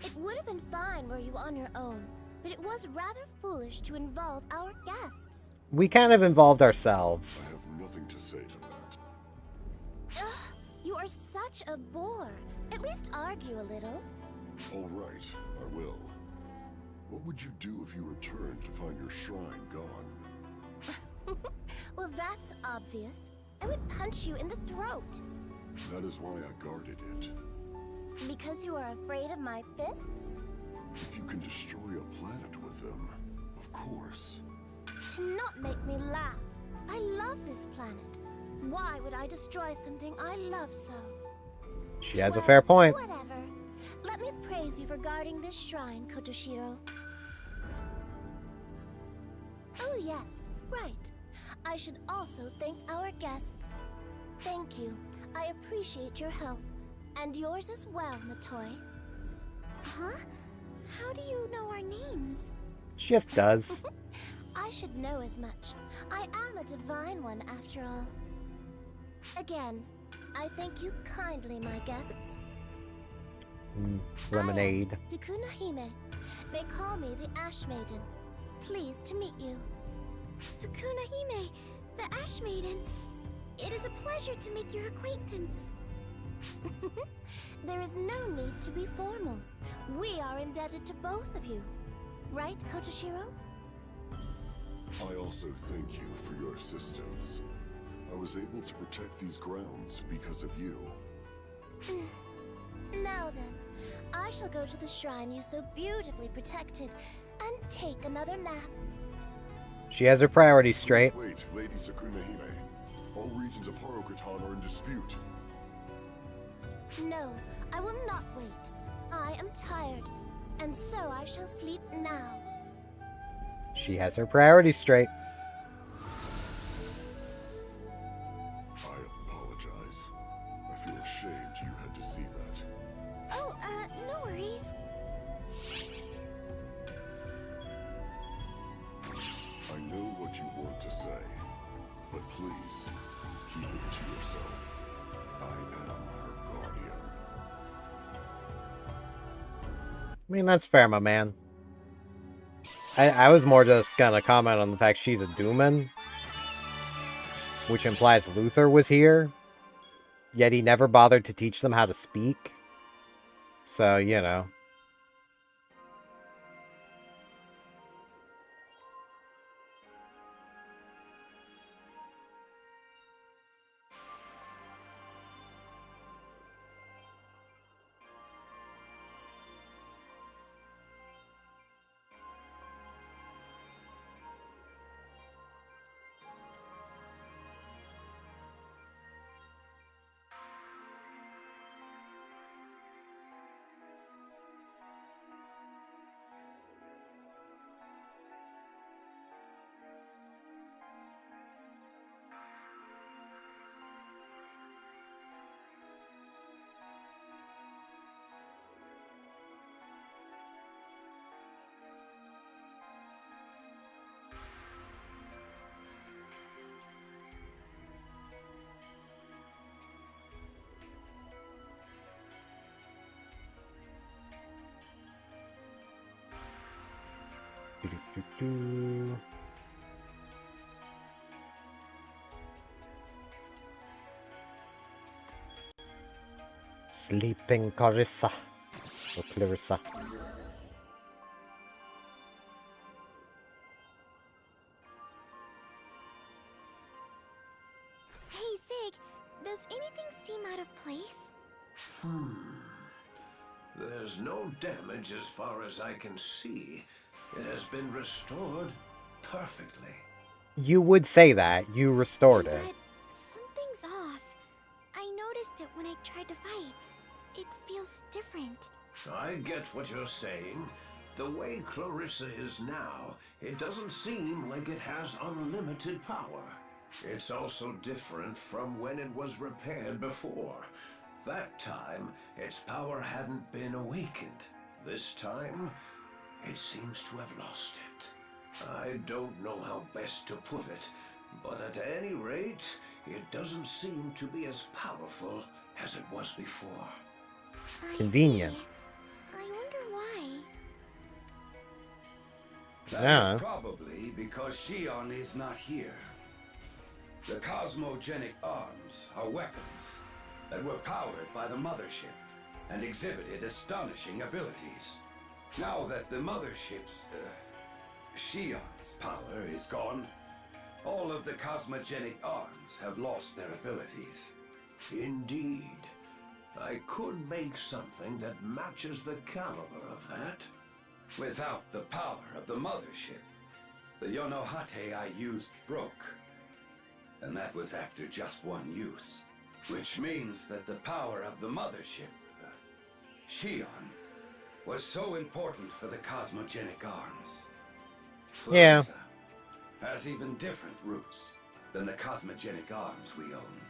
It would have been fine were you on your own, but it was rather foolish to involve our guests. We kind of involved ourselves. I have nothing to say to that. Ugh, You are such a bore. At least argue a little. All right, I will. What would you do if you returned to find your shrine gone? Well, that's obvious. I would punch you in the throat. That is why I guarded it. Because you are afraid of my fists? If you can destroy a planet with them, of course. To not make me laugh. I love this planet. Why would I destroy something I love so? She has a fair point. Whatever. Let me praise you for guarding this shrine, Kotoshiro. Oh yes, right. I should also thank our guests. Thank you. I appreciate your help. And yours as well, Matoi. Huh? How do you know our names? She just does. I should know as much. I am a divine one, after all. Again, I thank you kindly, my guests. Lemonade. I am Sukuna Hime. They call me the Ash Maiden. Pleased to meet you. Sukuna Hime, the Ash Maiden. It is a pleasure to make your acquaintance. There is no need to be formal. We are indebted to both of you. Right, Kotoshiro? I also thank you for your assistance. I was able to protect these grounds because of you. Now then, I shall go to the shrine you so beautifully protected and take another nap. She has her priorities straight. Please wait, Lady Sukuna Hime. All regions of Harukaton are in dispute. No, I will not wait. I am tired, and so I shall sleep now. She has her priorities straight. I apologize. I feel ashamed you had to see that. Oh, no worries. I know what you want to say, but please, keep it to yourself. I am her guardian. I mean, that's fair, my man. I was more just gonna comment on the fact she's a Dooman, which implies Luther was here, yet he never bothered to teach them how to speak. So, you know. Sleeping Clarissa. Or Clarissa. Hey, Zig, does anything seem out of place? There's no damage as far as I can see. It has been restored perfectly. You would say that. You restored it. But something's off. I noticed it when I tried to fight. It feels different. I get what you're saying. The way Clarissa is now, it doesn't seem like it has unlimited power. It's also different from when it was repaired before. That time, its power hadn't been awakened. This time, it seems to have lost it. I don't know how best to put it, but at any rate, it doesn't seem to be as powerful as it was before. Convenient. I wonder why. That is probably because Shion is not here. The cosmogenic arms are weapons. that were powered by the mothership and exhibited astonishing abilities. Now that the mothership's, Shion's power is gone, all of the cosmogenic arms have lost their abilities. Indeed. I could make something that matches the caliber of that. Without the power of the mothership, the Yonohate I used broke. And that was after just one use. Which means that the power of the mothership, Shion, was so important for the cosmogenic arms. Yeah. Clarissa has even different roots than the cosmogenic arms we own.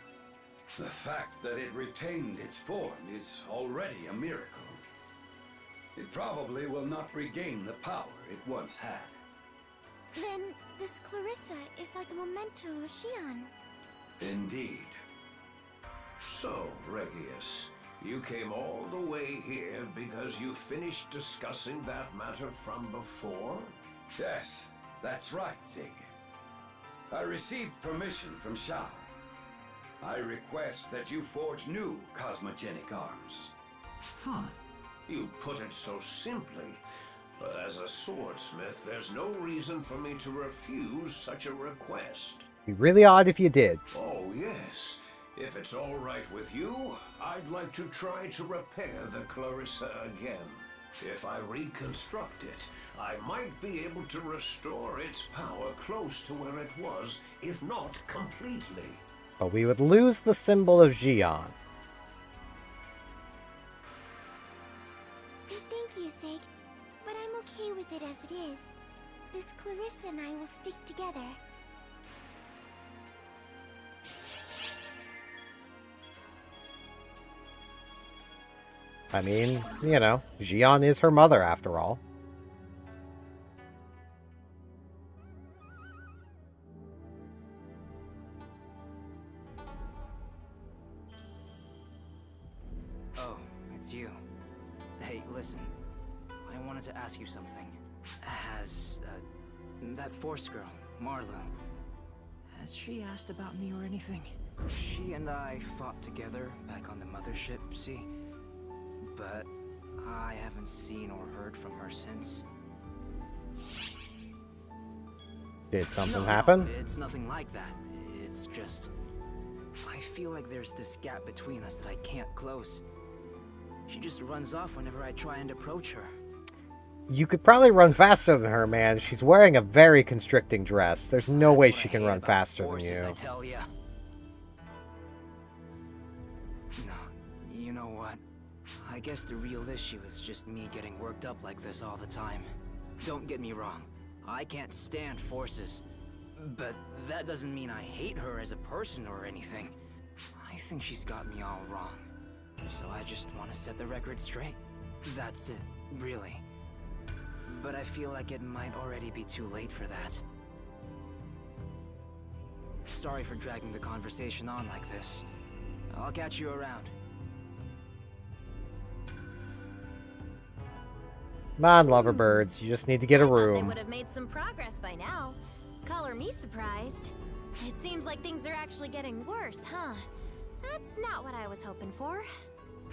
The fact that it retained its form is already a miracle. It probably will not regain the power it once had. Then, this Clarissa is like a memento of Shion. Indeed. So, Regius, you came all the way here because you finished discussing that matter from before? Yes, that's right, Zig. I received permission from Shao. I request that you forge new cosmogenic arms. You put it so simply, but as a swordsmith, there's no reason for me to refuse such a request. Be really odd if you did. Oh, yes. If it's all right with you, I'd like to try to repair the Clarissa again. If I reconstruct it, I might be able to restore its power close to where it was, if not completely. But we would lose the symbol of Xion. Thank you, Sig. But I'm okay with it as it is. This Clarissa and I will stick together. I mean, you know, Xion is her mother after all. Oh, it's you. Hey, listen. I wanted to ask you something. Has, that Force girl, Marlo, has she asked about me or anything? She and I fought together back on the mothership, see? But I haven't seen or heard from her since. Did something No, happen? It's nothing like that. It's just... I feel like there's this gap between us that I can't close. She just runs off whenever I try and approach her. You could probably run faster than her, man. She's wearing a very constricting dress. There's no way she can run faster than you. I tell ya. No, you know what? I guess the real issue is just me getting worked up like this all the time. Don't get me wrong. I can't stand forces. But that doesn't mean I hate her as a person or anything. I think she's got me all wrong. So I just want to set the record straight. That's it, really. But I feel like it might already be too late for that. Sorry for dragging the conversation on like this. I'll catch you around. Come on, loverbirds. You just need to get a They room. would have made some progress by now. Color me surprised. It seems like things are actually getting worse, huh? That's not what I was hoping for.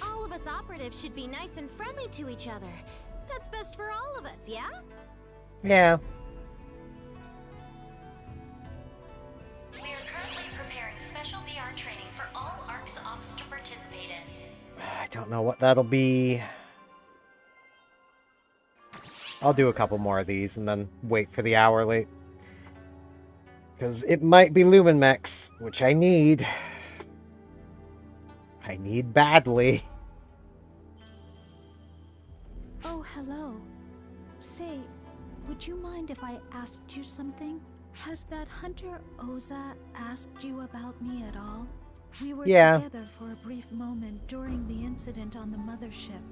All of us operatives should be nice and friendly to each other. That's best for all of us, yeah? Yeah. We are currently preparing special VR training for all ARC's ops to participate in. I don't know what that'll be. I'll do a couple more of these and then wait for the hourly. Because it might be Lumen Mechs, which I need. I need badly. Oh, hello. Say, would you mind if I asked you something? Has that Hunter Oza asked you about me at all? We were together for a brief moment during the incident on the mothership,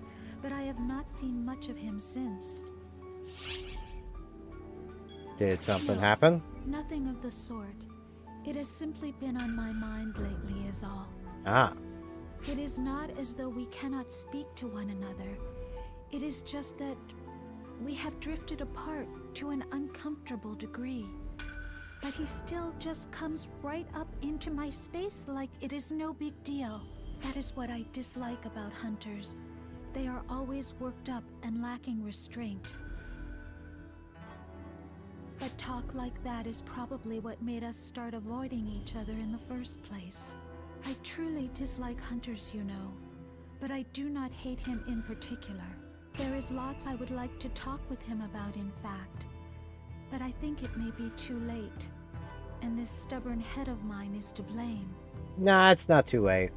but I have not seen much of him since. Did something No, happen? Nothing of the sort. It has simply been on my mind lately is all. Ah. It is not as though we cannot speak to one another. It is just that we have drifted apart to an uncomfortable degree. But he still just comes right up into my space like it is no big deal. That is what I dislike about hunters. They are always worked up and lacking restraint. But talk like that is probably what made us start avoiding each other in the first place. I truly dislike hunters, you know, but I do not hate him in particular. There is lots I would like to talk with him about, in fact, but I think it may be too late, and this stubborn head of mine is to blame. Nah, it's not too late.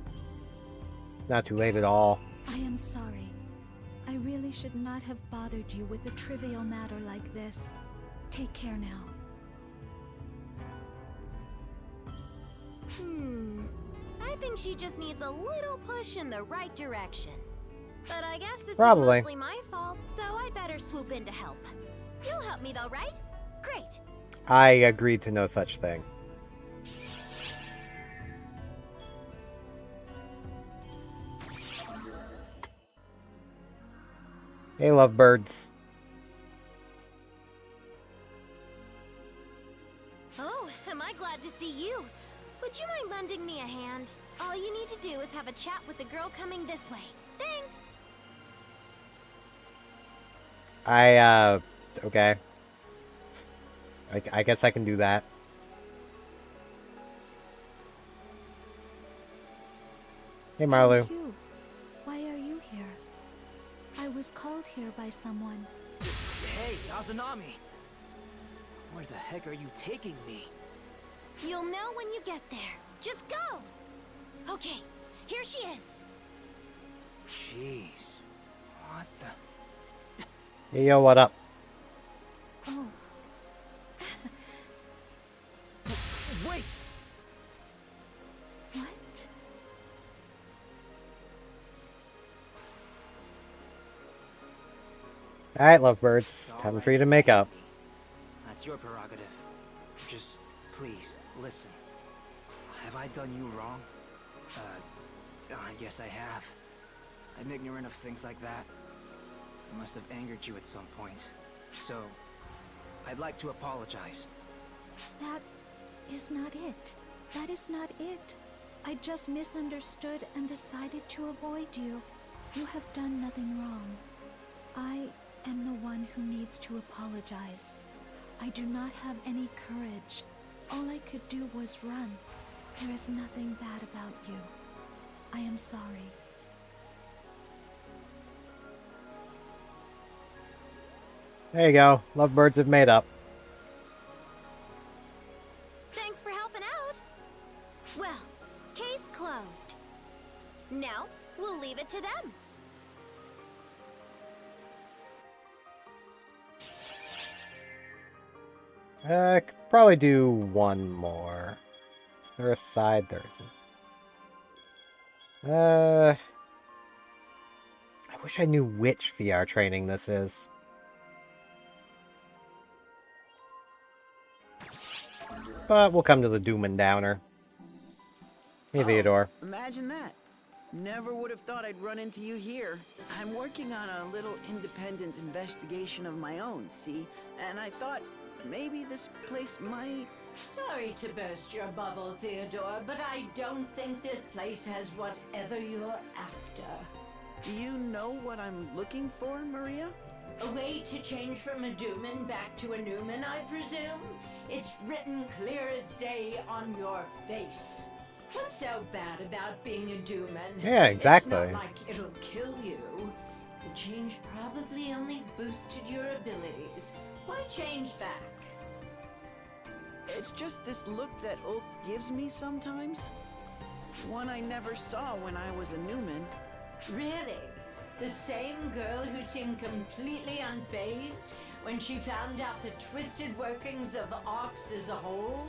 Not too late at all. I am sorry. I really should not have bothered you with a trivial matter like this. Take care now. I think she just needs a little push in the right direction. But I guess this Probably. is mostly my fault, so I'd better swoop in to help. You'll help me though, right? Great. I agreed to no such thing. Hey, lovebirds. Oh, am I glad to see you. Would you mind lending me a hand? All you need to do is have a chat with the girl coming this way. Thanks! Okay. I guess I can do that. Hey, Marlu. You. Why are you here? I was called here by someone. Hey, Azunami! Where the heck are you taking me? You'll know when you get there. Just go! Okay, here she is. Jeez. What the... Hey, yo, what up? Oh. Wait! What? Alright, lovebirds. Time for you to make up. That's your prerogative. Just, please, listen. Have I done you wrong? I guess I have. I'm ignorant of things like that. I must have angered you at some point. So, I'd like to apologize. That is not it. That is not it. I just misunderstood and decided to avoid you. You have done nothing wrong. I am the one who needs to apologize. I do not have any courage. All I could do was run. There is nothing bad about you. I am sorry. There you go. Lovebirds have made up. Thanks for helping out. Well, case closed. Now, we'll leave it to them. I could probably do one more. Is there a side? There isn't. I wish I knew which VR training this is. But we'll come to the Doom and Downer. Hey, Theodore. Imagine that. Never would have thought I'd run into you here. I'm working on a little independent investigation of my own, see? And I thought maybe this place might... Sorry to burst your bubble, Theodore, but I don't think this place has whatever you're after. Do you know what I'm looking for, Maria? A way to change from a Dooman back to a Newman, I presume? It's written clear as day on your face. What's so bad about being a Dooman? Yeah, exactly. It's not like it'll kill you. The change probably only boosted your abilities. Why change back? It's just this look that Oak gives me sometimes. One I never saw when I was a Newman. Really? The same girl who seemed completely unfazed when she found out the twisted workings of Arx as a whole?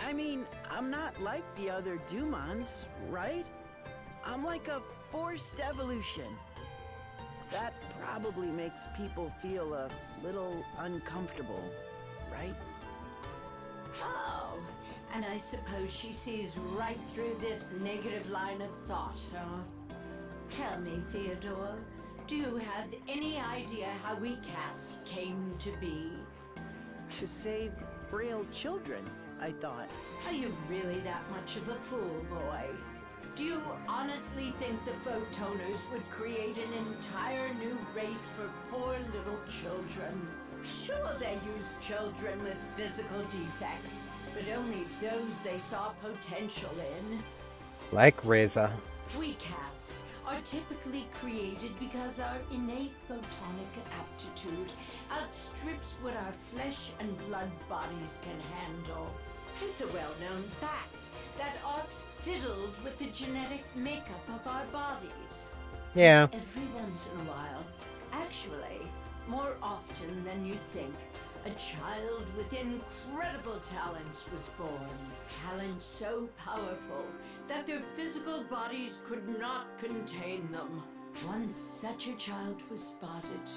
I mean, I'm not like the other Dumans, right? I'm like a forced evolution. That probably makes people feel a little uncomfortable, right? Oh, and I suppose she sees right through this negative line of thought, huh? Tell me, Theodore, do you have any idea how we casts came to be? To save frail children, I thought. Are you really that much of a fool, boy? Do you honestly think the Photoners would create an entire new race for poor little children? Sure, they use children with physical defects, but only those they saw potential in. Like Reza. We casts are typically created because our innate photonic aptitude outstrips what our flesh and blood bodies can handle. It's a well-known fact that ARCs fiddled with the genetic makeup of our bodies. Yeah. Every once in a while, actually, more often than you'd think, a child with incredible talents was born. Talents so powerful that their physical bodies could not contain them. Once such a child was spotted,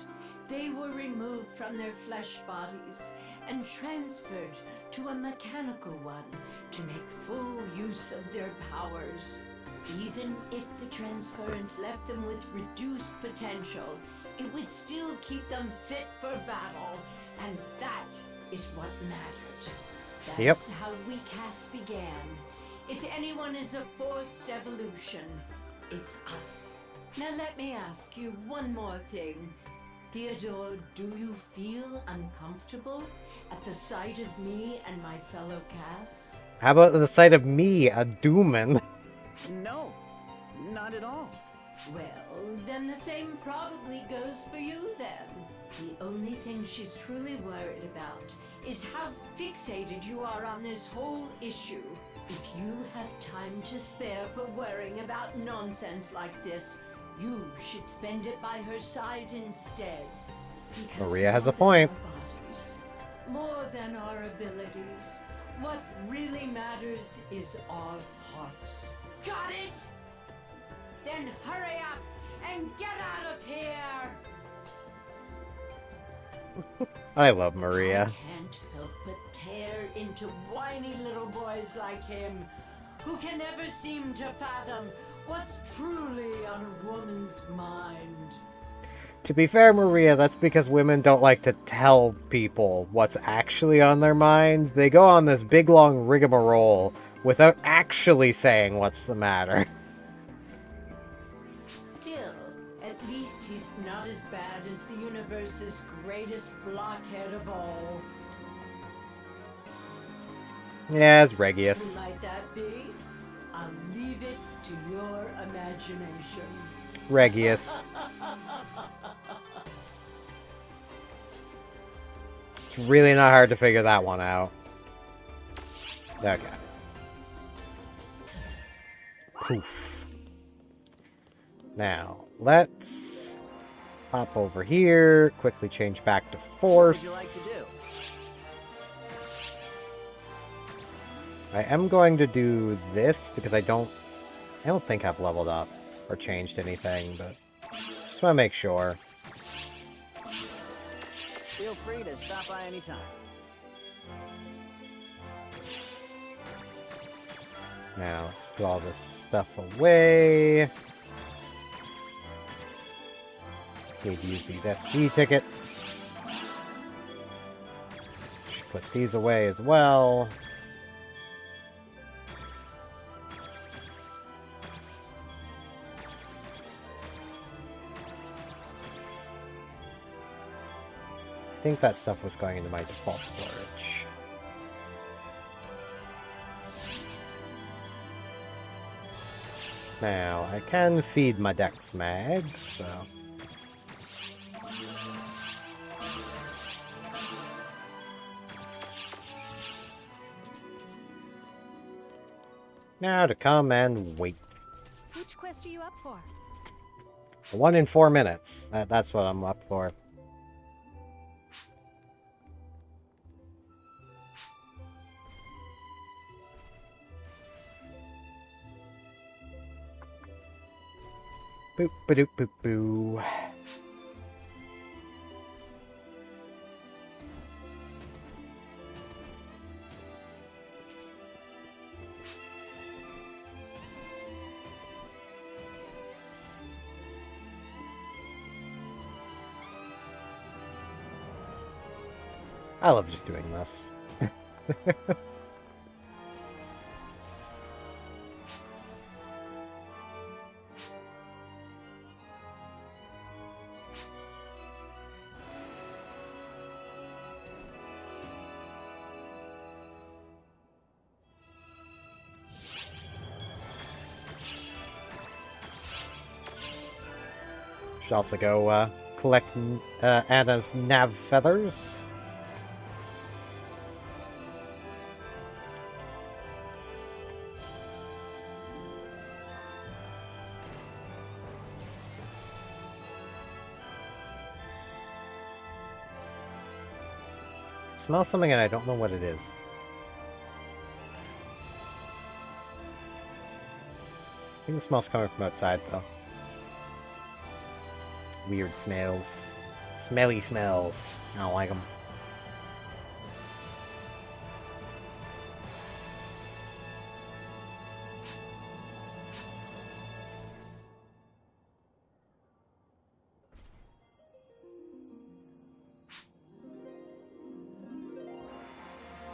they were removed from their flesh bodies and transferred to a mechanical one to make full use of their powers. Even if the transference left them with reduced potential, it would still keep them fit for battle, and that is what mattered. That's how we casts began. If anyone is a forced evolution, it's us. Now let me ask you one more thing. Theodore, do you feel uncomfortable at the sight of me and my fellow casts? How about the sight of me, a Dooman? No, not at all. Well, then the same probably goes for you then. The only thing she's truly worried about is how fixated you are on this whole issue. If you have time to spare for worrying about nonsense like this, you should spend it by her side instead. Because Maria has a point. More than our abilities, what really matters is our hearts. Got it? Then hurry up and get out of here! I love Maria. I can't help but tear into whiny little boys like him, who can never seem to fathom what's truly on a woman's mind. To be fair, Maria, that's because women don't like to tell people what's actually on their minds. They go on this big long rigmarole without actually saying what's the matter. Still, at least he's not as bad as the universe's greatest blockhead of all. Yeah, it's Regius. Who might that be? I'll leave it to your imagination. Regius. It's really not hard to figure that one out. Okay. Poof. Now, let's hop over here, quickly change back to Force. What would you like to do? I am going to do this because I don't think I've leveled up or changed anything, but just want to make sure. Feel free to stop by anytime. Now, let's put all this stuff away. Need to use these SG tickets. Should put these away as well. I think that stuff was going into my default storage. Now, I can feed my Dex mags, so... Now to come and wait. Which quest are you up for? The one in 4 minutes. That's what I'm up for. Boop, ba-doop, boop, boo. I love just doing this. Should also go collect Anna's nav feathers. Smell something and I don't know what it is. I think the smell's coming from outside, though. Weird smells. Smelly smells. I don't like them.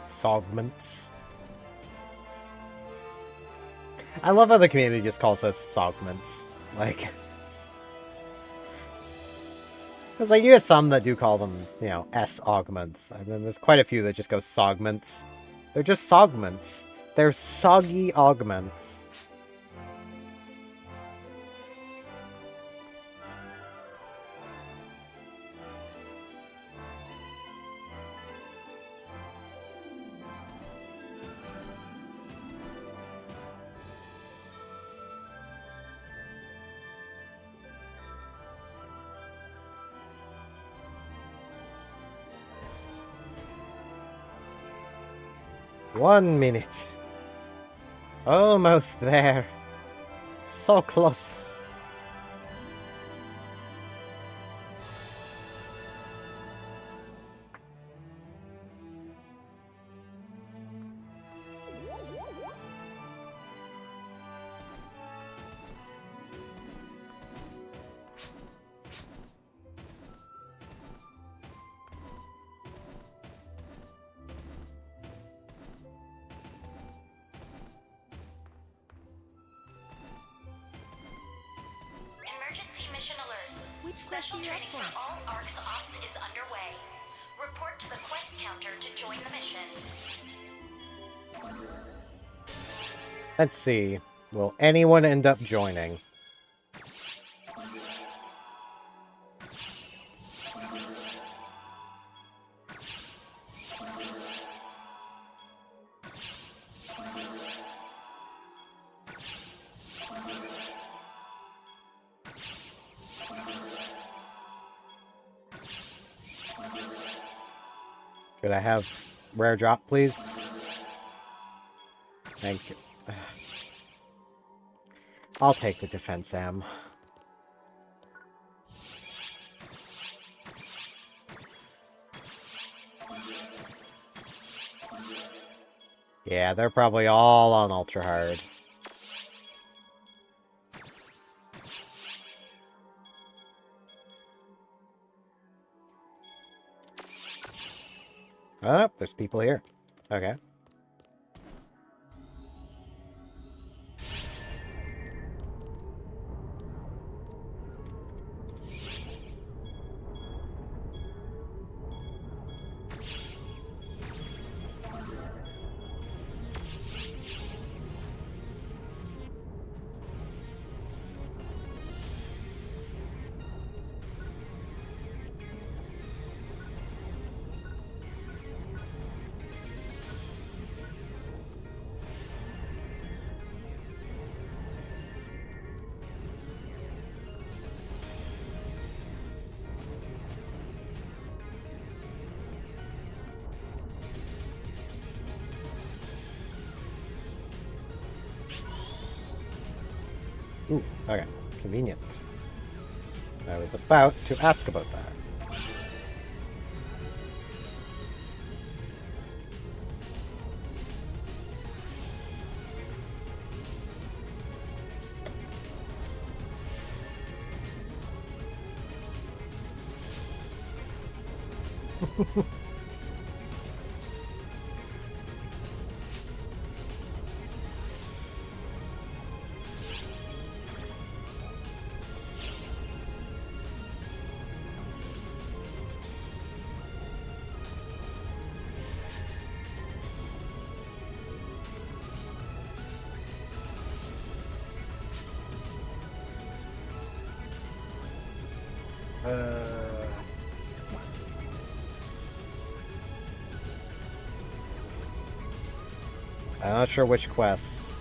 Sogments. I love how the community just calls us Sogments. Like, there's like, you have some that do call them, you know, S-augments. I mean, there's quite a few that just go Sogments. They're just Sogments. They're soggy augments. One minute. Almost there. So close. Emergency mission alert. Which Special quest are you training up for for? all ARC's ops is underway. Report to the quest counter to join the mission. Let's see. Will anyone end up joining? Could I have rare drop, please? Thank you. I'll take the defense am. Yeah, they're probably all on ultra hard. Oh, there's people here. Okay. Ooh, okay. Convenient. I was about to ask about that. I'm not sure which quests.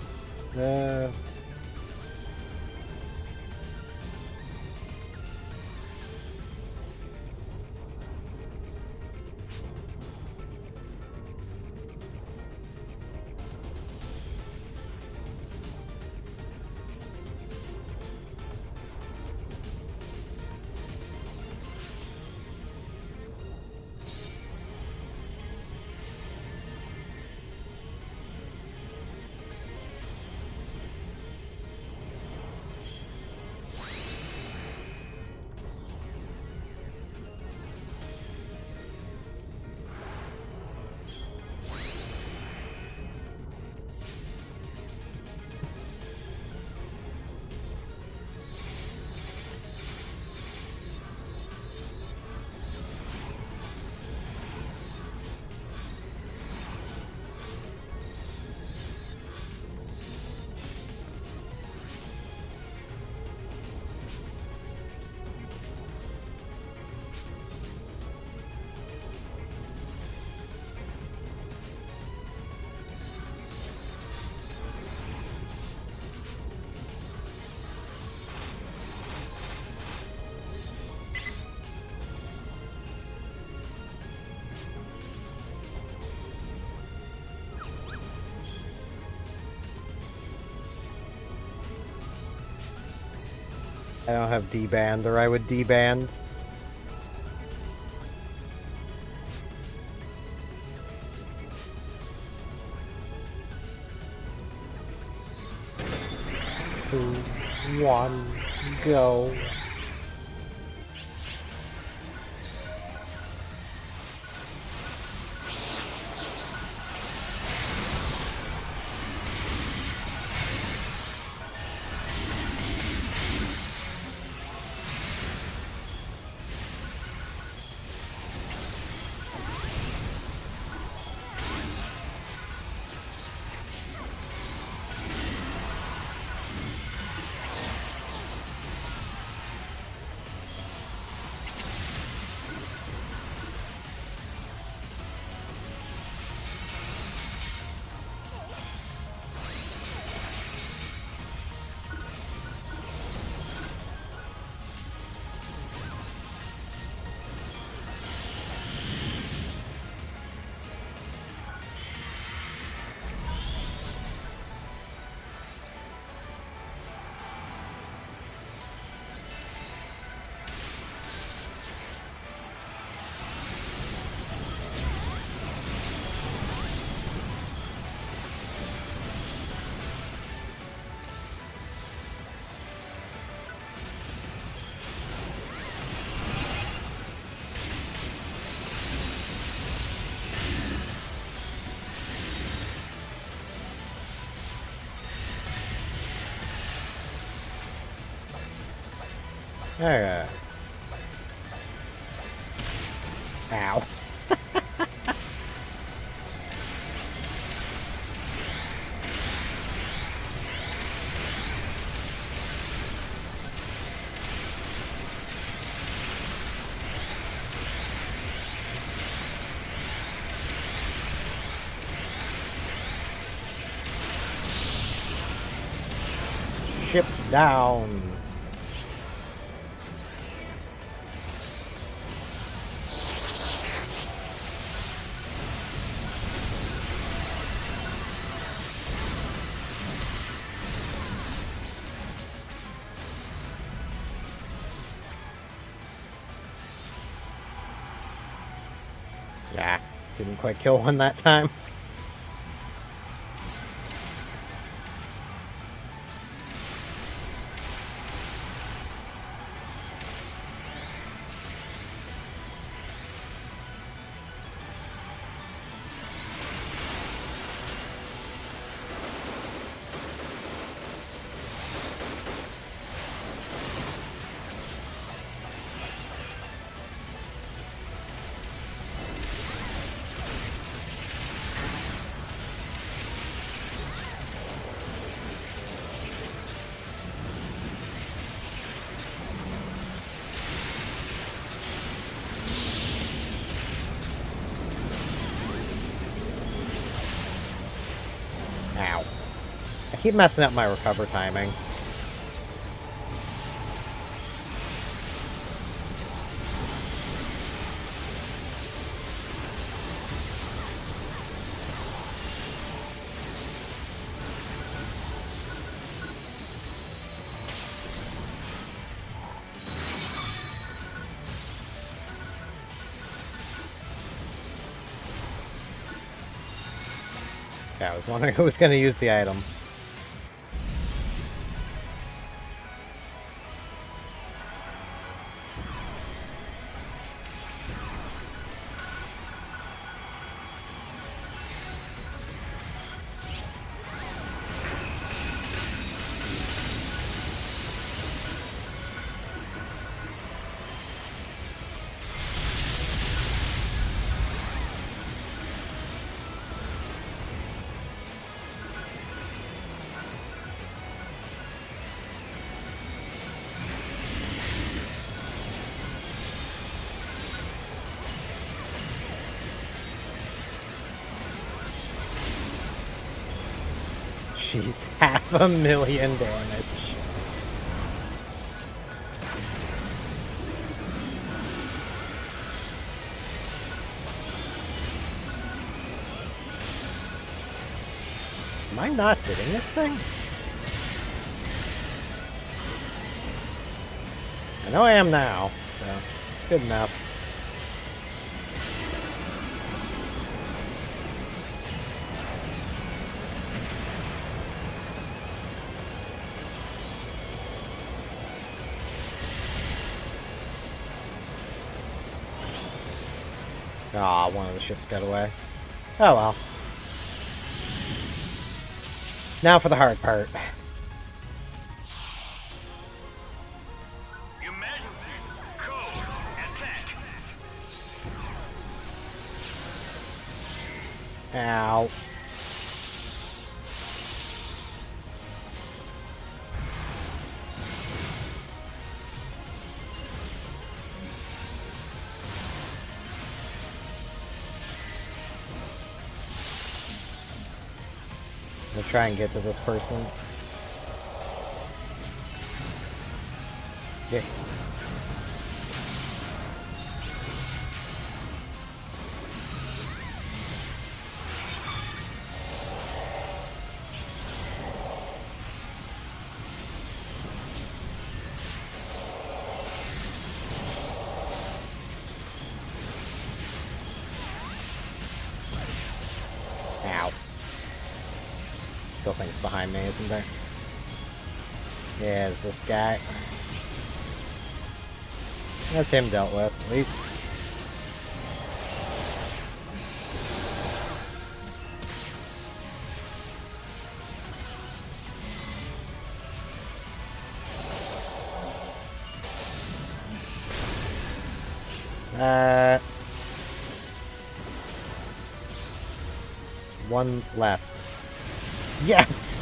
I don't have D-band, or I would D-band. Two, one, go. Alright. Ow. Ship down. Yeah, didn't quite kill one that time. keep messing up my recover timing. Yeah, I was wondering who was going to use the item. Jeez, 500,000 damage. Am I not hitting this thing? I know I am now, so good enough. Ah, one of the ships got away. Oh well. Now for the hard part. Emergency! Code! Attack! Ow. I'm gonna try and get to this person. Yeah. Ow. Still things behind me, isn't there? Yeah, it's this guy. That's him dealt with, at least. One left. Yes!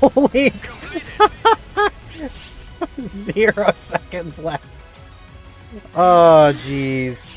Holy... 0 seconds left. Oh, jeez.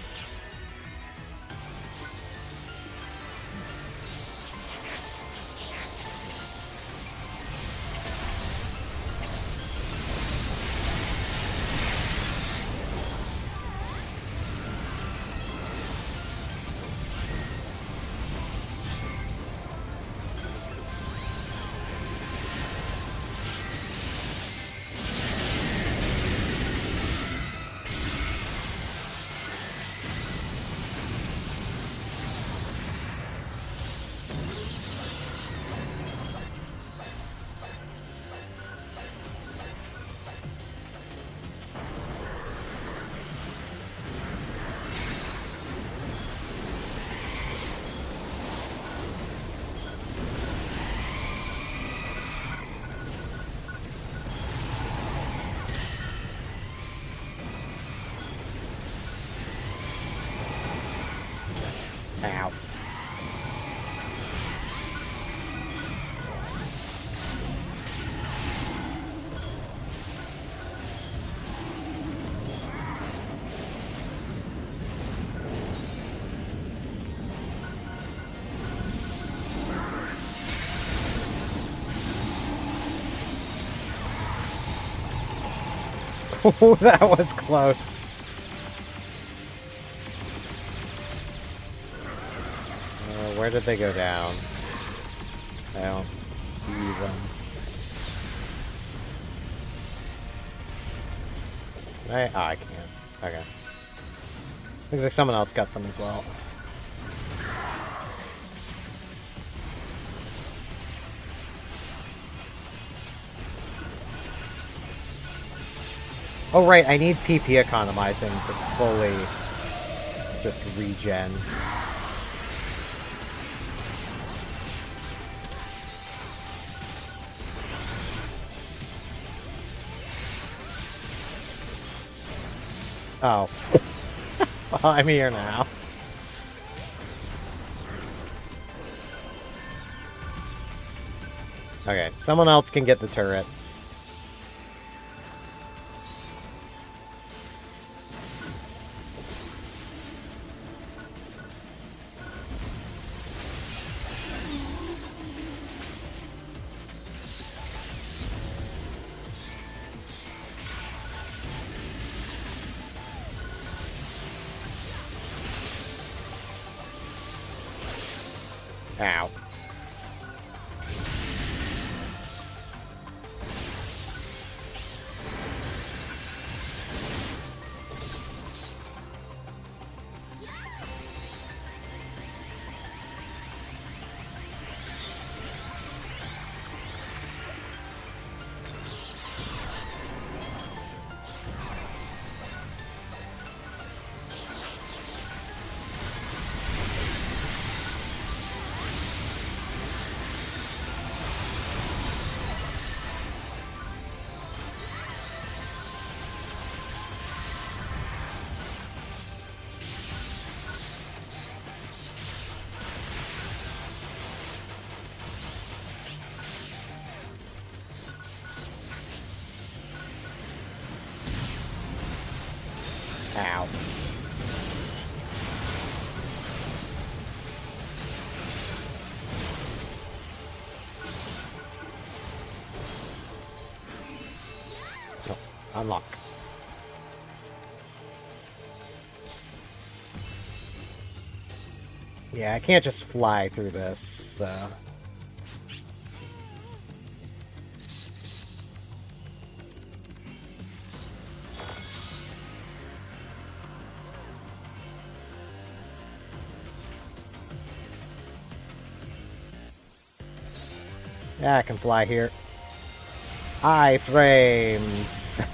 Ow. Ooh, that was close. Where did they go down? I don't see them. I can't. Okay. Looks like someone else got them as well. Oh right, I need PP economizing to fully just regen. Oh. Well, I'm here now. Okay, someone else can get the turrets. Ow. Ow. No, unlock. Yeah, I can't just fly through this, so... Yeah, I can fly here. Iframes!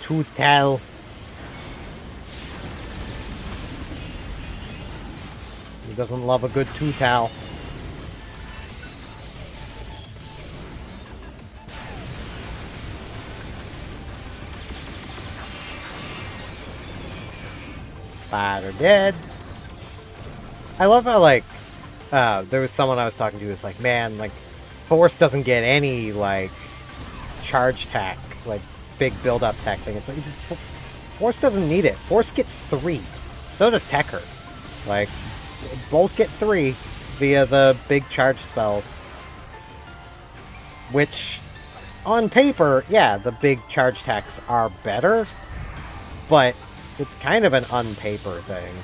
To tell. He doesn't love a good to-tell. Spider dead. I love how, like, there was someone I was talking to who was like, man, like, Force doesn't get any, like, charge tech, like, big build-up tech thing. It's like, Force doesn't need it. Force gets 3. So does Tekker. Like, both get 3 via the big charge spells. Which, on paper, yeah, the big charge techs are better, but it's kind of an on-paper thing.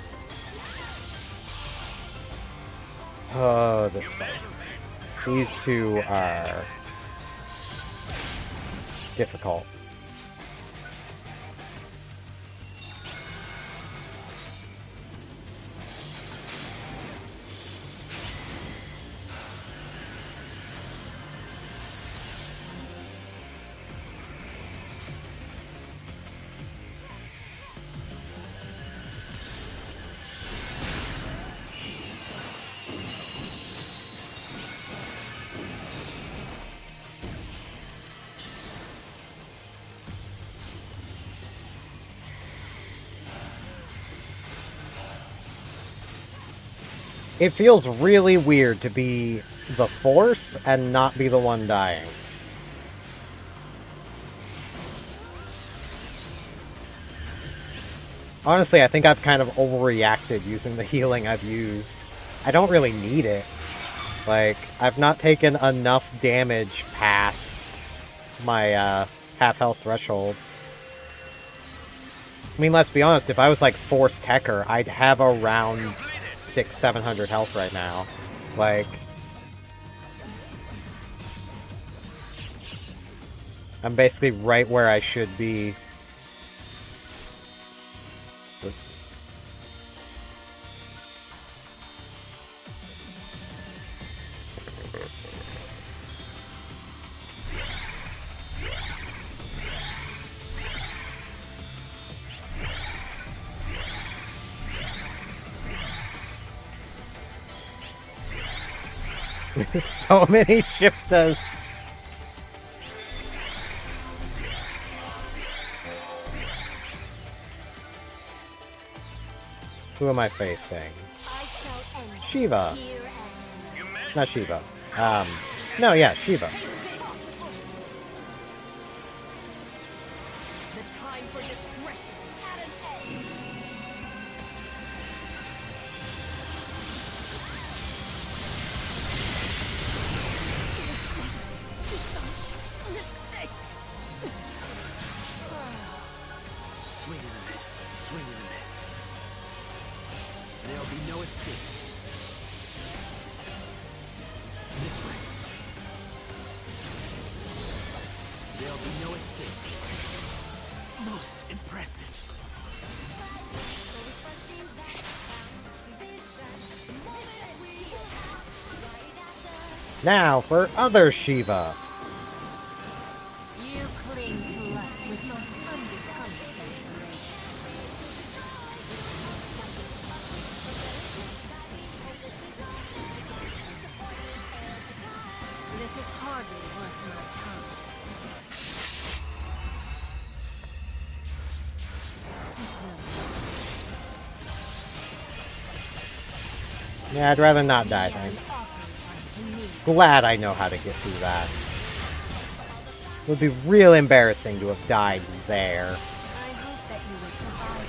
Oh, this fight. These two are difficult. It feels really weird to be the Force and not be the one dying. Honestly, I think I've kind of overreacted using the healing I've used. I don't really need it. Like, I've not taken enough damage past my half-health threshold. I mean, let's be honest, if I was like Force Tekker, I'd have around 600-700 health right now. Like, I'm basically right where I should be. So many shiftas. Who am I facing? Shiva. Not Shiva. No, yeah, Shiva. Now for other Shiva. You cling to life with most unbecoming desperation. This is hardly worth my time. It's no. Yeah, I'd rather not die, thanks. Glad I know how to get through that. It would be real embarrassing to have died there. I hope that you will provide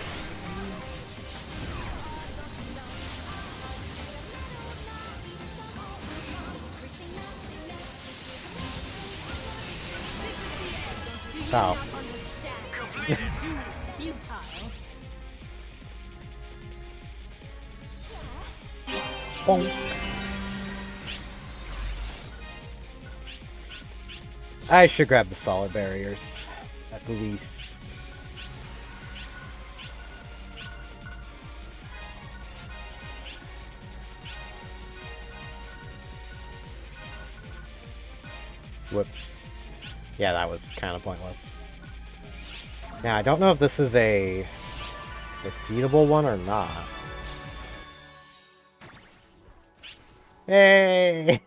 Oh. Bonk. I should grab the solid barriers, at least. Whoops. Yeah, that was kind of pointless. Now, I don't know if this is a repeatable one or not. Hey!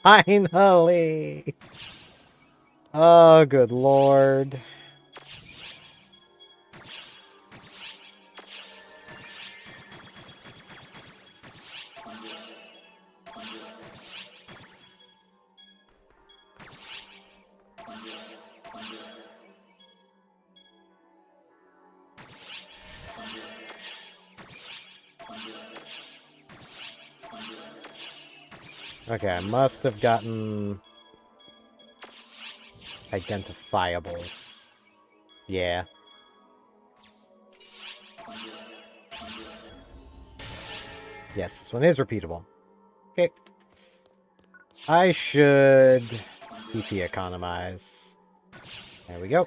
Finally! Oh, good lord. Okay, I must have gotten identifiables. Yeah. Yes, this one is repeatable. Okay. I should PP economize. There we go.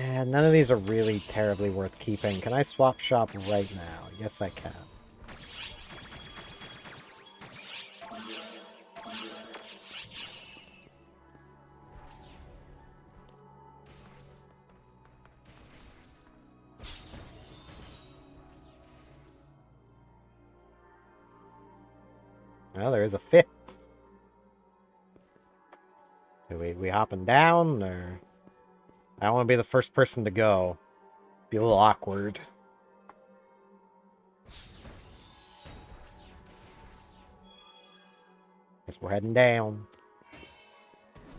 And none of these are really terribly worth keeping. Can I swap shop right now? Yes, I can. Well, there is a fifth. Are we hopping down, or... I don't want to be the first person to go. Be a little awkward. Guess we're heading down.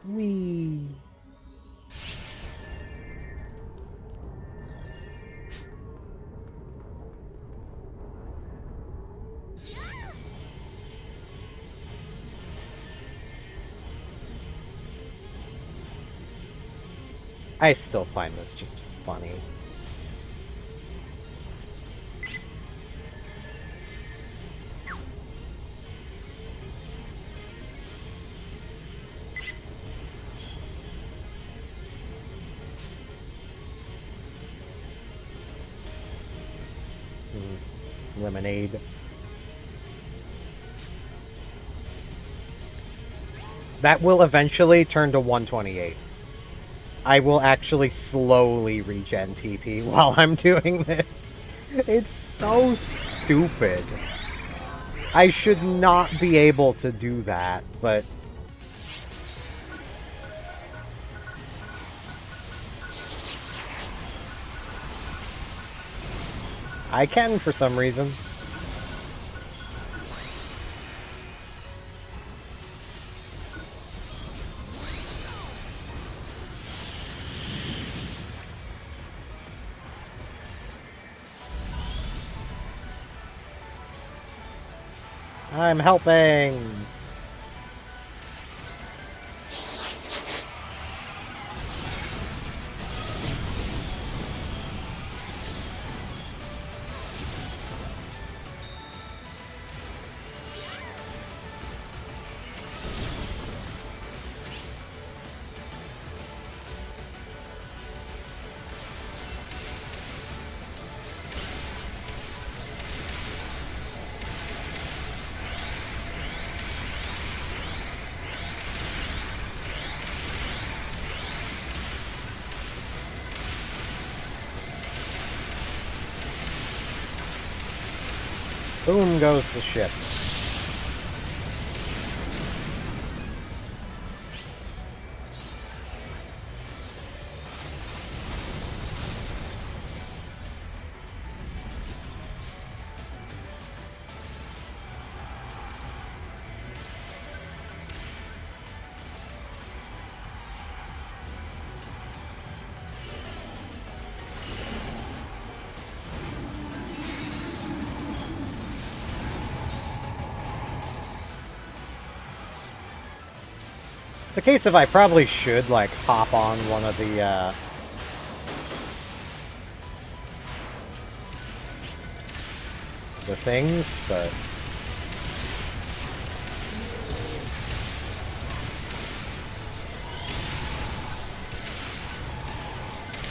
Whee! I still find this just funny. Lemonade. That will eventually turn to 128. I will actually slowly regen PP while I'm doing this. It's so stupid. I should not be able to do that, but... I can for some reason. I'm helping! Boom goes the ship. It's a case of I probably should, like, hop on one of the, things, but...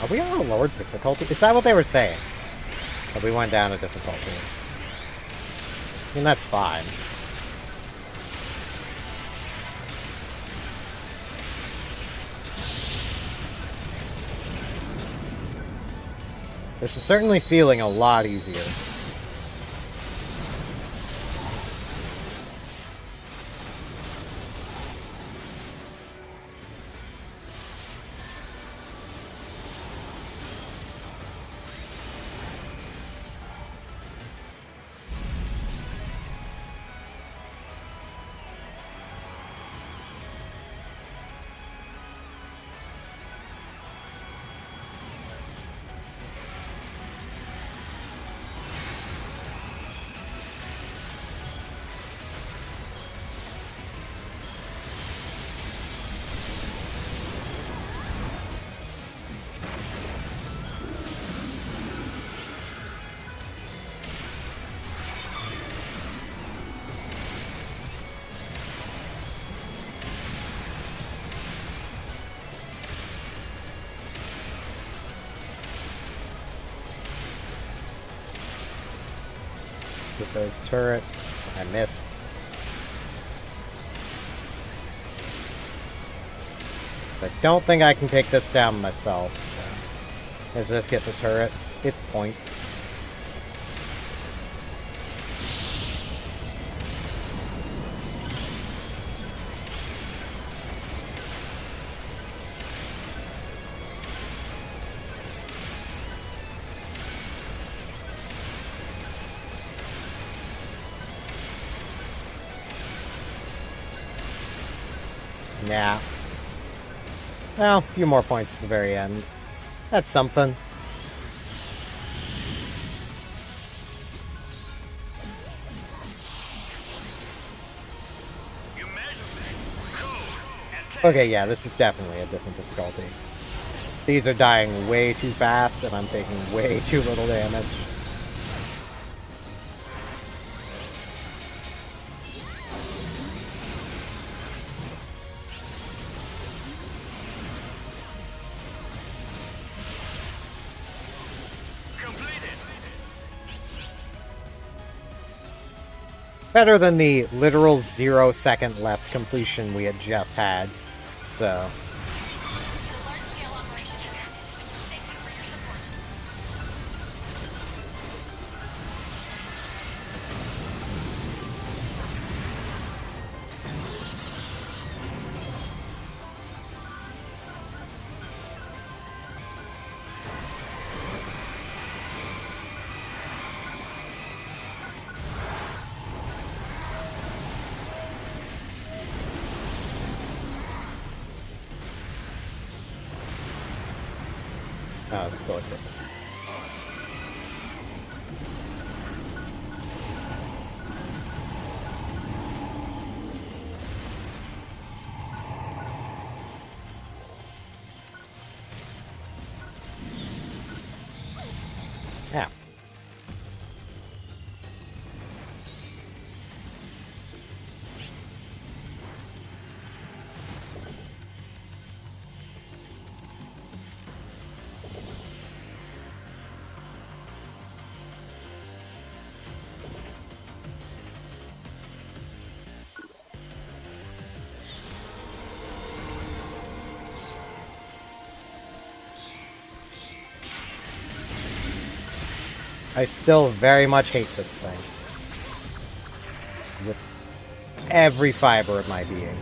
Are we on a lower difficulty? Is that what they were saying? That we went down a difficulty? I mean, that's fine. This is certainly feeling a lot easier. Get those turrets. I missed. So I don't think I can take this down myself, so let's just get the turrets. It's points. Yeah. Well, a few more points at the very end. That's something. Okay, yeah, this is definitely a different difficulty. These are dying way too fast, and I'm taking way too little damage. Better than the literal 0-second left completion we had just had, so... Oh, it's still a crit. Yeah. I still very much hate this thing. With every fiber of my being.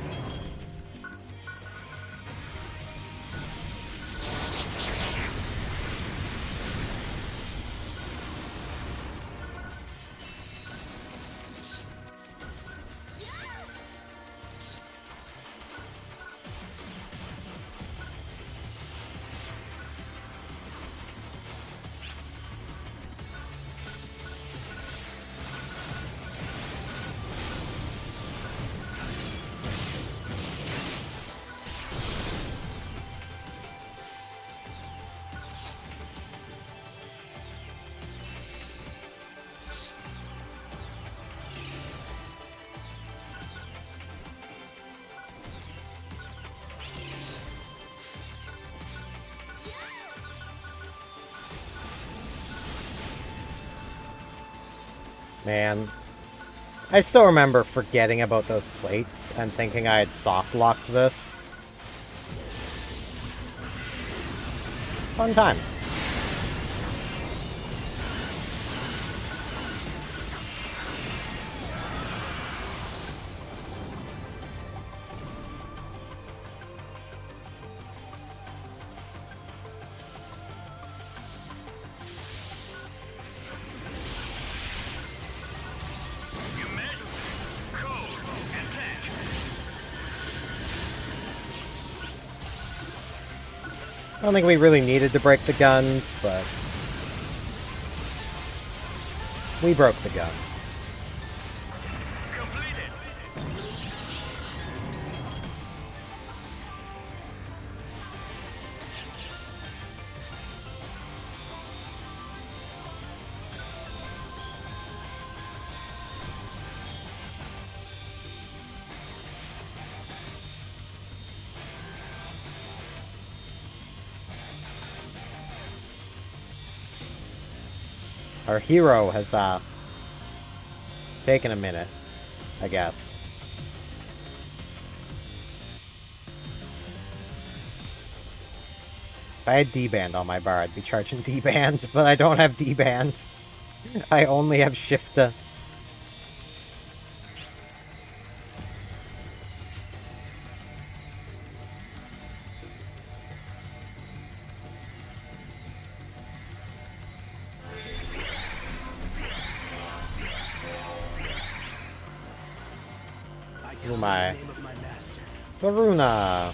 Man, I still remember forgetting about those plates and thinking I had soft-locked this. Fun times. I don't think we really needed to break the guns, but we broke the guns. Our hero has Taking a minute, I guess. If I had D-band on my bar, I'd be charging D-band, but I don't have D-band. I only have Shifta. Who am I? Varuna.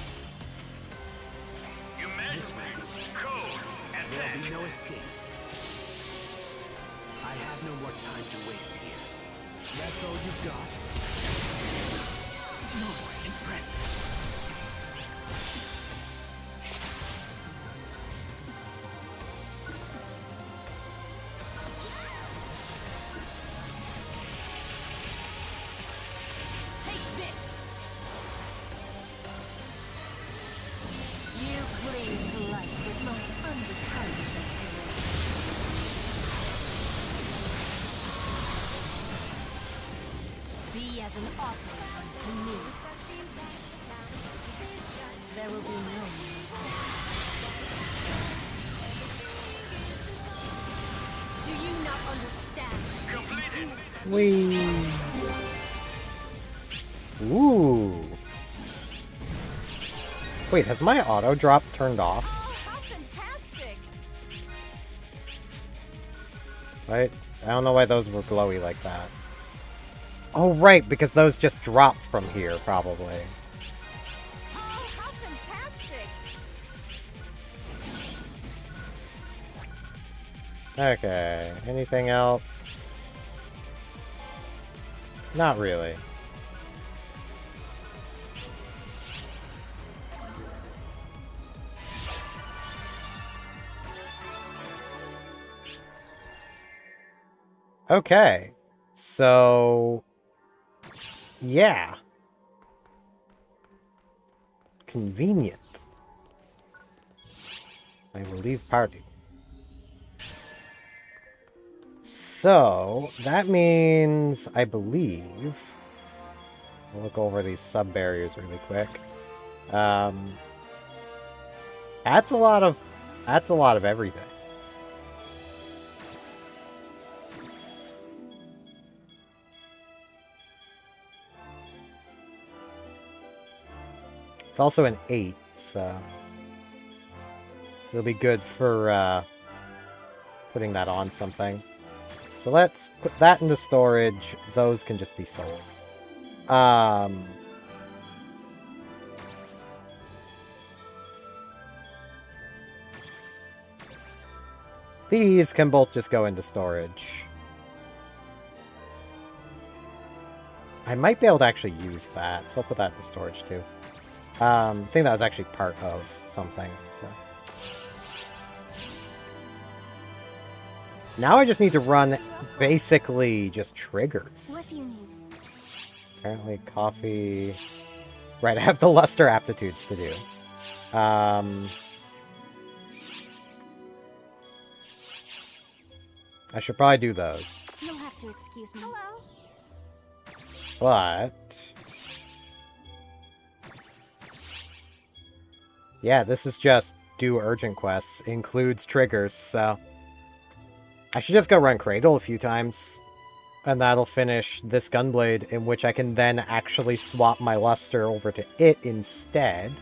There'll be no escape. I have no more time to waste here. That's all you've got. Most impressive. Take this. You cling to life with most unrequited desperation. Be as an offering unto me. There will be no mercy. Do you not understand? Completed. Whee! Ooh. Wait, has my auto drop turned off? How fantastic! Right? I don't know why those were glowy like that. Oh, right, because those just dropped from here, probably. Oh, how fantastic! Okay, anything else? Not really. Okay, so yeah, convenient. I will leave party. So that means, I believe, I'll look over these sub barriers really quick. That's a lot of everything. It's also an 8, so it'll be good for putting that on something. So let's put that into storage. Those can just be sold. These can both just go into storage. I might be able to actually use that, so I'll put that into storage too. I think that was actually part of something, so. Now I just need to run basically just triggers. What do you need? Apparently coffee... Right, I have the luster aptitudes to do. I should probably do those. You'll have to excuse me. Hello. But... yeah, this is just do urgent quests. Includes triggers, so... I should just go run Cradle a few times. And that'll finish this Gunblade, in which I can then actually swap my luster over to it instead.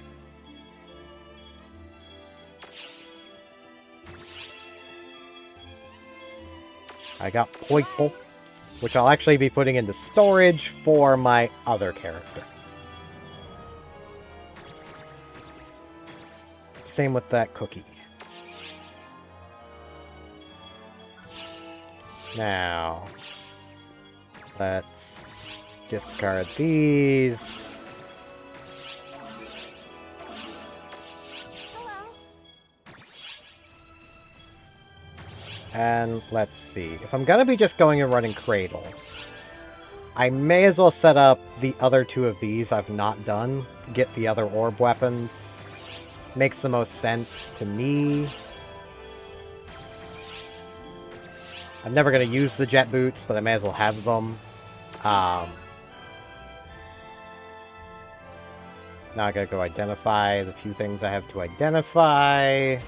I got Poiple, which I'll actually be putting into storage for my other character. Same with that cookie. Now, let's discard these. And let's see. If I'm gonna be just going and running Cradle, I may as well set up the other two of these I've not done. Get the other orb weapons. Makes the most sense to me. I'm never going to use the jet boots, but I may as well have them. Now I gotta go identify the few things I have to identify.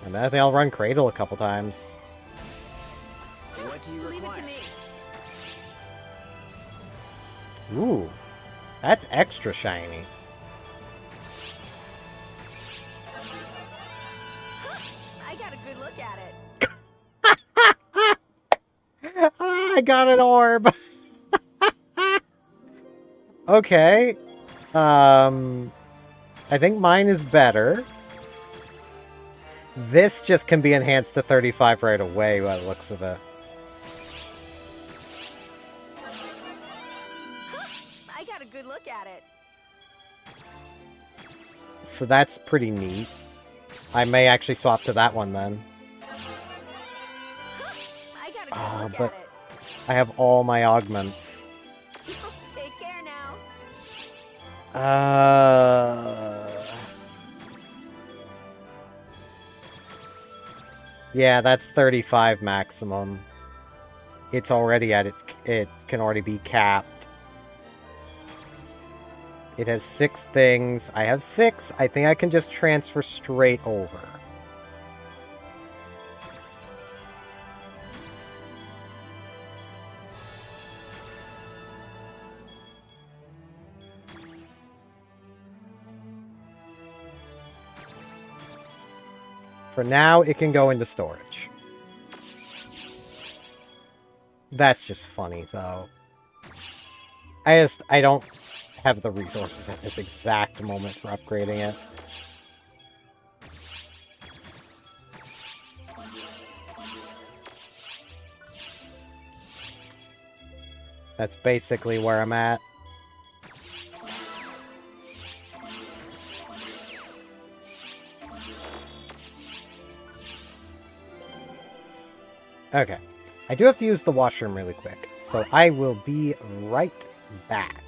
And then I think I'll run Cradle a couple times. What do you require? Leave it to me. Ooh, that's extra shiny. I got a good look at it. I got an orb. Okay. I think mine is better. This just can be enhanced to 35 right away by the looks of it. I got a good look at it. So that's pretty neat. I may actually swap to that one then. I got a good look But at it. I have all my augments. Take care now. Yeah, that's 35 maximum. It's already at it can already be capped. It has 6 things. I have 6. I think I can just transfer straight over. For now, it can go into storage. That's just funny, though. I don't have the resources at this exact moment for upgrading it. That's basically where I'm at. Okay. I do have to use the washroom really quick, so I will be right back.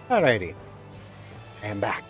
Alrighty. I am back.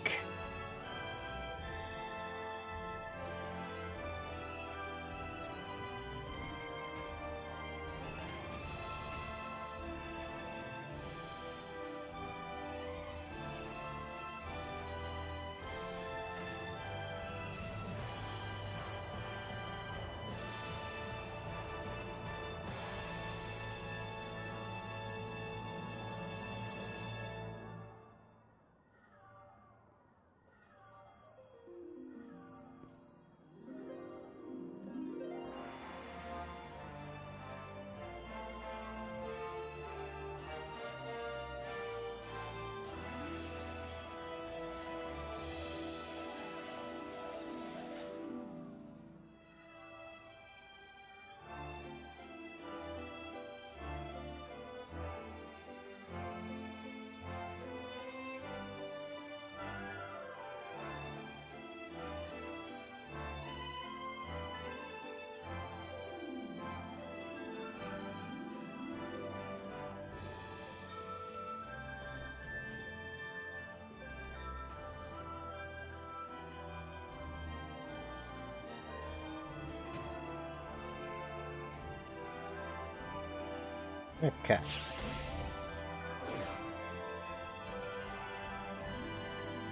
Okay.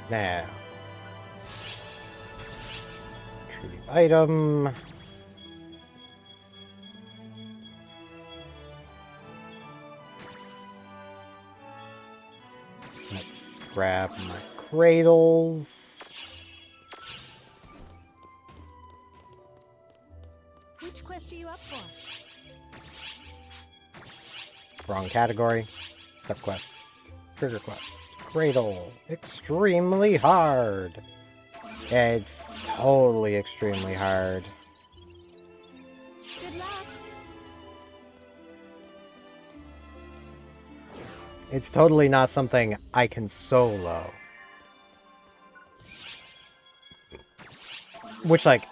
Now. Retrieve item. Let's grab my cradles. Which quest are you up for? Wrong category. Subquest. Trigger quest. Cradle. Extremely hard. Yeah, it's totally extremely hard. Good luck. It's totally not something I can solo. Which, like,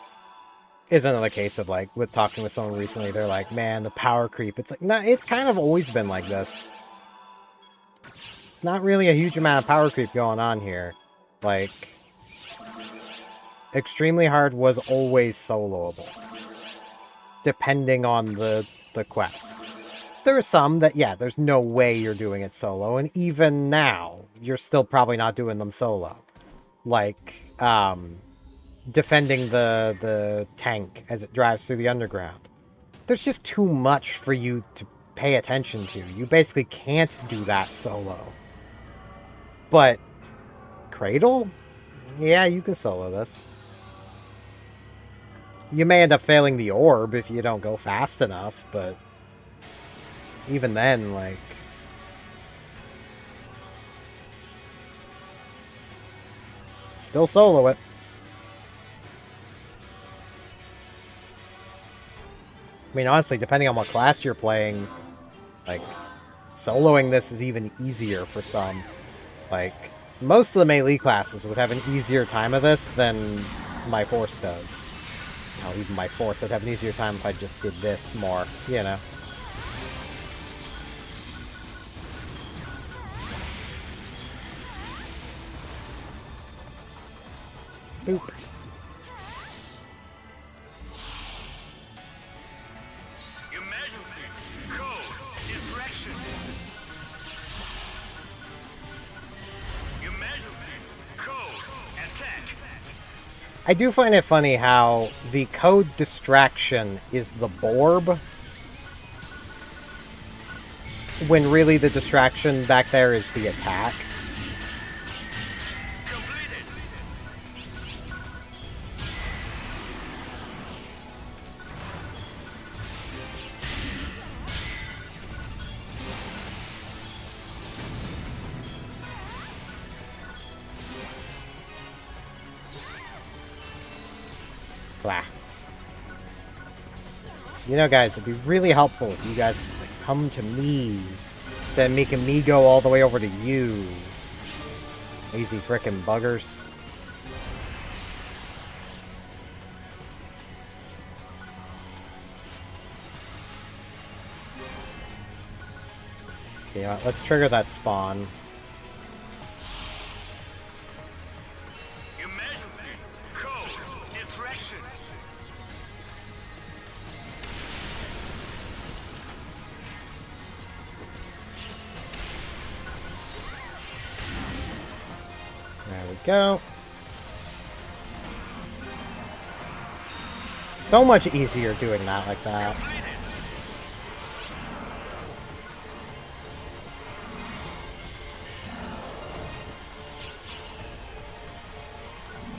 is another case of, like, with talking with someone recently, they're like, man, the power creep. It's like, nah, it's kind of always been like this. It's not really a huge amount of power creep going on here. Like, extremely hard was always soloable. Depending on the quest. There are some that, yeah, there's no way you're doing it solo, and even now, you're still probably not doing them solo. Like, defending the tank as it drives through the underground. There's just too much for you to pay attention to. You basically can't do that solo. But Cradle? Yeah, you can solo this. You may end up failing the orb if you don't go fast enough, but even then, like, still solo it. I mean, honestly, depending on what class you're playing, like, soloing this is even easier for some. Like, most of the melee classes would have an easier time of this than my Force does. Now, even my Force would have an easier time if I just did this more, you know. Boop. Emergency! Code! Distraction! Emergency! Code! Attack! I do find it funny how the code distraction is the Borb, when really the distraction back there is the attack. Blah. You know, guys, it'd be really helpful if you guys would, like, come to me instead of making me go all the way over to you. Lazy frickin' buggers. Okay, you know what? Let's trigger that spawn. go. So much easier doing that like that.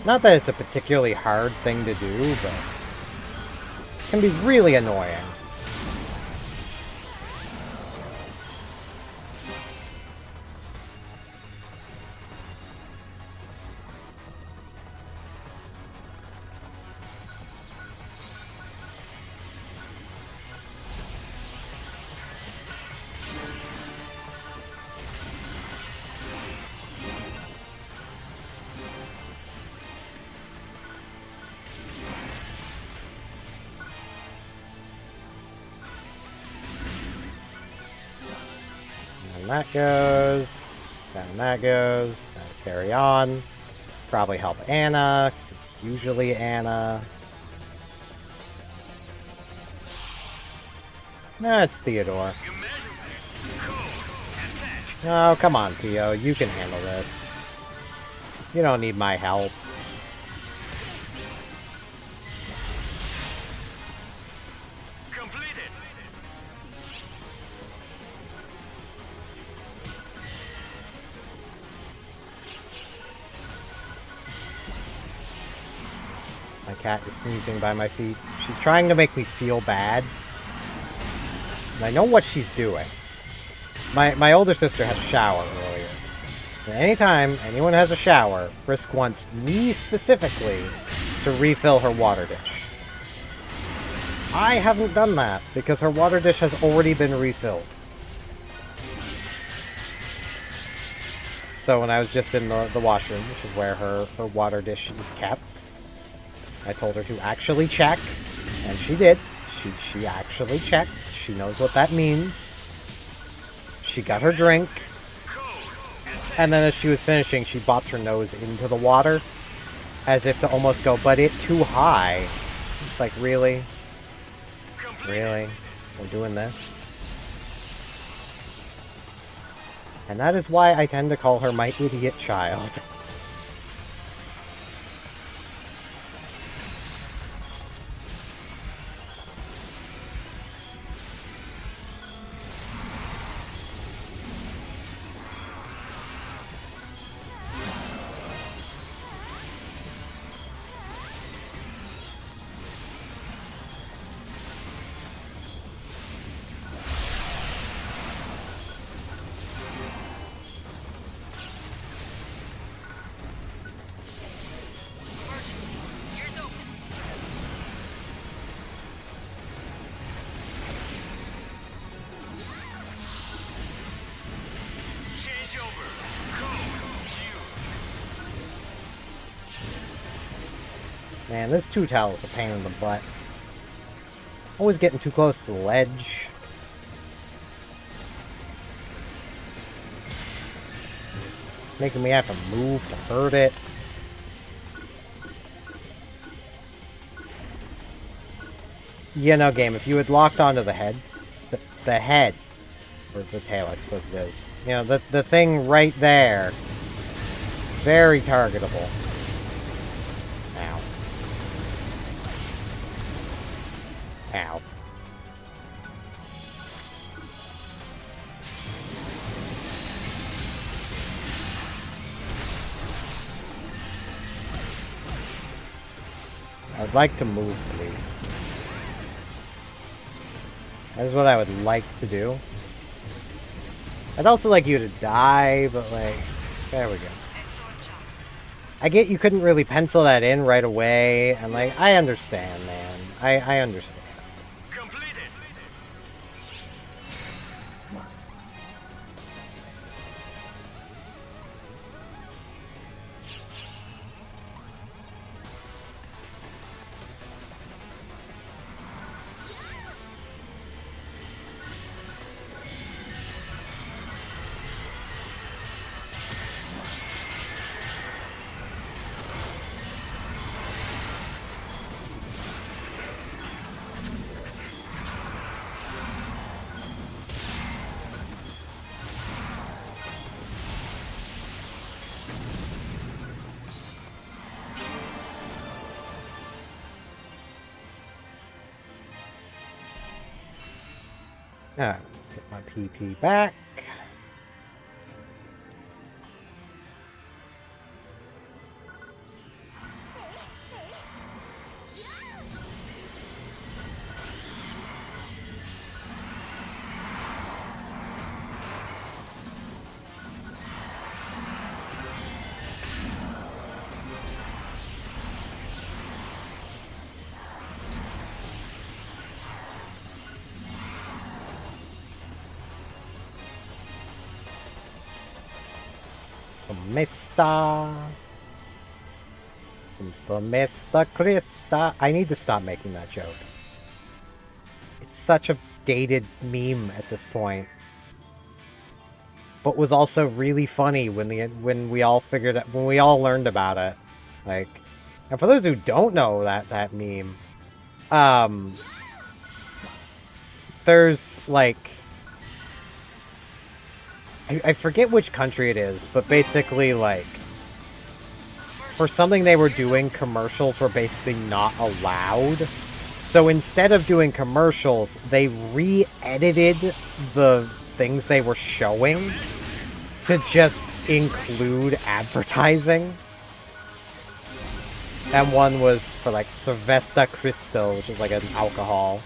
Not that it's a particularly hard thing to do, but it can be really annoying. And that goes, and that goes, that'll carry on. Probably help Anna, because it's usually Anna. No, it's Theodore. Oh, come on, Theo. You can handle this. You don't need my help. My cat is sneezing by my feet. She's trying to make me feel bad. And I know what she's doing. My older sister had a shower earlier. And anytime anyone has a shower, Frisk wants me specifically to refill her water dish. I haven't done that because her water dish has already been refilled. So when I was just in the washroom, which is where her water dish is kept, I told her to actually check, and she did. She actually checked. She knows what that means. She got her drink, and then as she was finishing, she bopped her nose into the water, as if to almost go, but it too high. It's like, really? Really? We're doing this? And that is why I tend to call her my idiot child. Man, this two-towel is a pain in the butt. Always getting too close to the ledge. Making me have to move to hurt it. You know, game, if you had locked onto the head, the head, or the tail, I suppose it is. You know, the thing right there. Very targetable. Ow. Ow. I'd like to move, please. That is what I would like to do. I'd also like you to die, but like, there we go. I get you couldn't really pencil that in right away, and like, I understand, man. I understand. Alright, let's get my PP back. Some Mr. Krista. I need to stop making that joke. It's such a dated meme at this point. But was also really funny when we all learned about it. Like, and for those who don't know that meme, there's like, I forget which country it is, but basically, like, for something they were doing, commercials were basically not allowed. So instead of doing commercials, they re-edited the things they were showing to just include advertising. And one was for, like, Cerveza Cristo, which is like an alcohol.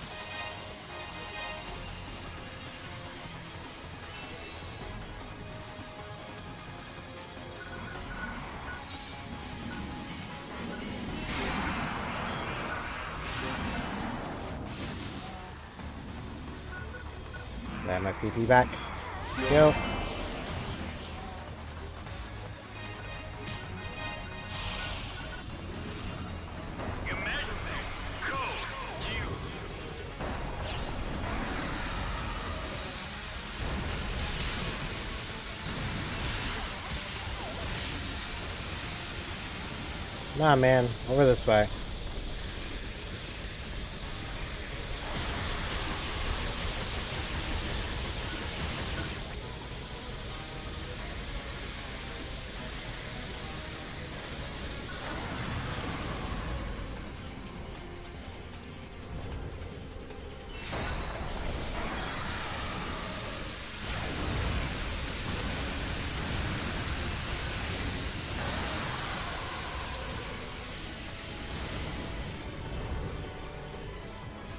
My PP back. Go. Nah, man. Over this way.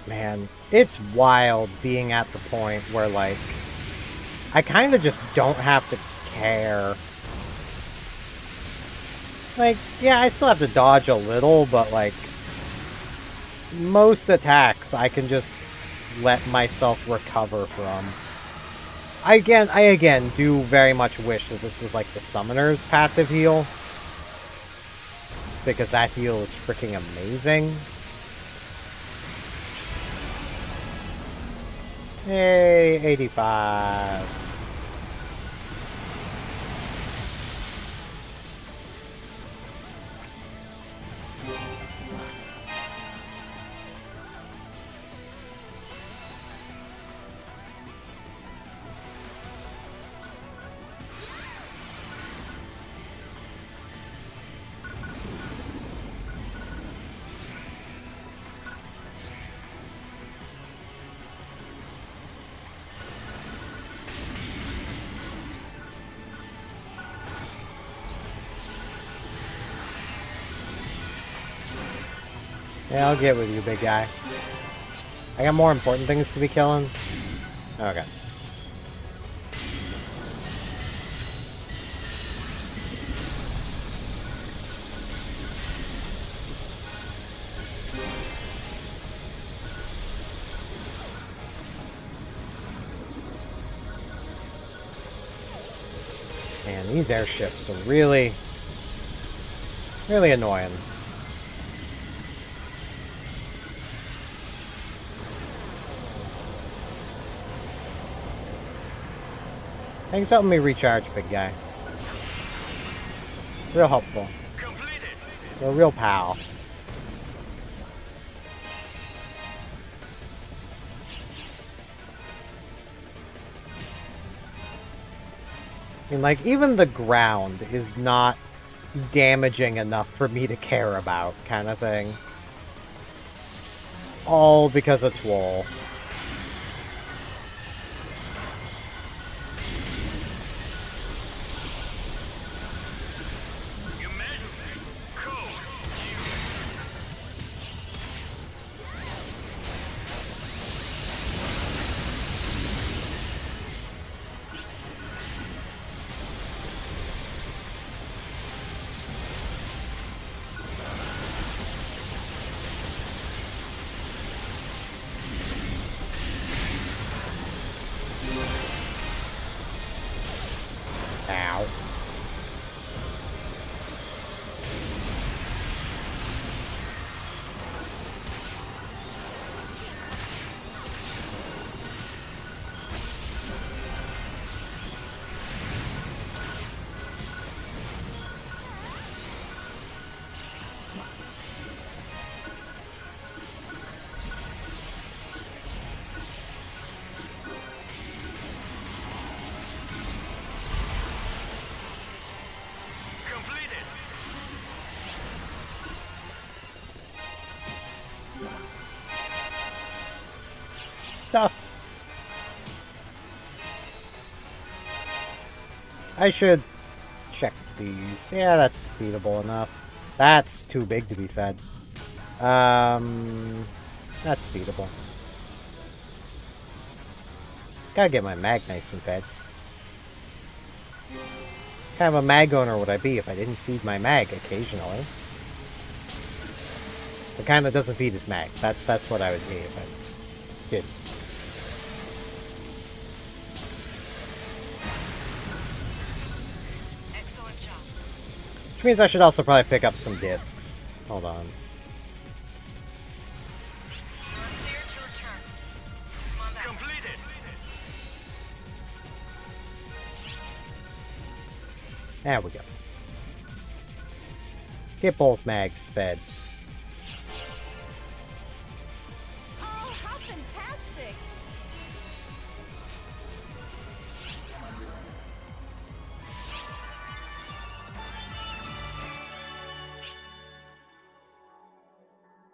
Man, it's wild being at the point where, like, I kind of just don't have to care. Like, yeah, I still have to dodge a little, but, like, most attacks I can just let myself recover from. I again do very much wish that this was, like, the Summoner's passive heal. Because that heal is freaking amazing. Hey, 85. Yeah, I'll get with you, big guy. I got more important things to be killing. Okay. Man, these airships are really annoying. Thanks for helping me recharge, big guy. Real helpful. You're a real pal. I mean, like, even the ground is not damaging enough for me to care about, kind of thing. All because of Twol. stuff. I should check these. Yeah, that's feedable enough. That's too big to be fed. That's feedable. Gotta get my mag nice and fed. What kind of a mag owner would I be if I didn't feed my mag occasionally? The kind that doesn't feed his mag. That's what I would be if I did. Excellent job. Which means I should also probably pick up some discs. Hold on. There we go. Get both mags fed. Oh, how fantastic!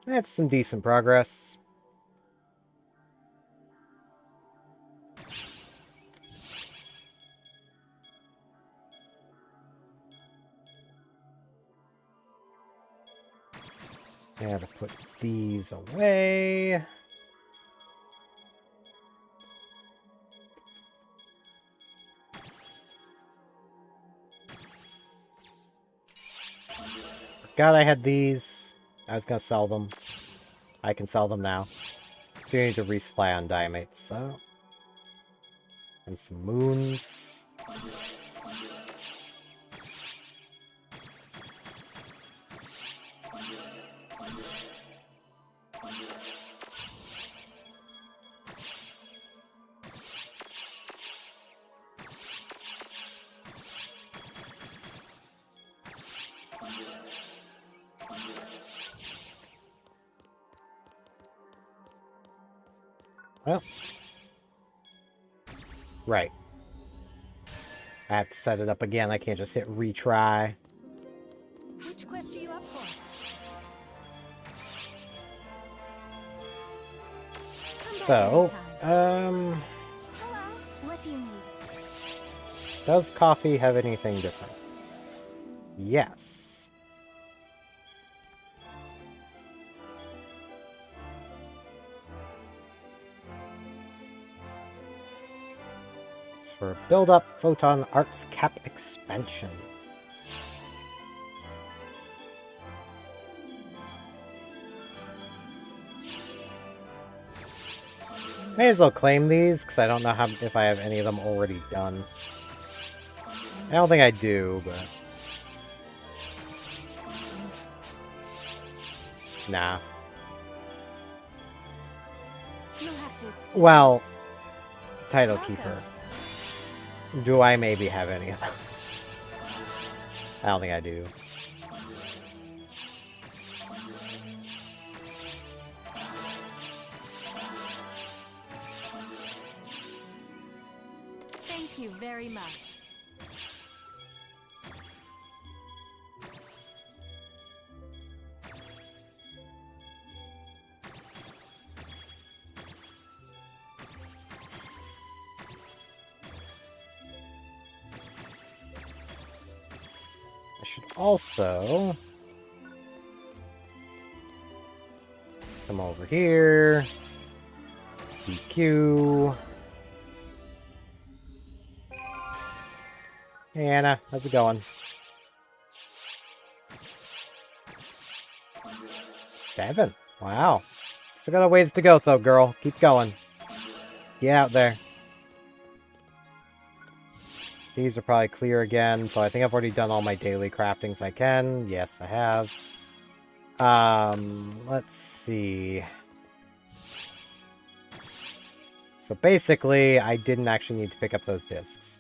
That's some decent progress. I gotta put these away. Forgot I had these. I was gonna sell them. I can sell them now. Do need to resupply on diamates though. And some moons. Well. Right. I have to set it up again. I can't just hit retry. Which quest are you up for? So, Hello, what do you need? does coffee have anything different? Yes. It's for Build Up Photon Arts Cap Expansion. May as well claim these, because I don't know how if I have any of them already done. I don't think I do, but... Nah. You'll have to excuse Well, Title Keeper. Do I maybe have any of them? I don't think I do. Thank you very much. I should also come over here. DQ. Hey Anna, how's it going? 7. Wow. Still got a ways to go though, girl. Keep going. Get out there. These are probably clear again, but I think I've already done all my daily craftings I can. Yes, I have. Let's see. So basically, I didn't actually need to pick up those discs.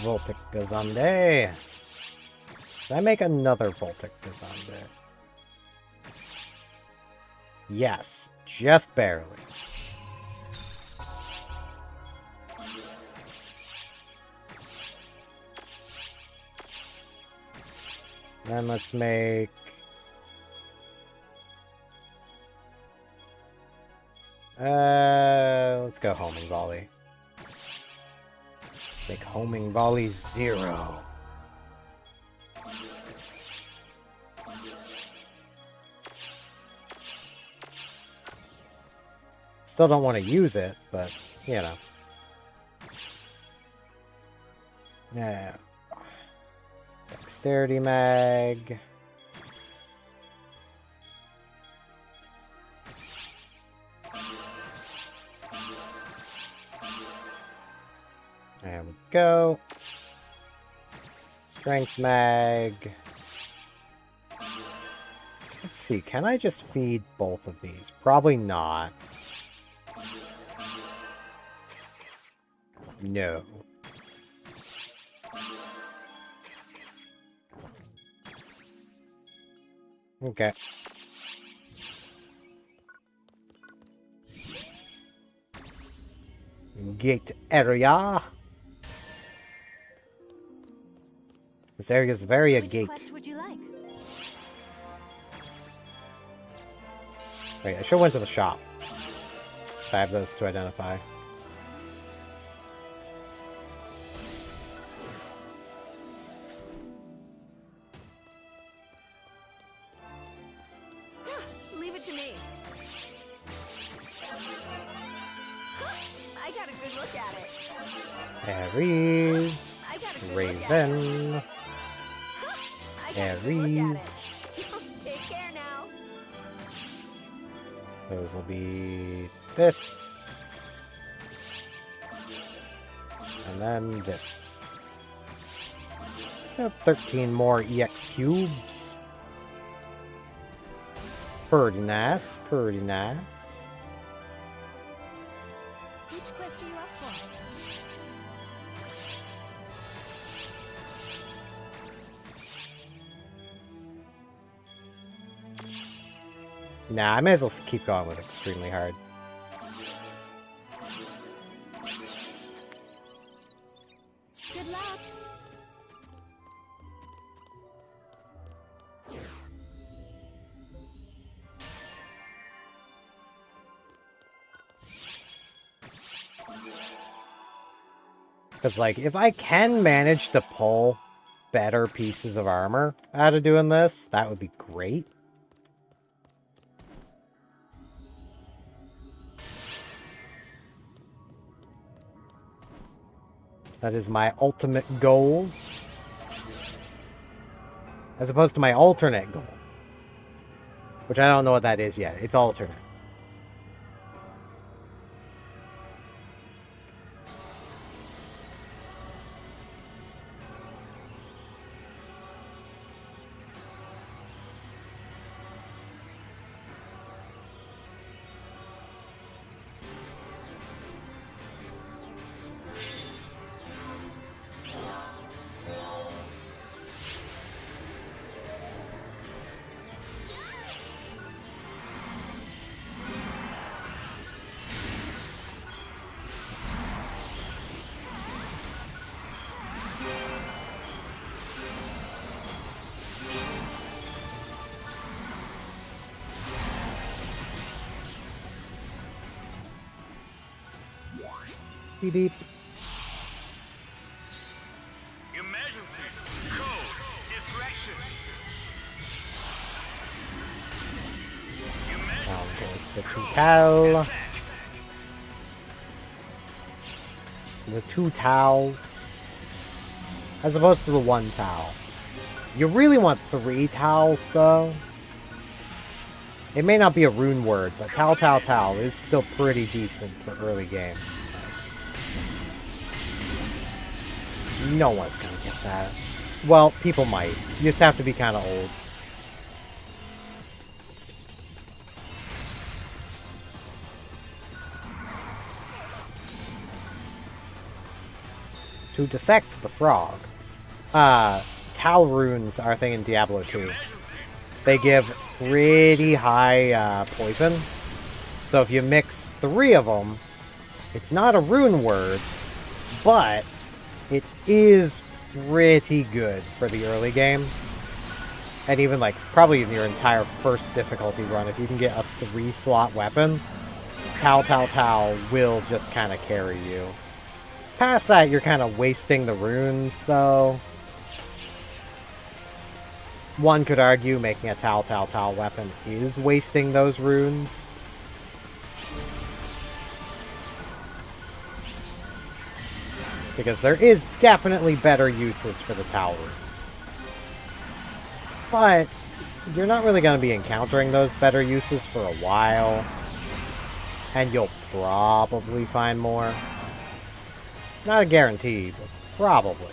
Voltic Gazande. Did I make another Voltic Gazande? Yes, just barely. Then let's make... let's go homing volley. Make homing volley 0. Still don't want to use it, but, you know. Yeah. Dexterity mag. There we go. Strength mag. Let's see, can I just feed both of these? Probably not. No. Okay. Gate area. This area is very a gate. Quest would you like? Wait, I should have went to the shop. So I have those to identify. Leave it to me. I got a good look at it. Aries. Raven. Aries. Take care now. Those will be this. And then this. So 13 more EX cubes. Pretty nice, pretty nice. Which quest are you up for? Nah, I may as well keep going with extremely hard. Good luck. Because, like, if I can manage to pull better pieces of armor out of doing this, that would be great. That is my ultimate goal. As opposed to my alternate goal. Which I don't know what that is yet. It's alternate. Beep beep. Emergency. Code. Distraction. Down goes the two-towel. The 2 towels. As opposed to the 1 towel. You really want 3 towels, though. It may not be a rune word, but towel is still pretty decent for early game. No one's gonna get that. Well, people might. You just have to be kind of old. To dissect the frog. Tal runes are a thing in Diablo 2. They give pretty high poison. So if you mix 3 of them, it's not a rune word, but it is pretty good for the early game. And even, like, probably in your entire first difficulty run, if you can get a 3-slot weapon, Tao will just kind of carry you. Past that, you're kind of wasting the runes, though. One could argue making a Tao weapon is wasting those runes. Because there is definitely better uses for the Tao runes. But you're not really going to be encountering those better uses for a while. And you'll probably find more. Not a guarantee, but probably.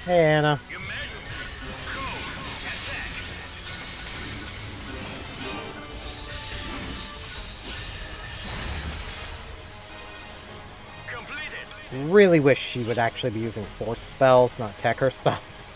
Hey, Anna. Really wish she would actually be using force spells, not Techer spells.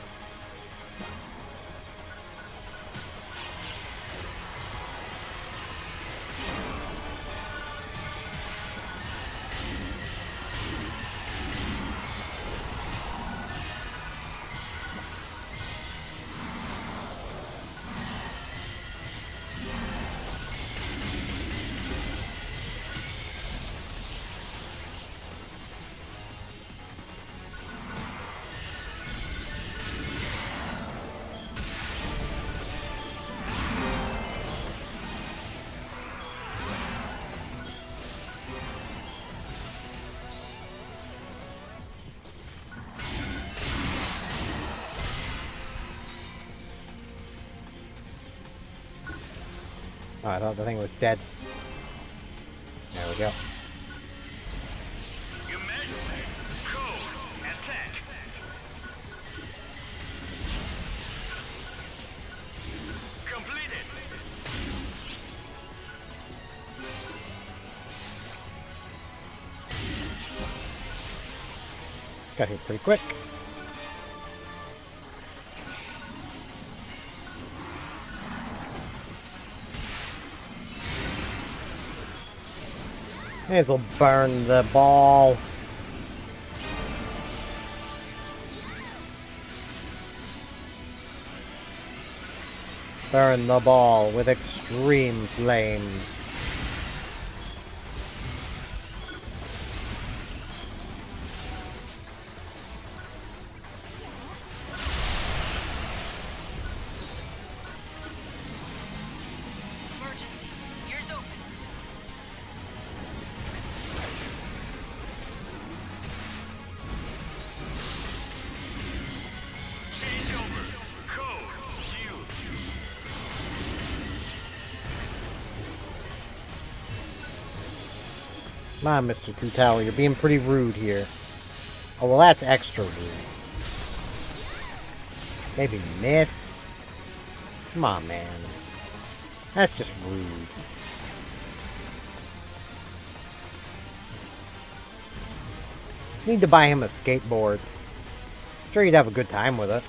Oh, I thought the thing was dead. There we go. Got here pretty quick. May as well burn the ball. Burn the ball with extreme flames. Come on, Mr. Two Tower, you're being pretty rude here. Oh, well, that's extra rude. Maybe miss? Come on, man. That's just rude. Need to buy him a skateboard. Sure, he'd have a good time with it.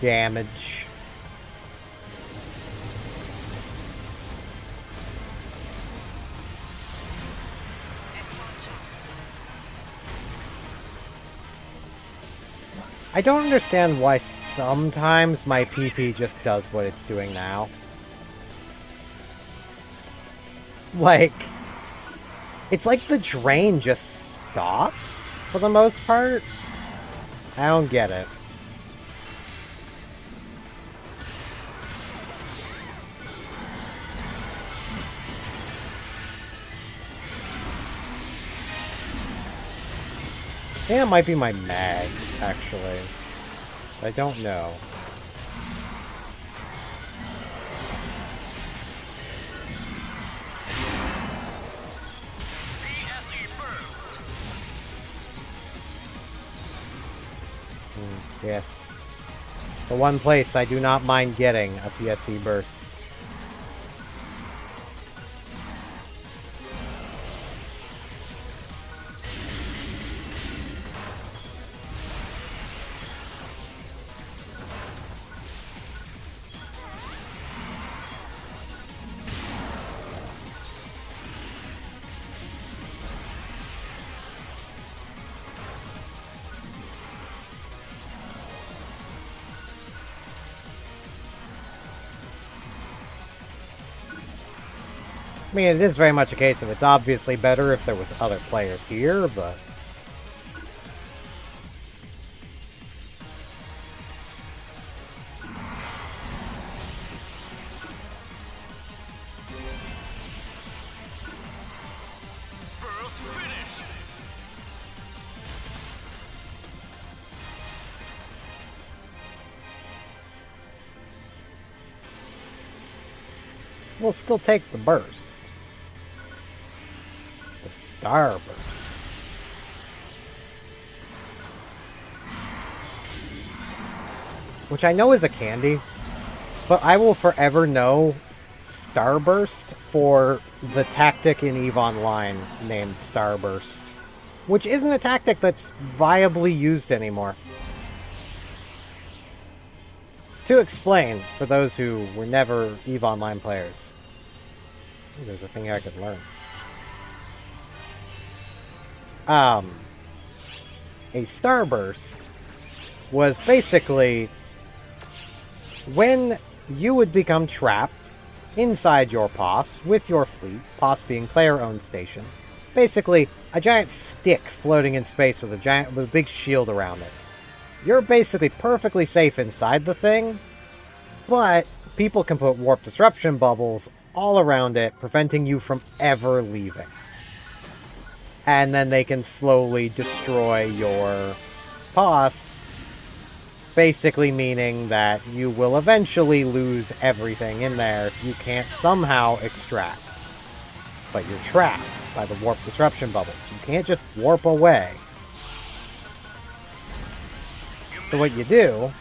Damage. I don't understand why sometimes my PP just does what it's doing now. Like, it's like the drain just stops for the most part. I don't get it. I think it might be my mag, actually. I don't know. Yes. The one place I do not mind getting a PSE burst. I mean, it is very much a case of it's obviously better if there was other players here, but... we'll still take the burst. The Starburst. Which I know is a candy, but I will forever know Starburst for the tactic in EVE Online named Starburst. Which isn't a tactic that's viably used anymore. To explain, for those who were never EVE Online players. Ooh, there's a thing here I could learn. A Starburst was basically when you would become trapped inside your POS with your fleet, POS being player-owned station. Basically, a giant stick floating in space with a big shield around it. You're basically perfectly safe inside the thing, but people can put warp disruption bubbles all around it, preventing you from ever leaving. And then they can slowly destroy your POS, basically meaning that you will eventually lose everything in there if you can't somehow extract. But you're trapped by the warp disruption bubbles. You can't just warp away. So what you do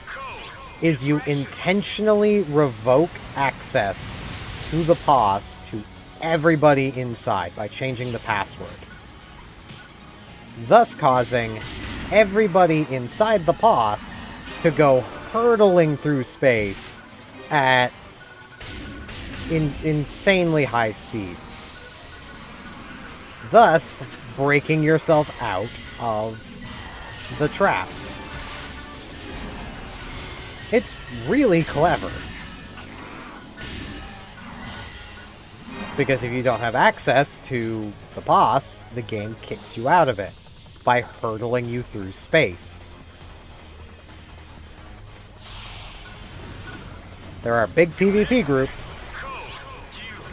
is you intentionally revoke access to the POS to everybody inside by changing the password. Thus causing everybody inside the POS to go hurtling through space at insanely high speeds. Thus, breaking yourself out of the trap. It's really clever. Because if you don't have access to the POS, the game kicks you out of it by hurtling you through space. There are big PvP groups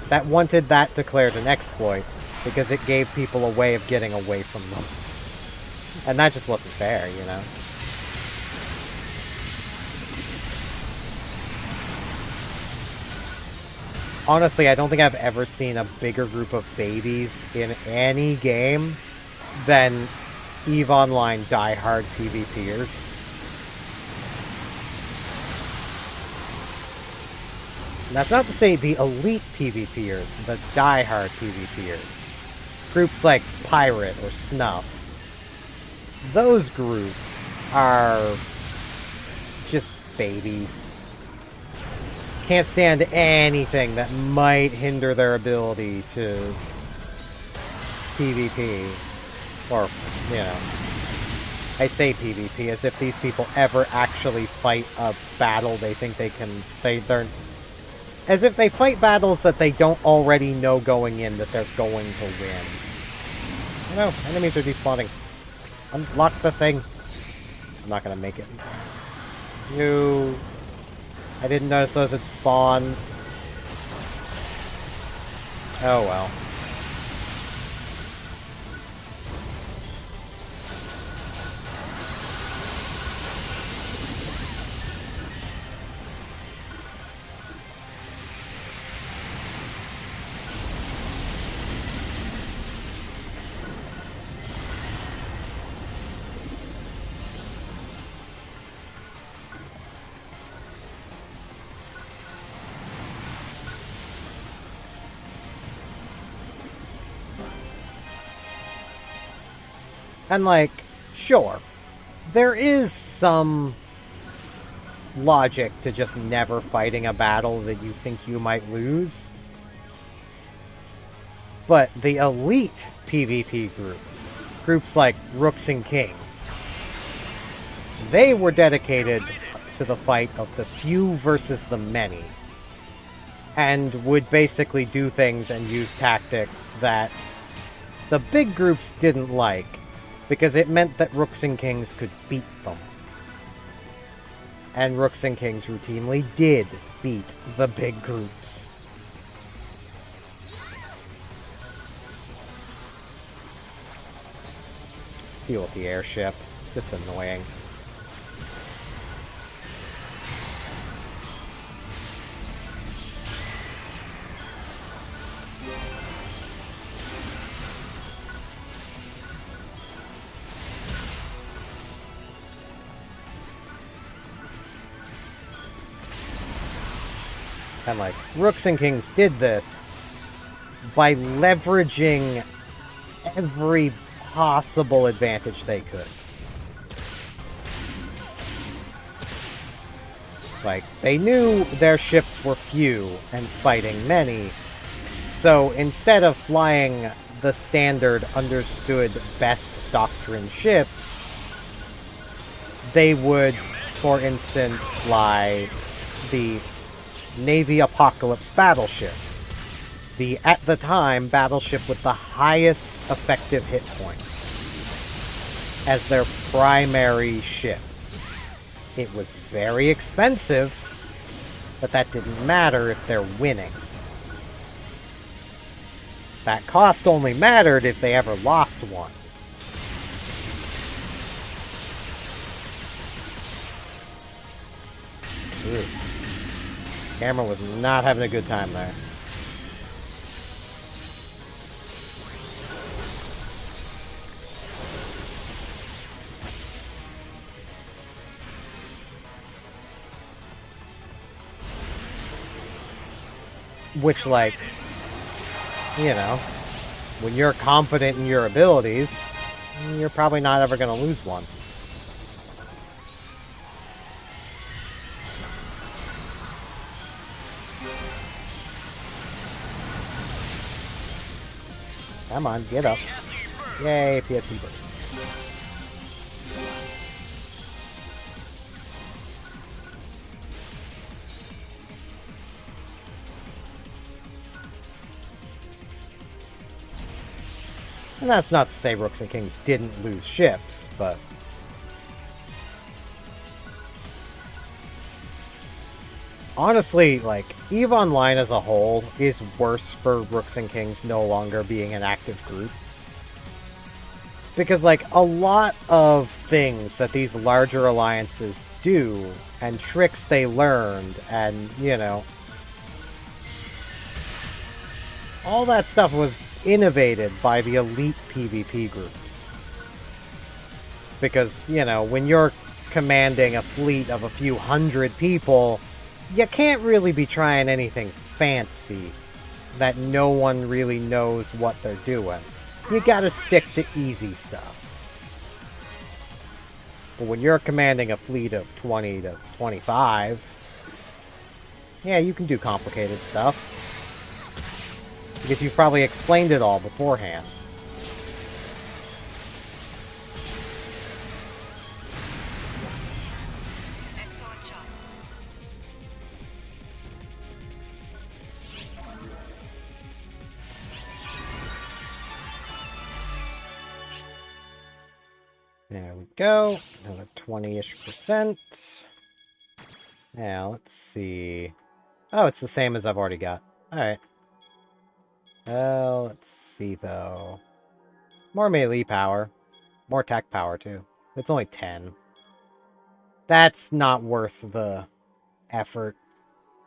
that wanted that declared an exploit because it gave people a way of getting away from them. And that just wasn't fair, you know? Honestly, I don't think I've ever seen a bigger group of babies in any game than EVE Online diehard PvPers. And that's not to say the elite PvPers, the diehard PvPers. Groups like Pirate or Snuff. Those groups are just babies. Can't stand anything that might hinder their ability to PvP. Or, you know, I say PvP as if these people ever actually fight a battle they think they can... They're as if they fight battles that they don't already know going in that they're going to win. Oh no, enemies are despawning. Unlock the thing. I'm not gonna make it in time. No. I didn't notice those had spawned. Oh well. And, like, sure, there is some logic to just never fighting a battle that you think you might lose. But the elite PvP groups like Rooks and Kings, they were dedicated to the fight of the few versus the many, and would basically do things and use tactics that the big groups didn't like, because it meant that Rooks and Kings could beat them. And Rooks and Kings routinely did beat the big groups. Let's deal with the airship. It's just annoying. And, like, Rooks and Kings did this by leveraging every possible advantage they could. Like, they knew their ships were few and fighting many, so instead of flying the standard understood best doctrine ships, they would, for instance, fly the Navy Apocalypse battleship. The, at the time, battleship with the highest effective hit points as their primary ship. It was very expensive, but that didn't matter if they're winning. That cost only mattered if they ever lost one. Ooh. Camera was not having a good time there. Which, like, you know, when you're confident in your abilities, you're probably not ever going to lose one. Come on, get up. Yay, PSE burst. And that's not to say Rooks and Kings didn't lose ships, but honestly, like, EVE Online as a whole is worse for Rooks and Kings no longer being an active group. Because, like, a lot of things that these larger alliances do, and tricks they learned, and, you know, all that stuff was innovated by the elite PvP groups. Because, you know, when you're commanding a fleet of a few hundred people, you can't really be trying anything fancy that no one really knows what they're doing. You gotta stick to easy stuff. But when you're commanding a fleet of 20 to 25, yeah, you can do complicated stuff. Because you've probably explained it all beforehand. Excellent job. There we go. Another 20-ish%. Yeah, let's see. Oh, it's the same as I've already got. Alright. Let's see, though. More melee power. More tech power, too. It's only 10. That's not worth the effort.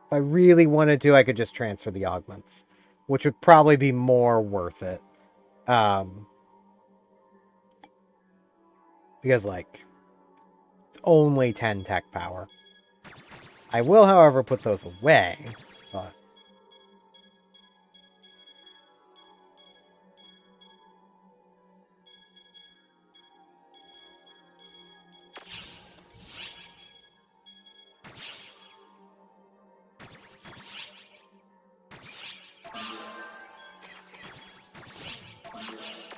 If I really wanted to, I could just transfer the augments, which would probably be more worth it. Because, like, it's only 10 tech power. I will, however, put those away, but...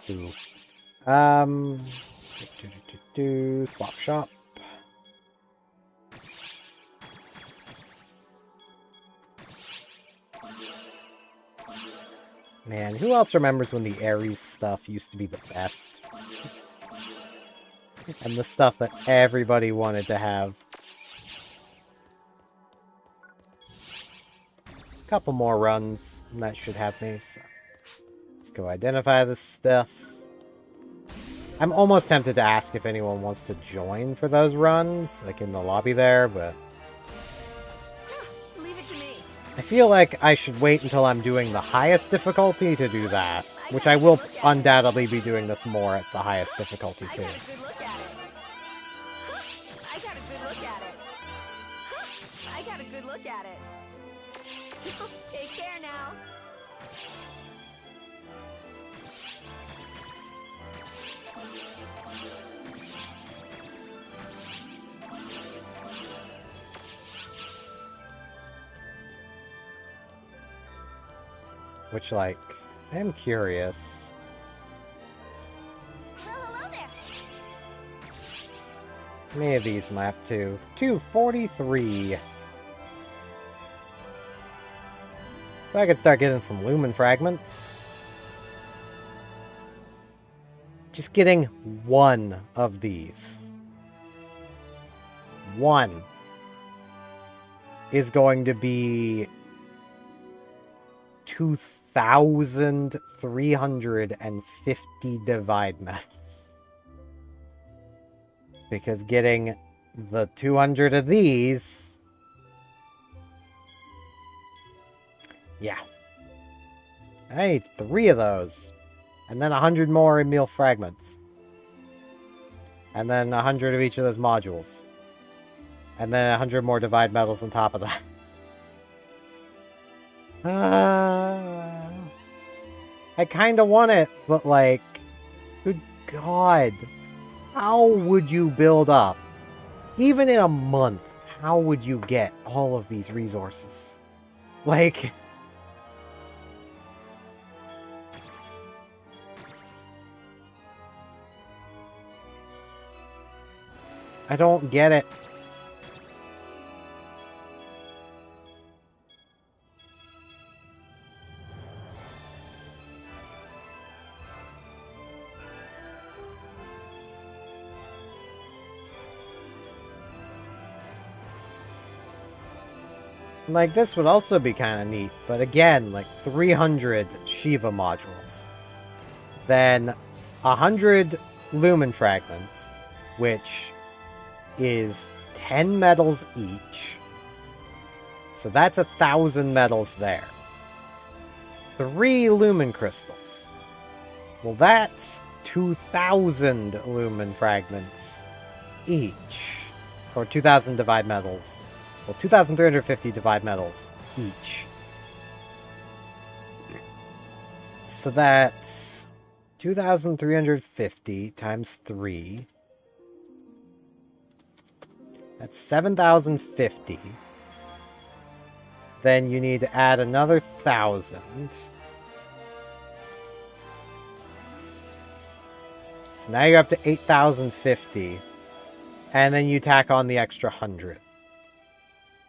Ooh. Swap shop. Man, who else remembers when the Ares stuff used to be the best? And the stuff that everybody wanted to have. Couple more runs, and that should have me, so... Let's go identify this stuff. I'm almost tempted to ask if anyone wants to join for those runs, like in the lobby there, but... Leave it to me. I feel like I should wait until I'm doing the highest difficulty to do that, which I will undoubtedly be doing this more at the highest difficulty too. I got a good look at it. I got a good look at it. Take care now. Which, like, I am curious. Well, hello there. How many of these map to? 243. So I could start getting some lumen fragments. Just getting one of these. One is going to be 2,350 divide metals. Because getting the 200 of these... Yeah. I need 3 of those. And then 100 more in meal fragments. And then 100 of each of those modules. And then 100 more divide metals on top of that. I kind of want it, but like, good God. How would you build up? Even in a month, how would you get all of these resources? Like... I don't get it. Like, this would also be kind of neat, but again, like, 300 Shiva modules. Then 100 lumen fragments, which is 10 metals each. So that's 1,000 metals there. 3 lumen crystals. Well, that's 2,000 lumen fragments each. Or 2,000 divide metals. Well, 2,350 divide metals each. So that's 2,350 times 3. That's 7,050. Then you need to add another 1,000. So now you're up to 8,050. And then you tack on the extra 100.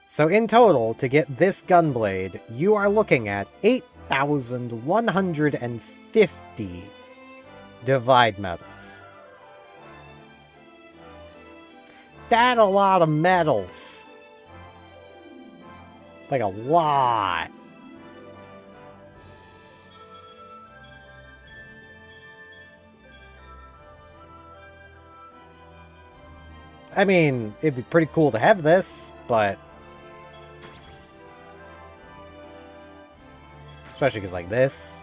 So in total, to get this gunblade, you are looking at 8,150 divide metals. that a lot of medals. Like a lot. I mean, it'd be pretty cool to have this, but... especially because like this.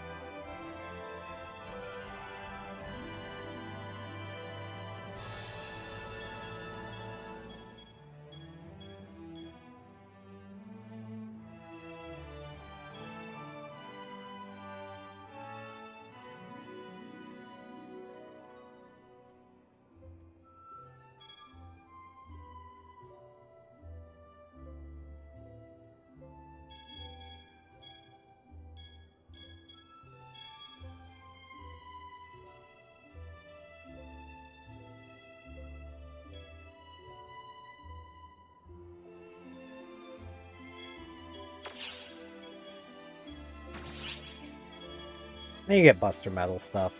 And you get Buster Metal stuff.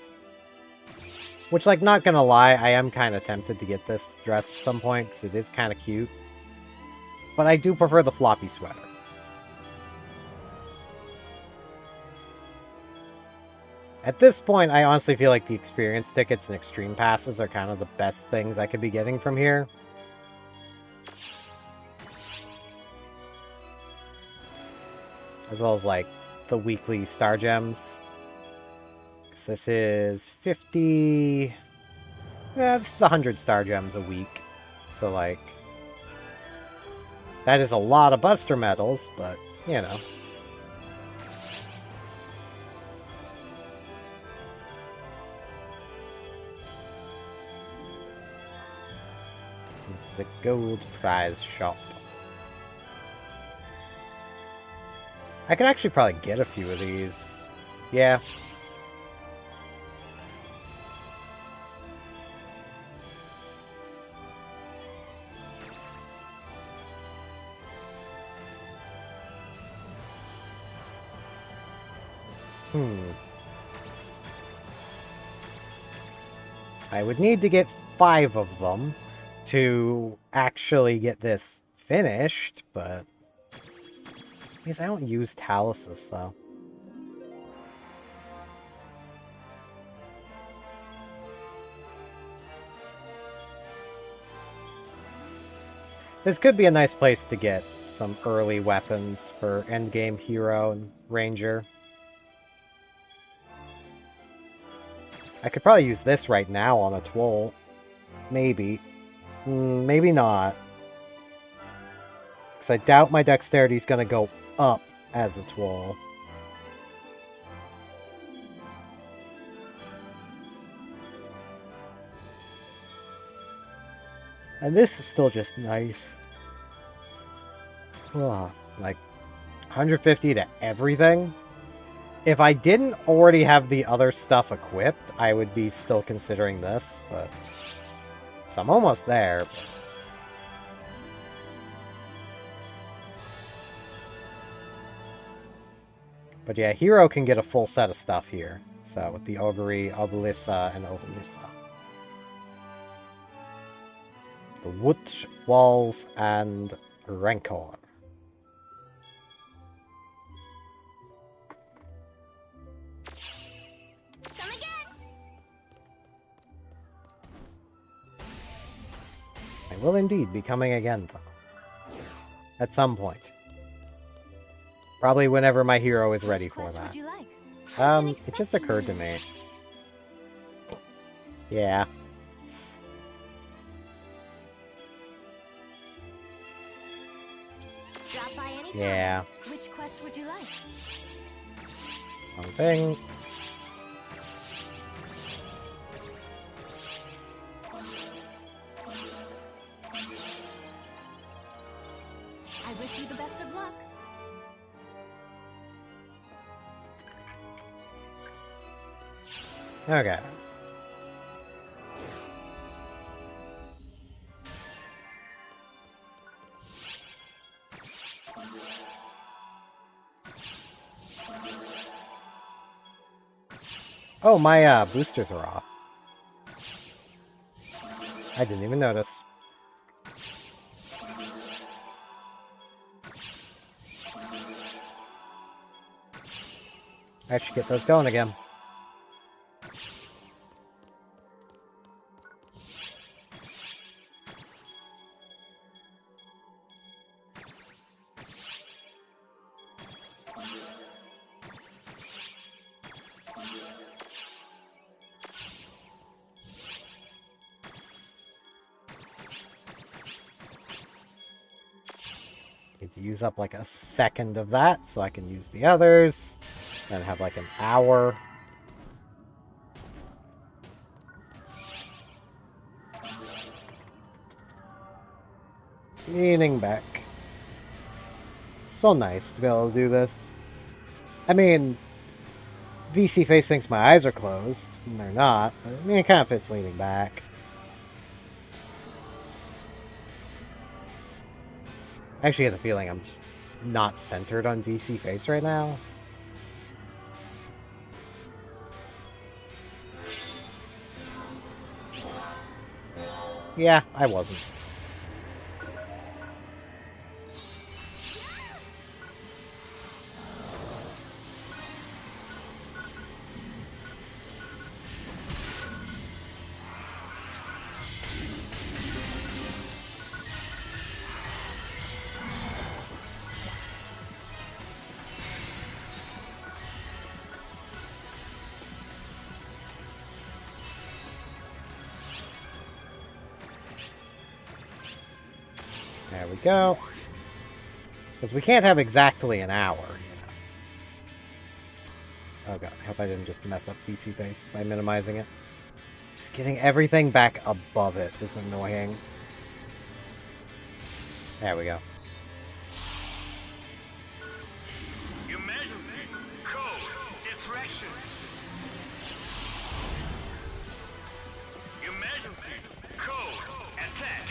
Which, like, not gonna lie, I am kind of tempted to get this dress at some point, because it is kind of cute. But I do prefer the floppy sweater. At this point, I honestly feel like the experience tickets and extreme passes are kind of the best things I could be getting from here. As well as, like, the weekly Star Gems. Because this is 50... yeah, this is 100 Star Gems a week. So, like... that is a lot of Buster medals, but, you know. This is a gold prize shop. I could actually probably get a few of these. Yeah. I would need to get 5 of them to actually get this finished, but... because I don't use Taluses, though. This could be a nice place to get some early weapons for endgame hero and ranger. I could probably use this right now on a Twoll. Maybe. Maybe not. Because I doubt my dexterity is going to go up as a Twoll. And this is still just nice. Oh, like 150 to everything. If I didn't already have the other stuff equipped, I would be still considering this, but... so I'm almost there. But yeah, Hero can get a full set of stuff here. So with the Augury, Obelissa, and Obelissa. The Wutch, Walls, and Rancor. Come again. I will indeed be coming again, though. At some point. Probably whenever my hero is ready for that. It just occurred to me. Yeah. Drop by anytime. Yeah. Which quest would you like? One thing. I wish you the best of luck. Okay. Oh, my boosters are off. I didn't even notice. I should get those going again. Need to use up like a second of that so I can use the others. Then have like an hour. Leaning back. It's so nice to be able to do this. I mean, VC Face thinks my eyes are closed, and they're not. But, I mean, it kind of fits leaning back. I actually get the feeling I'm just not centered on VC Face right now. Yeah, I wasn't. There we go. Because we can't have exactly an hour, you know. Oh god, I hope I didn't just mess up VC Face by minimizing it. Just getting everything back above it is annoying. There we go. Emergency! Code! Distraction! Emergency! Code! Attack!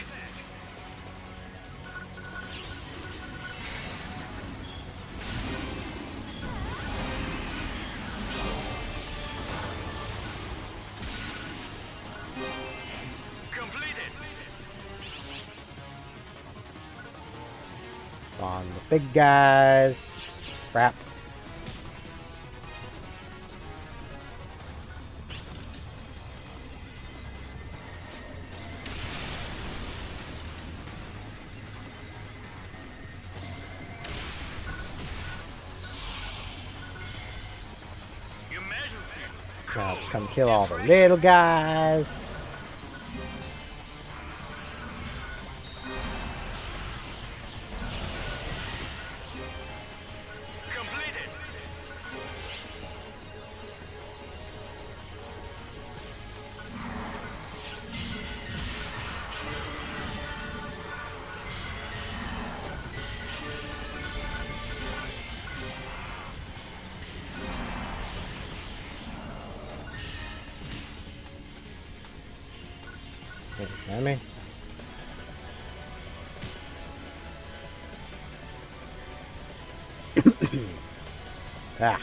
Completed! Spawn the big guys. Crap. Now let's come kill all the little guys. Sammy. Ah.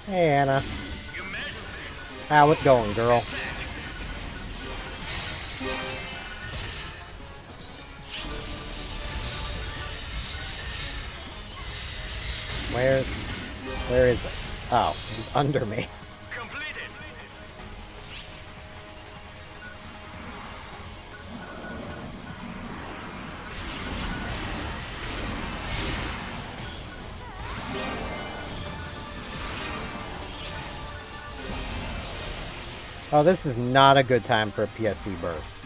Hey, Anna. How it going, girl? Where is it? Oh, he's under me. Oh, this is not a good time for a PSC burst.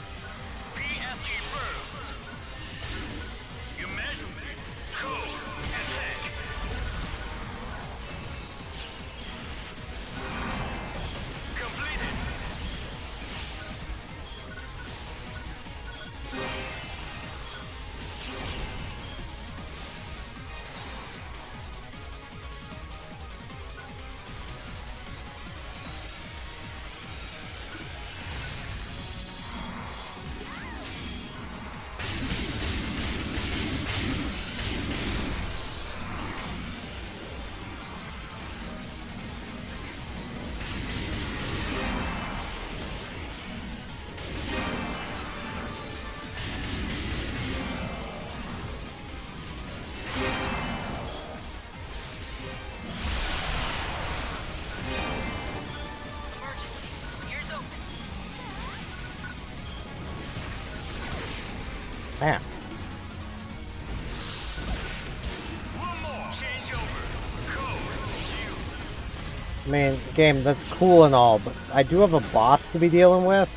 Bam. I mean, game, that's cool and all, but I do have a boss to be dealing with.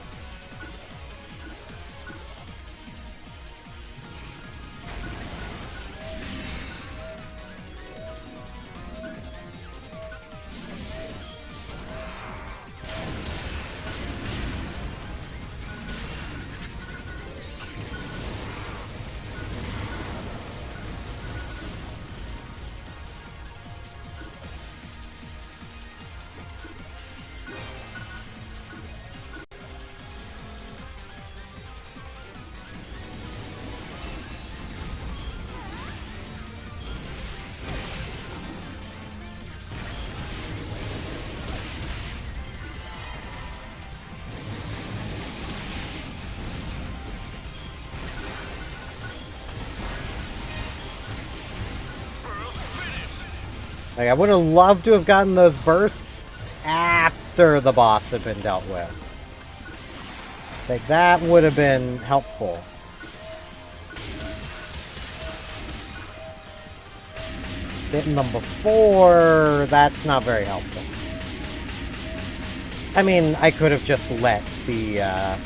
Like, I would have loved to have gotten those bursts after the boss had been dealt with. Like, that would have been helpful. Getting them before, that's not very helpful. I mean, I could have just let the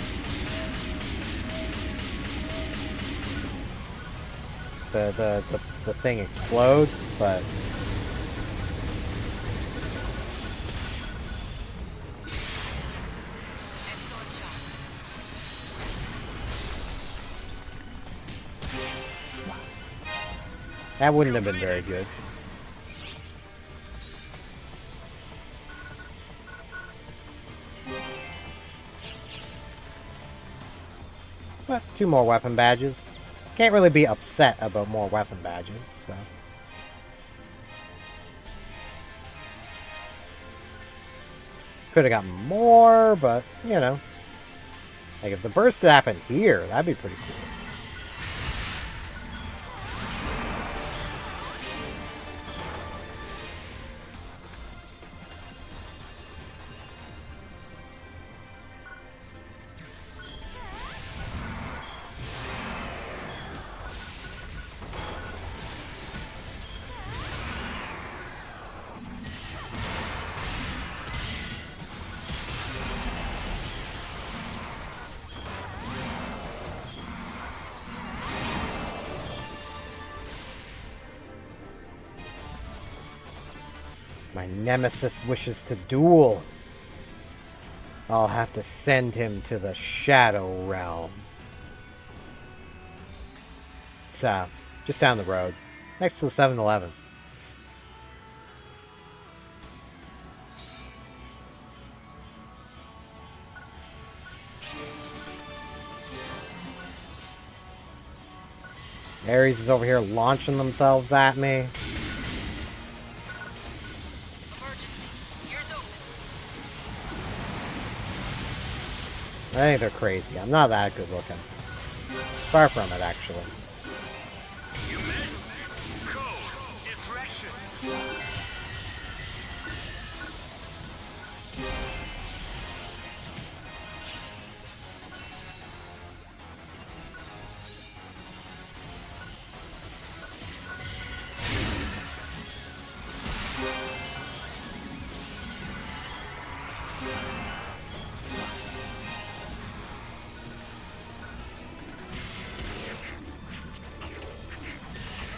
thing explode, but that wouldn't have been very good. But 2 more weapon badges. Can't really be upset about more weapon badges, so. Could have gotten more, but, you know. Like, if the burst had happened here, that'd be pretty cool. My nemesis wishes to duel. I'll have to send him to the Shadow Realm. It's just down the road, next to the 7-Eleven. Ares is over here launching themselves at me. I think they're crazy. I'm not that good looking. Far from it, actually.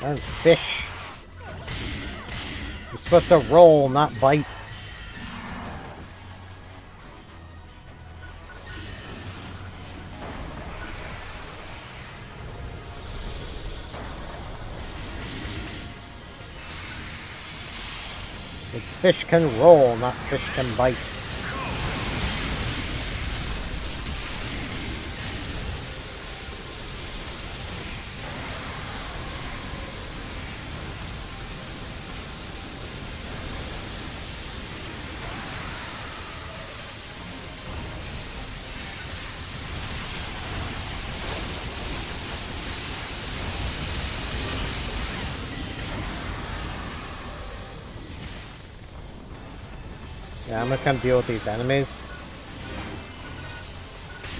Darn fish. You're supposed to roll, not bite. It's fish can roll, not fish can bite. Yeah, I'm gonna come deal with these enemies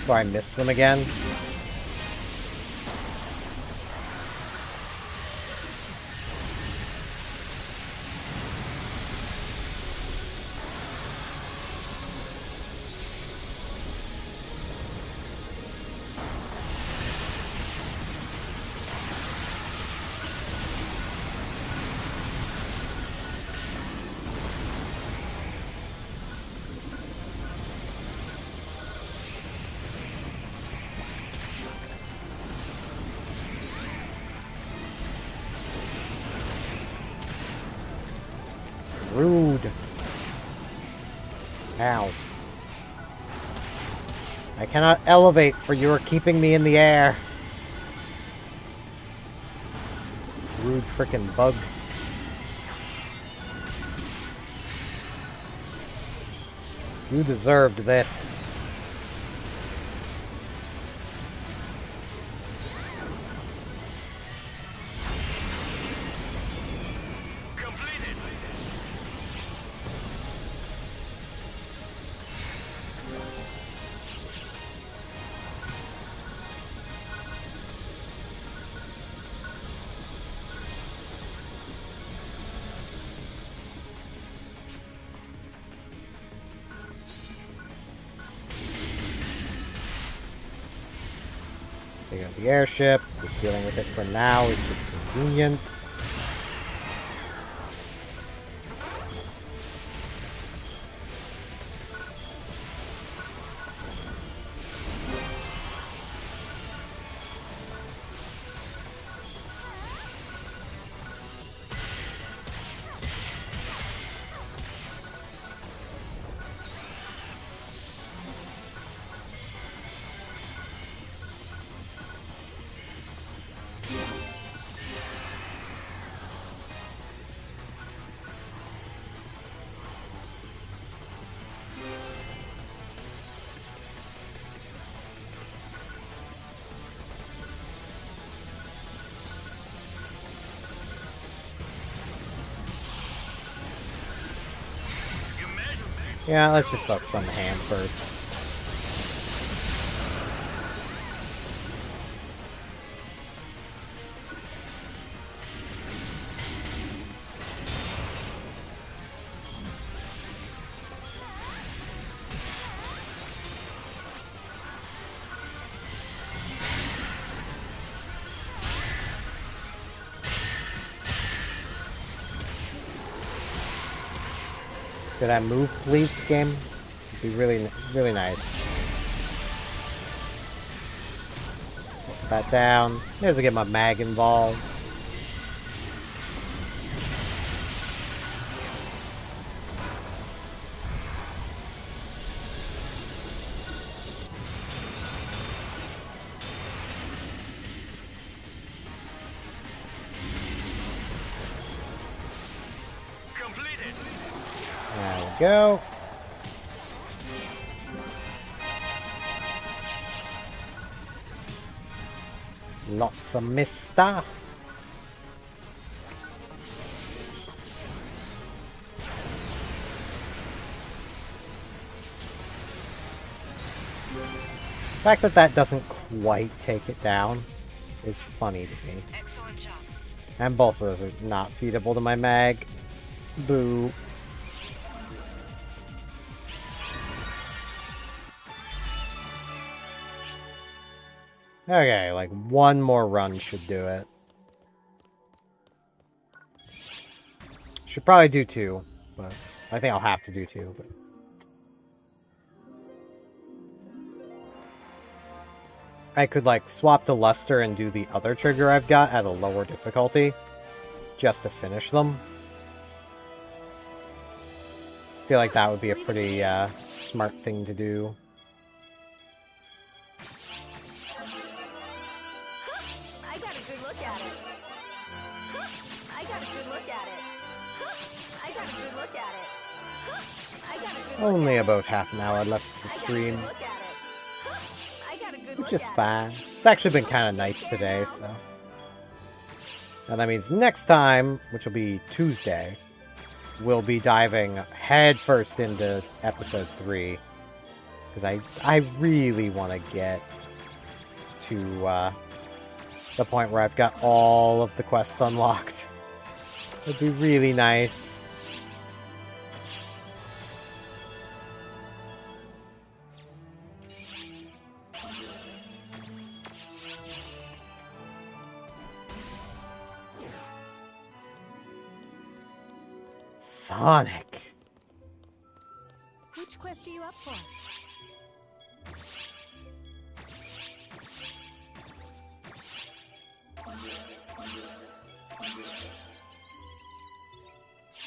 before I miss them again. Rude. Ow. I cannot elevate, for you are keeping me in the air. Rude frickin' bug. You deserved this. Take out the airship. Just dealing with it for now is just convenient. Yeah, let's just focus on the hand first. Could I move, please, game? It'd be really, really nice. Slow that down. There's to get my mag involved. There we go. Lots of mister. The fact that that doesn't quite take it down is funny to me. Excellent job. And both of those are not feedable to my mag. Boo. Okay, like one more run should do it. Should probably do two, but I think I'll have to do two. But I could like swap to Luster and do the other trigger I've got at a lower difficulty just to finish them. I feel like that would be a pretty smart thing to do. I got a good look at it. I got a good look at it. I got a good look at it. I got a good look Only about half an hour left of the stream, which is fine. It's actually been kind of nice today, so. And that means next time, which will be Tuesday, we'll be diving headfirst into episode 3. Because I really want to get to the point where I've got all of the quests unlocked. It'd be really nice. Sonic. Which quest are you up for?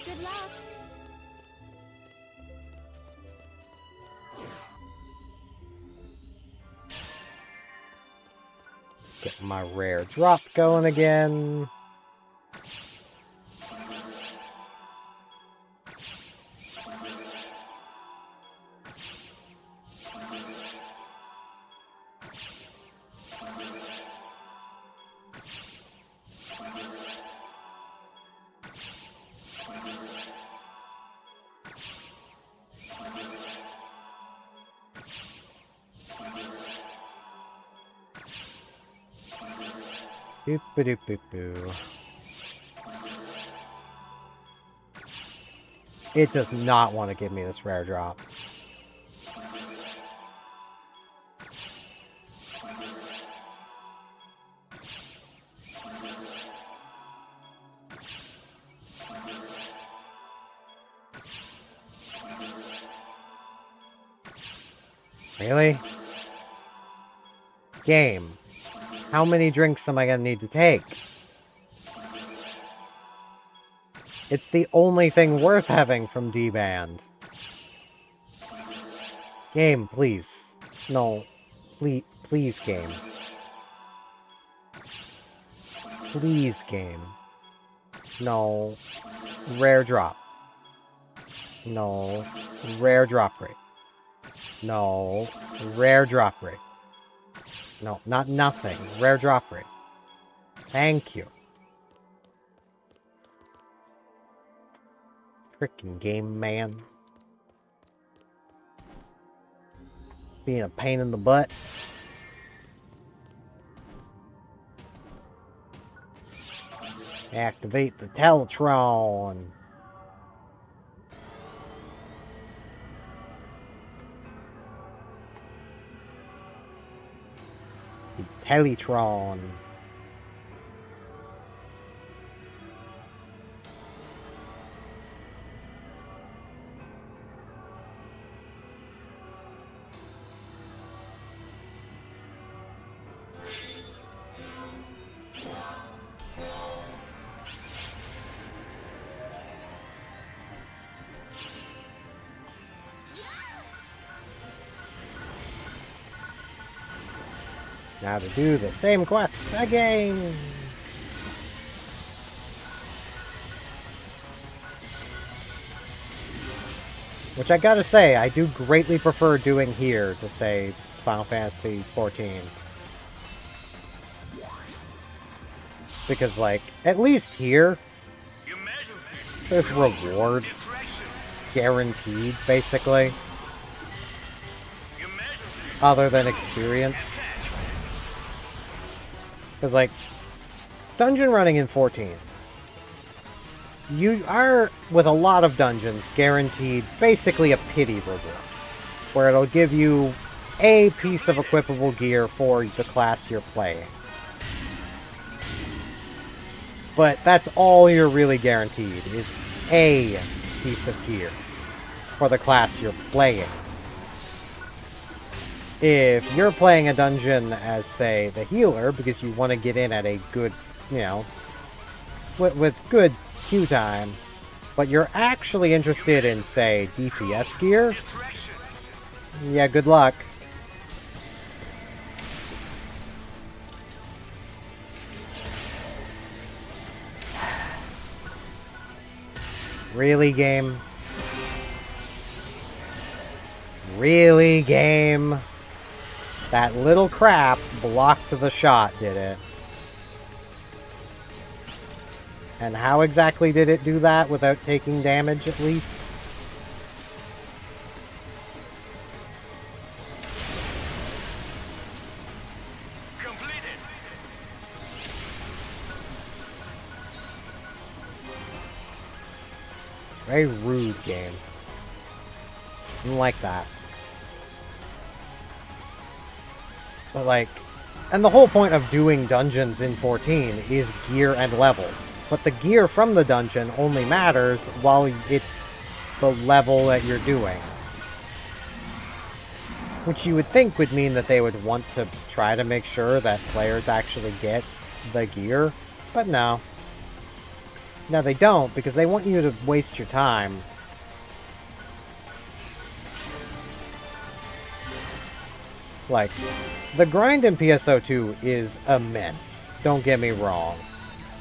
Good luck. Get my rare drop going again. Doop-a-doop-boo-boo. It does not want to give me this rare drop. Really? Game. How many drinks am I gonna need to take? It's the only thing worth having from D-Band. Game, please. No. Please, game. Please, game. No. Rare drop. No. Rare drop rate. No. Rare drop rate. No, not nothing. Rare drop rate. Thank you. Frickin' game, man. Being a pain in the butt. Activate the Teletron. The Teletron. Now to do the same quest again. Which I gotta say, I do greatly prefer doing here to, say, Final Fantasy XIV. Because, like, at least here, there's reward. Guaranteed, basically. Other than experience. Because, like, dungeon running in 14, you are, with a lot of dungeons, guaranteed basically a pity reward, where it'll give you a piece of equipable gear for the class you're playing. But that's all you're really guaranteed, is a piece of gear for the class you're playing. If you're playing a dungeon as, say, the healer, because you want to get in at a good, you know, with good queue time, but you're actually interested in, say, DPS gear, yeah, good luck. Really, game? Really, game? That little crap blocked the shot, did it? And how exactly did it do that without taking damage, at least? Completed. Very rude game. Didn't like that. But, like, and the whole point of doing dungeons in 14 is gear and levels. But the gear from the dungeon only matters while it's the level that you're doing. Which you would think would mean that they would want to try to make sure that players actually get the gear. But no. No, they don't, because they want you to waste your time. Like, the grind in PSO2 is immense. Don't get me wrong.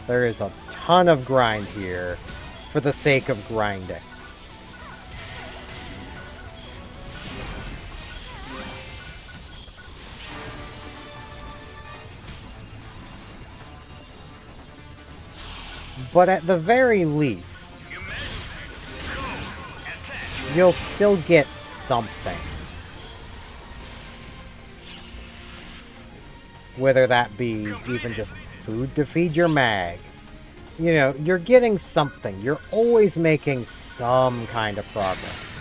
There is a ton of grind here for the sake of grinding. But at the very least, you'll still get something. Whether that be even just food to feed your mag. You know, you're getting something. You're always making some kind of progress.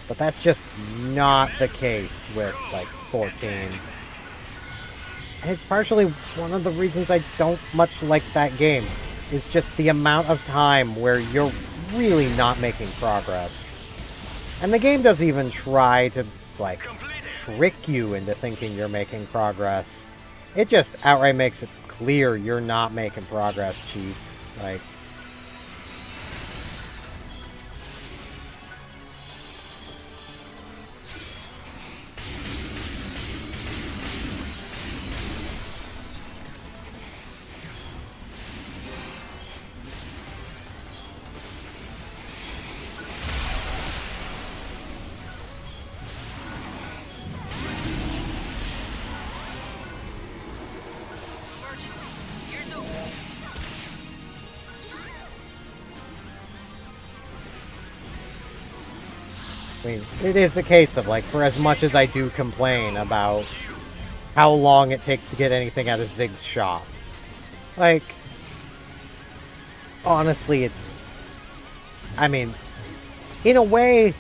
But that's just not the case with, like, 14. And it's partially one of the reasons I don't much like that game. Is just the amount of time where you're really not making progress. And the game doesn't even try to, like, trick you into thinking you're making progress. It just outright makes it clear you're not making progress, Chief. Like... I mean, it is a case of, like, for as much as I do complain about how long it takes to get anything out of Zig's shop, like, honestly, it's... I mean, in a way,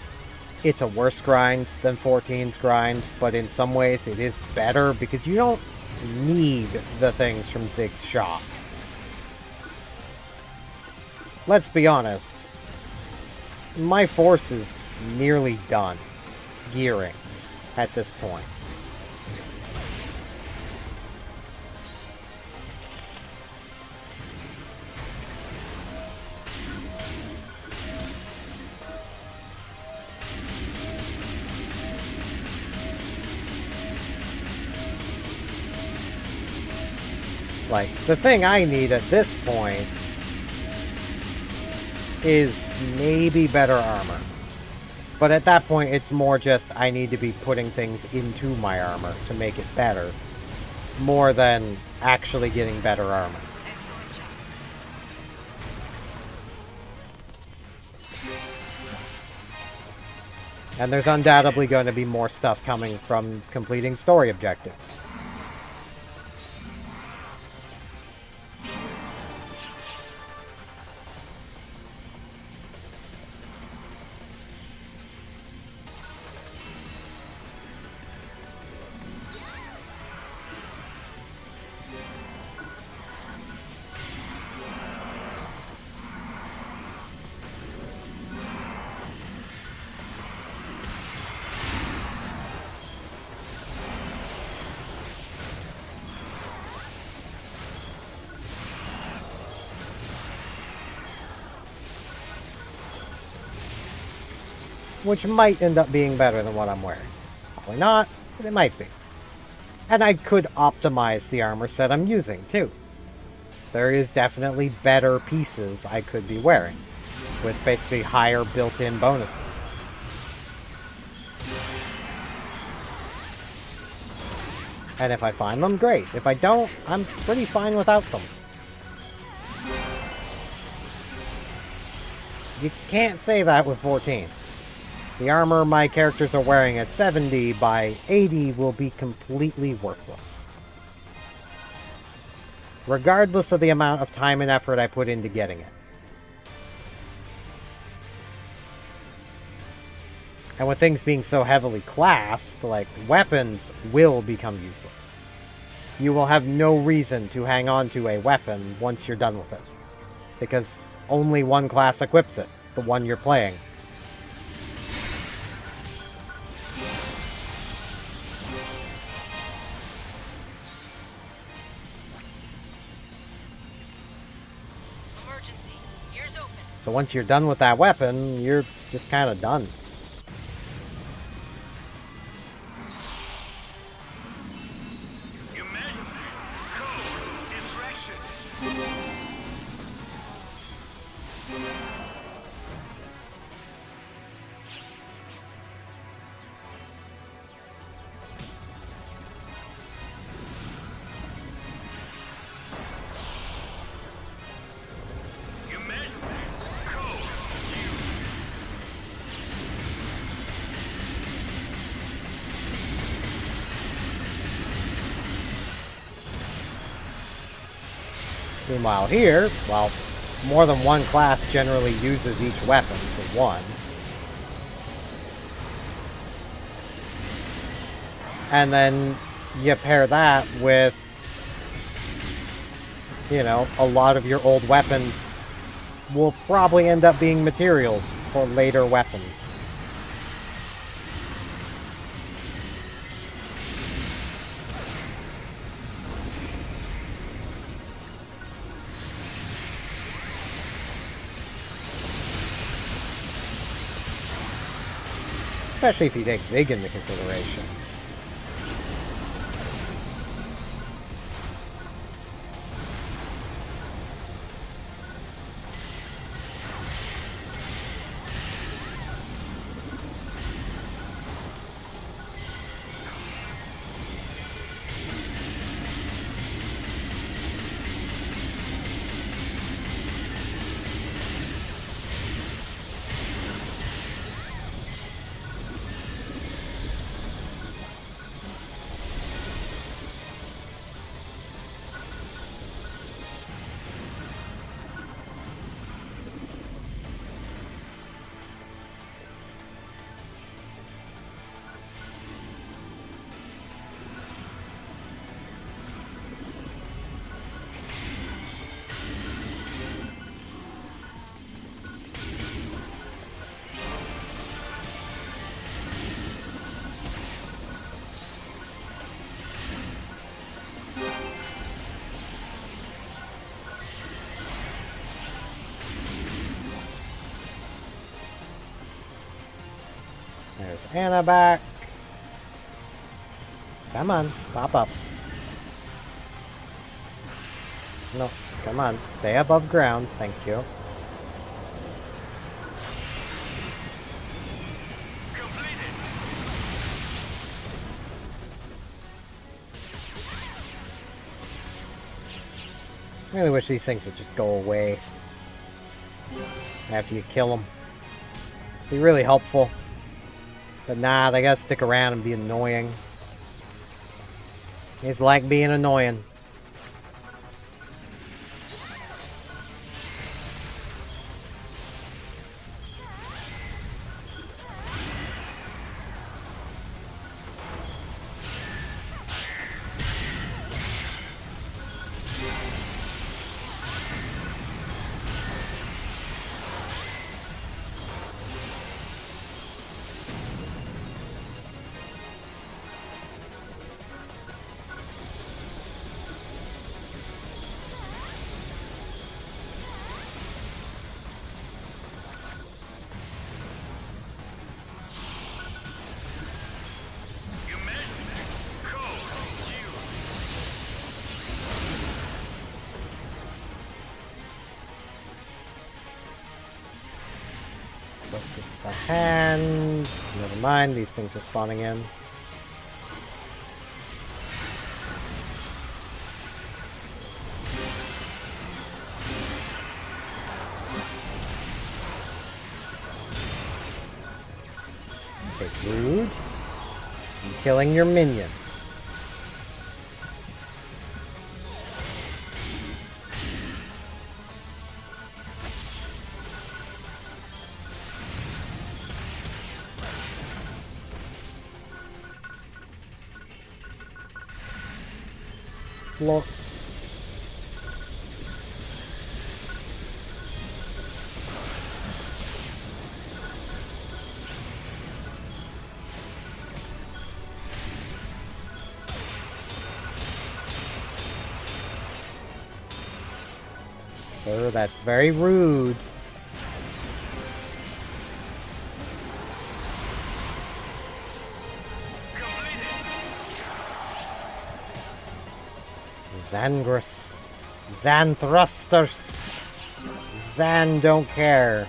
it's a worse grind than 14's grind, but in some ways it is better because you don't need the things from Zig's shop. Let's be honest. My force is nearly done gearing at this point. Like, the thing I need at this point is maybe better armor. But at that point, it's more just I need to be putting things into my armor to make it better, more than actually getting better armor. And there's undoubtedly going to be more stuff coming from completing story objectives. Which might end up being better than what I'm wearing. Probably not, but it might be. And I could optimize the armor set I'm using, too. There is definitely better pieces I could be wearing, with basically higher built-in bonuses. And if I find them, great. If I don't, I'm pretty fine without them. You can't say that with 14. The armor my characters are wearing at 70 by 80 will be completely worthless. Regardless of the amount of time and effort I put into getting it. And with things being so heavily classed, like, weapons will become useless. You will have no reason to hang on to a weapon once you're done with it. Because only one class equips it, the one you're playing. emergency. Ears open. So once you're done with that weapon, you're just kind of done. Emergency! Code! Distraction! Meanwhile here, well, more than one class generally uses each weapon for one. And then you pair that with, you know, a lot of your old weapons will probably end up being materials for later weapons. Especially if you take Zig into consideration. There's Anna back. Come on, pop up. No, come on, stay above ground, thank you. I really wish these things would just go away after you kill them. Be really helpful. But nah, they gotta stick around and be annoying. It's like being annoying. Focus the hand. Never mind, these things are spawning in. Okay, rude. I'm killing your minions. Slow. Sir, that's very rude. Zangris. Xanthrusters. Zan don't care.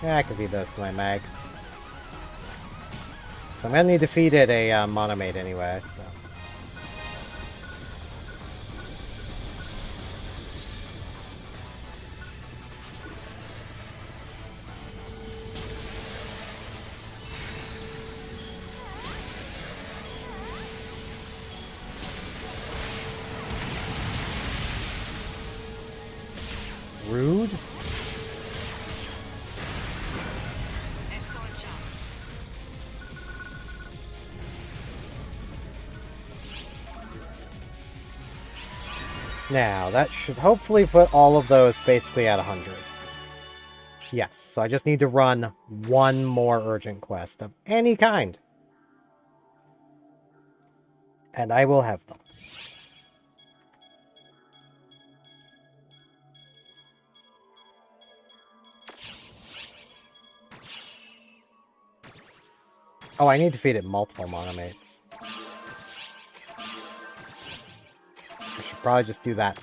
Yeah, I could be this to my mag. So I'm gonna need to feed it a monomate anyway, so. Rude? Now, that should hopefully put all of those basically at 100. Yes, so I just need to run one more urgent quest of any kind. And I will have them. Oh, I need to feed it multiple monomates. I should probably just do that.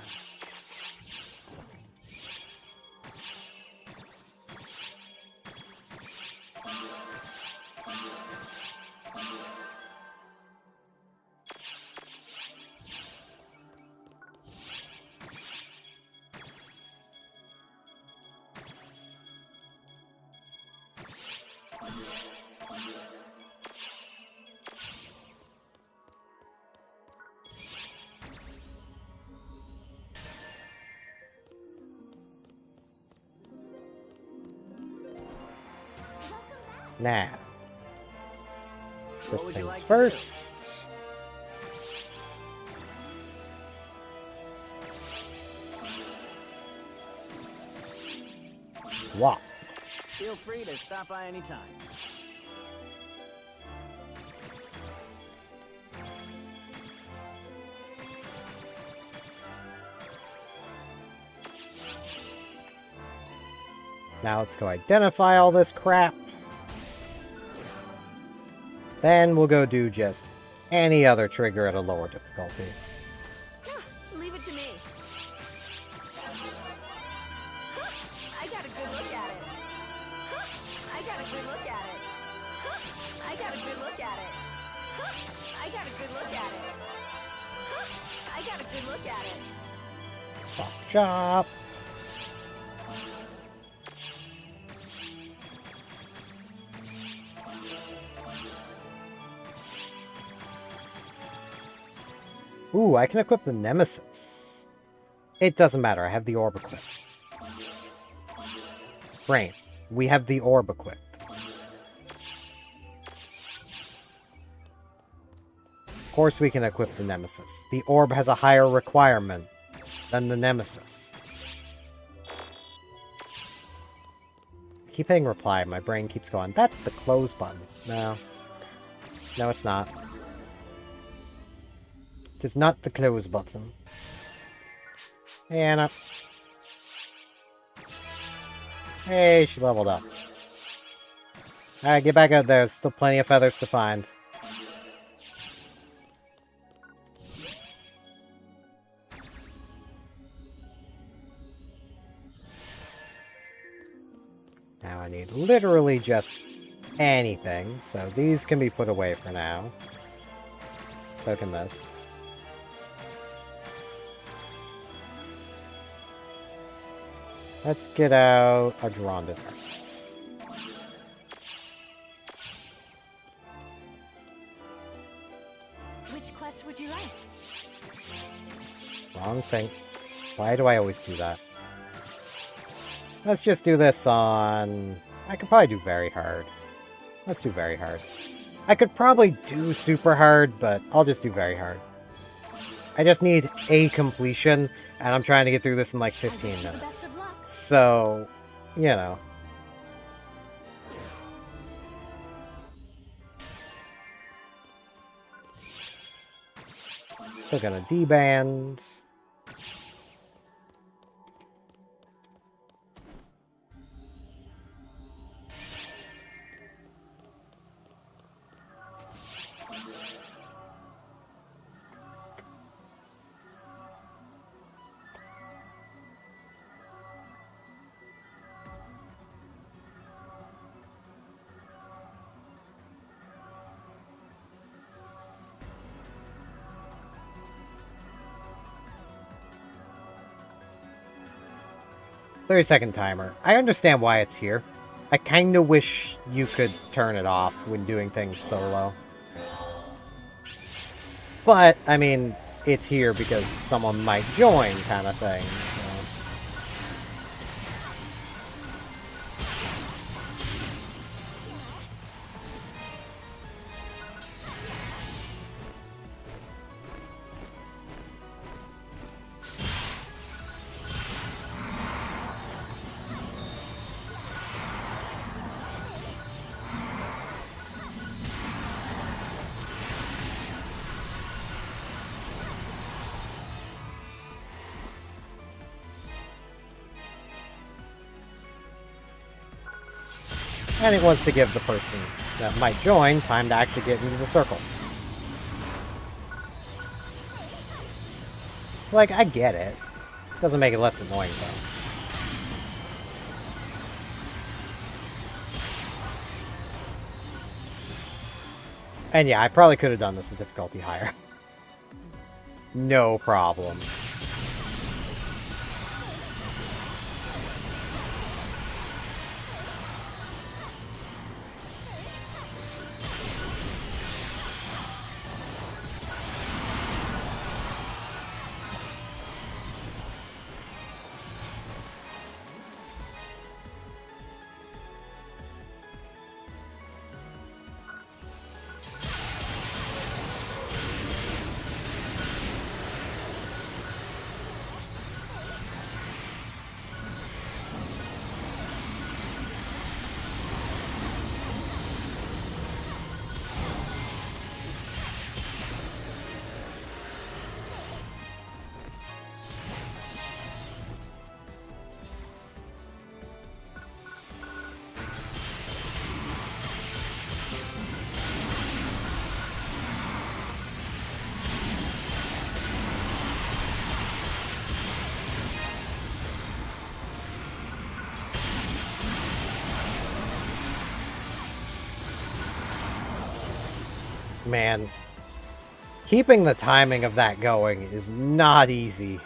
Now, first things first. Swap. Feel free to stop by anytime. Now let's go identify all this crap. Then we'll go do just any other trigger at a lower difficulty. Leave it to me. I got a good look at it. I got a good look at it. I got a good look at it. I got a good look at it. I got a good look at it. Stop shop. Ooh, I can equip the Nemesis. It doesn't matter, I have the orb equipped. Brain, we have the orb equipped. Of course we can equip the Nemesis. The orb has a higher requirement than the Nemesis. I keep hitting reply, my brain keeps going, that's the close button. No. No, it's not. It is not the close button. Hey, Anna. Hey, she leveled up. Alright, get back out there. There's still plenty of feathers to find. Now I need literally just anything, so these can be put away for now. So can this. Let's get out a Drawn to Darkness. Which quest would you like? Wrong thing. Why do I always do that? Let's just do this on... I could probably do very hard. Let's do very hard. I could probably do super hard, but I'll just do very hard. I just need a completion, and I'm trying to get through this in like 15 minutes. So, you know. Still gonna deband. 30-second timer. I understand why it's here. I kinda wish you could turn it off when doing things solo. But, I mean, it's here because someone might join kind of thing, so... And it wants to give the person that might join time to actually get into the circle. It's like, I get it. Doesn't make it less annoying, though. And yeah, I probably could have done this at difficulty higher. No problem. Man, keeping the timing of that going is not easy.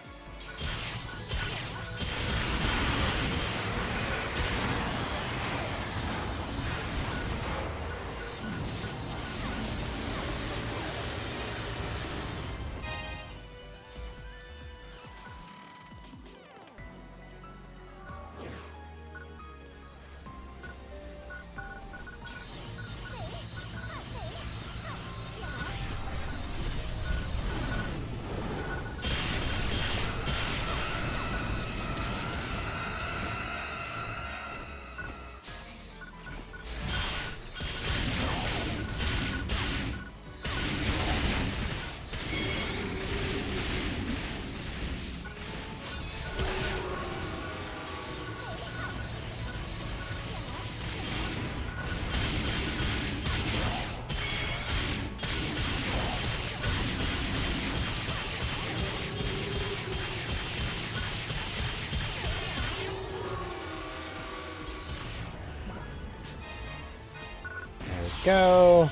Go.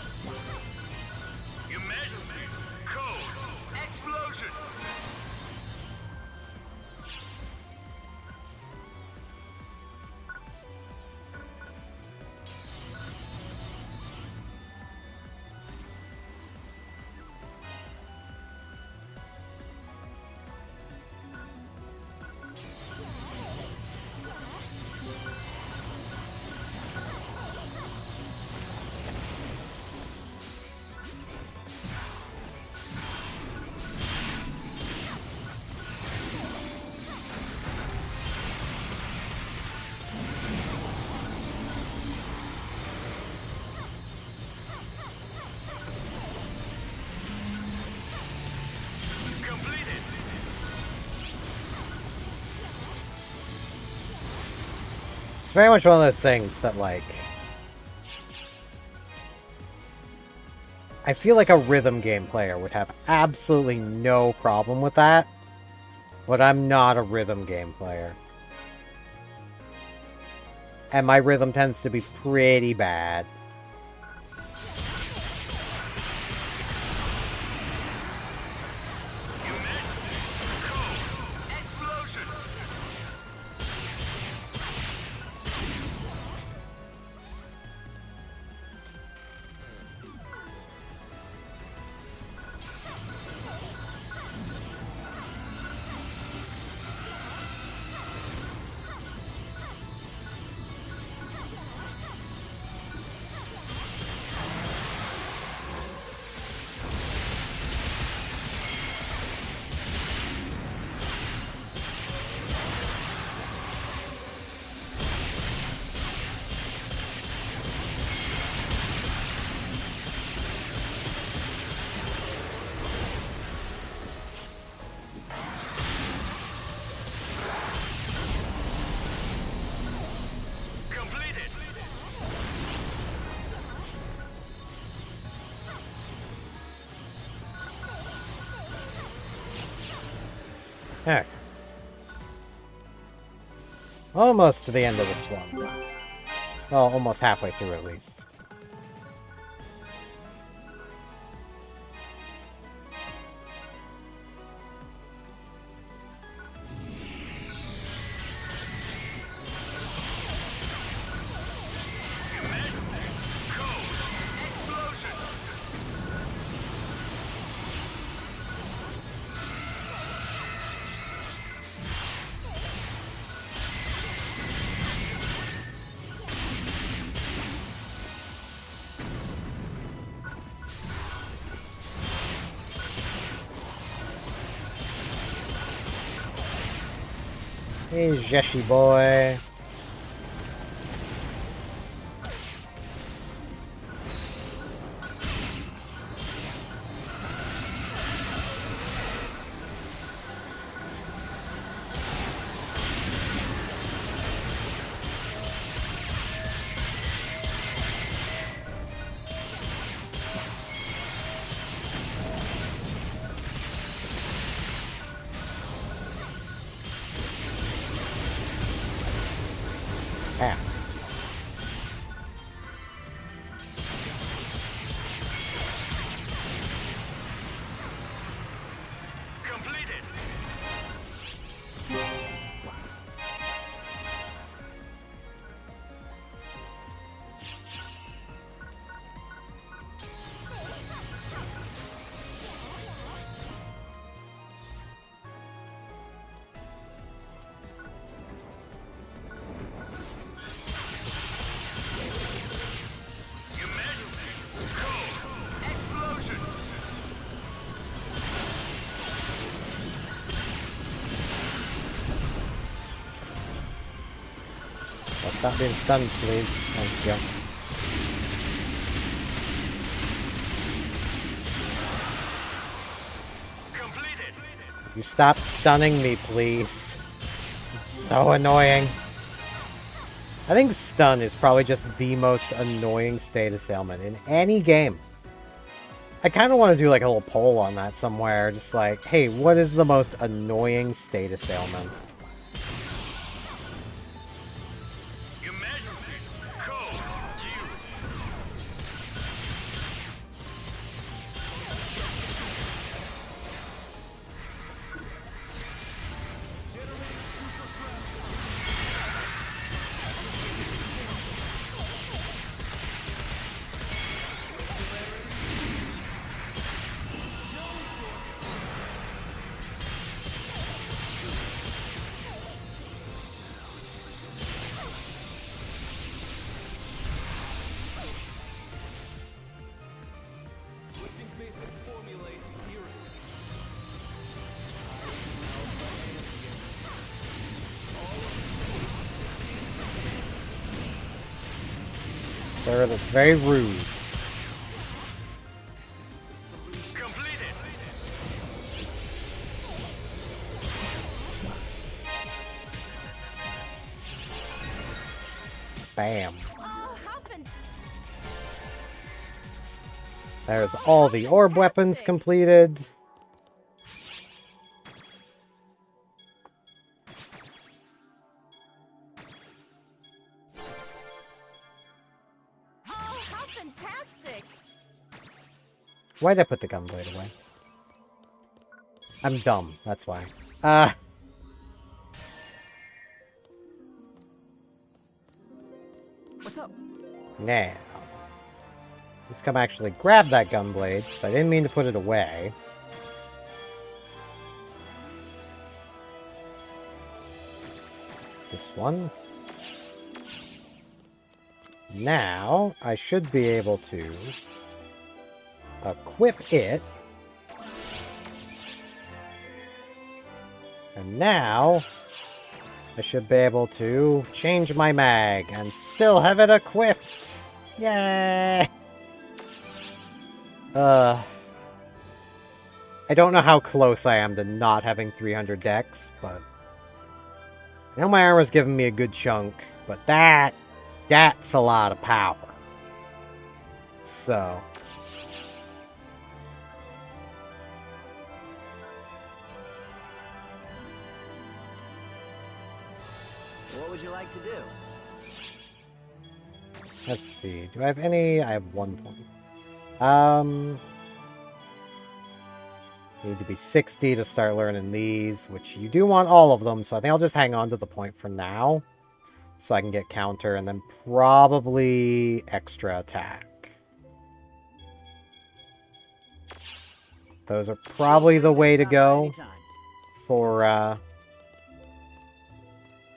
Emergency code explosion. It's very much one of those things that, like... I feel like a rhythm game player would have absolutely no problem with that. But I'm not a rhythm game player. And my rhythm tends to be pretty bad. Alright. Almost to the end of this one. Well, almost halfway through at least. Hey, Jeshi boy. Ah. Completed. Stop being stunned, please. Thank you. Completed. You stop stunning me, please. It's so annoying. I think stun is probably just the most annoying status ailment in any game. I kind of want to do like a little poll on that somewhere. Just like, hey, what is the most annoying status ailment? Sir, that's very rude. Completed. Bam. There's all the orb weapons completed. Fantastic! Why'd I put the gunblade away? I'm dumb, that's why. What's up? Now. Let's come actually grab that gunblade, because I didn't mean to put it away. This one. Now, I should be able to equip it. And now, I should be able to change my mag and still have it equipped. Yay! I don't know how close I am to not having 300 dex, but I know my armor's giving me a good chunk, but that's a lot of power. So What would you like to do? Let's see. Do I have any? I have 1 point. Need to be 60 to start learning these, which you do want all of them, so I think I'll just hang on to the point for now. So I can get counter and then probably extra attack. Those are probably the way to go for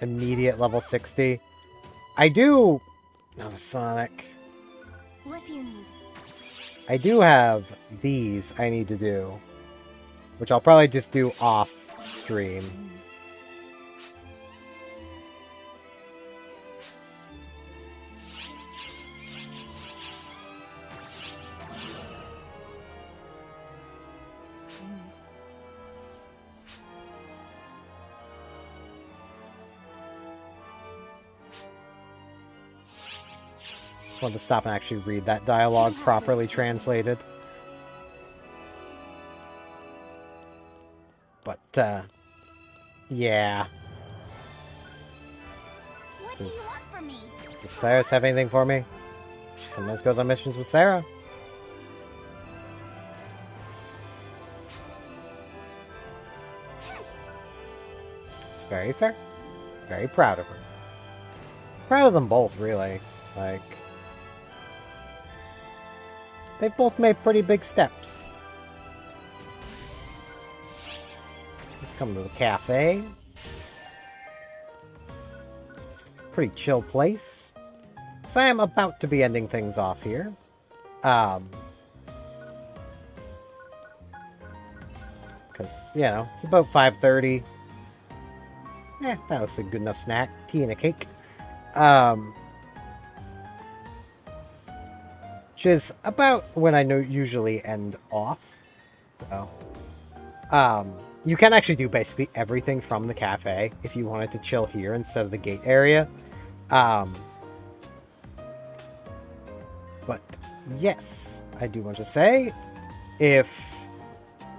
immediate level 60. I do... No, the Sonic. What do you need? I do have these I need to do, which I'll probably just do off stream. Just wanted to stop and actually read that dialogue properly translated. But, yeah. What do you want from me? Does Claris have anything for me? She sometimes goes on missions with Sarah. It's very fair. Very proud of her. Proud of them both, really. Like, they've both made pretty big steps. Let's come to the cafe. It's a pretty chill place. So I am about to be ending things off here. Because, you know, it's about 5:30. Eh, that looks like a good enough snack. Tea and a cake. Which is about when I usually end off. So, you can actually do basically everything from the cafe if you wanted to chill here instead of the gate area. But yes, I do want to say, if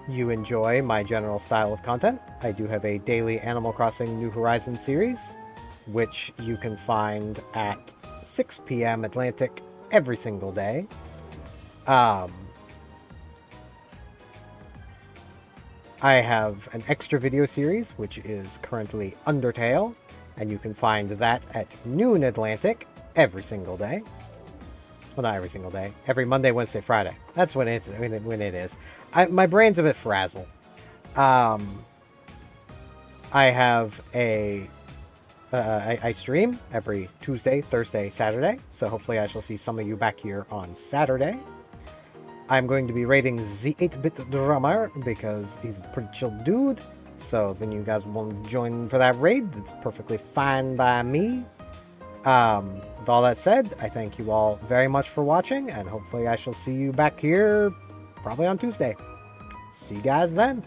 you enjoy my general style of content, I do have a daily Animal Crossing New Horizons series, which you can find at 6 p.m. Atlantic every single day. I have an extra video series, which is currently Undertale, and you can find that at noon Atlantic every single day. Well, not every single day. Every Monday, Wednesday, Friday. That's when it is. My brain's a bit frazzled. I have I stream every Tuesday, Thursday, Saturday, so hopefully I shall see some of you back here on Saturday. I'm going to be raiding the 8-bit drummer because he's a pretty chill dude, so if any of you guys want to join for that raid, that's perfectly fine by me. With all that said, I thank you all very much for watching, and hopefully I shall see you back here probably on Tuesday. See you guys then.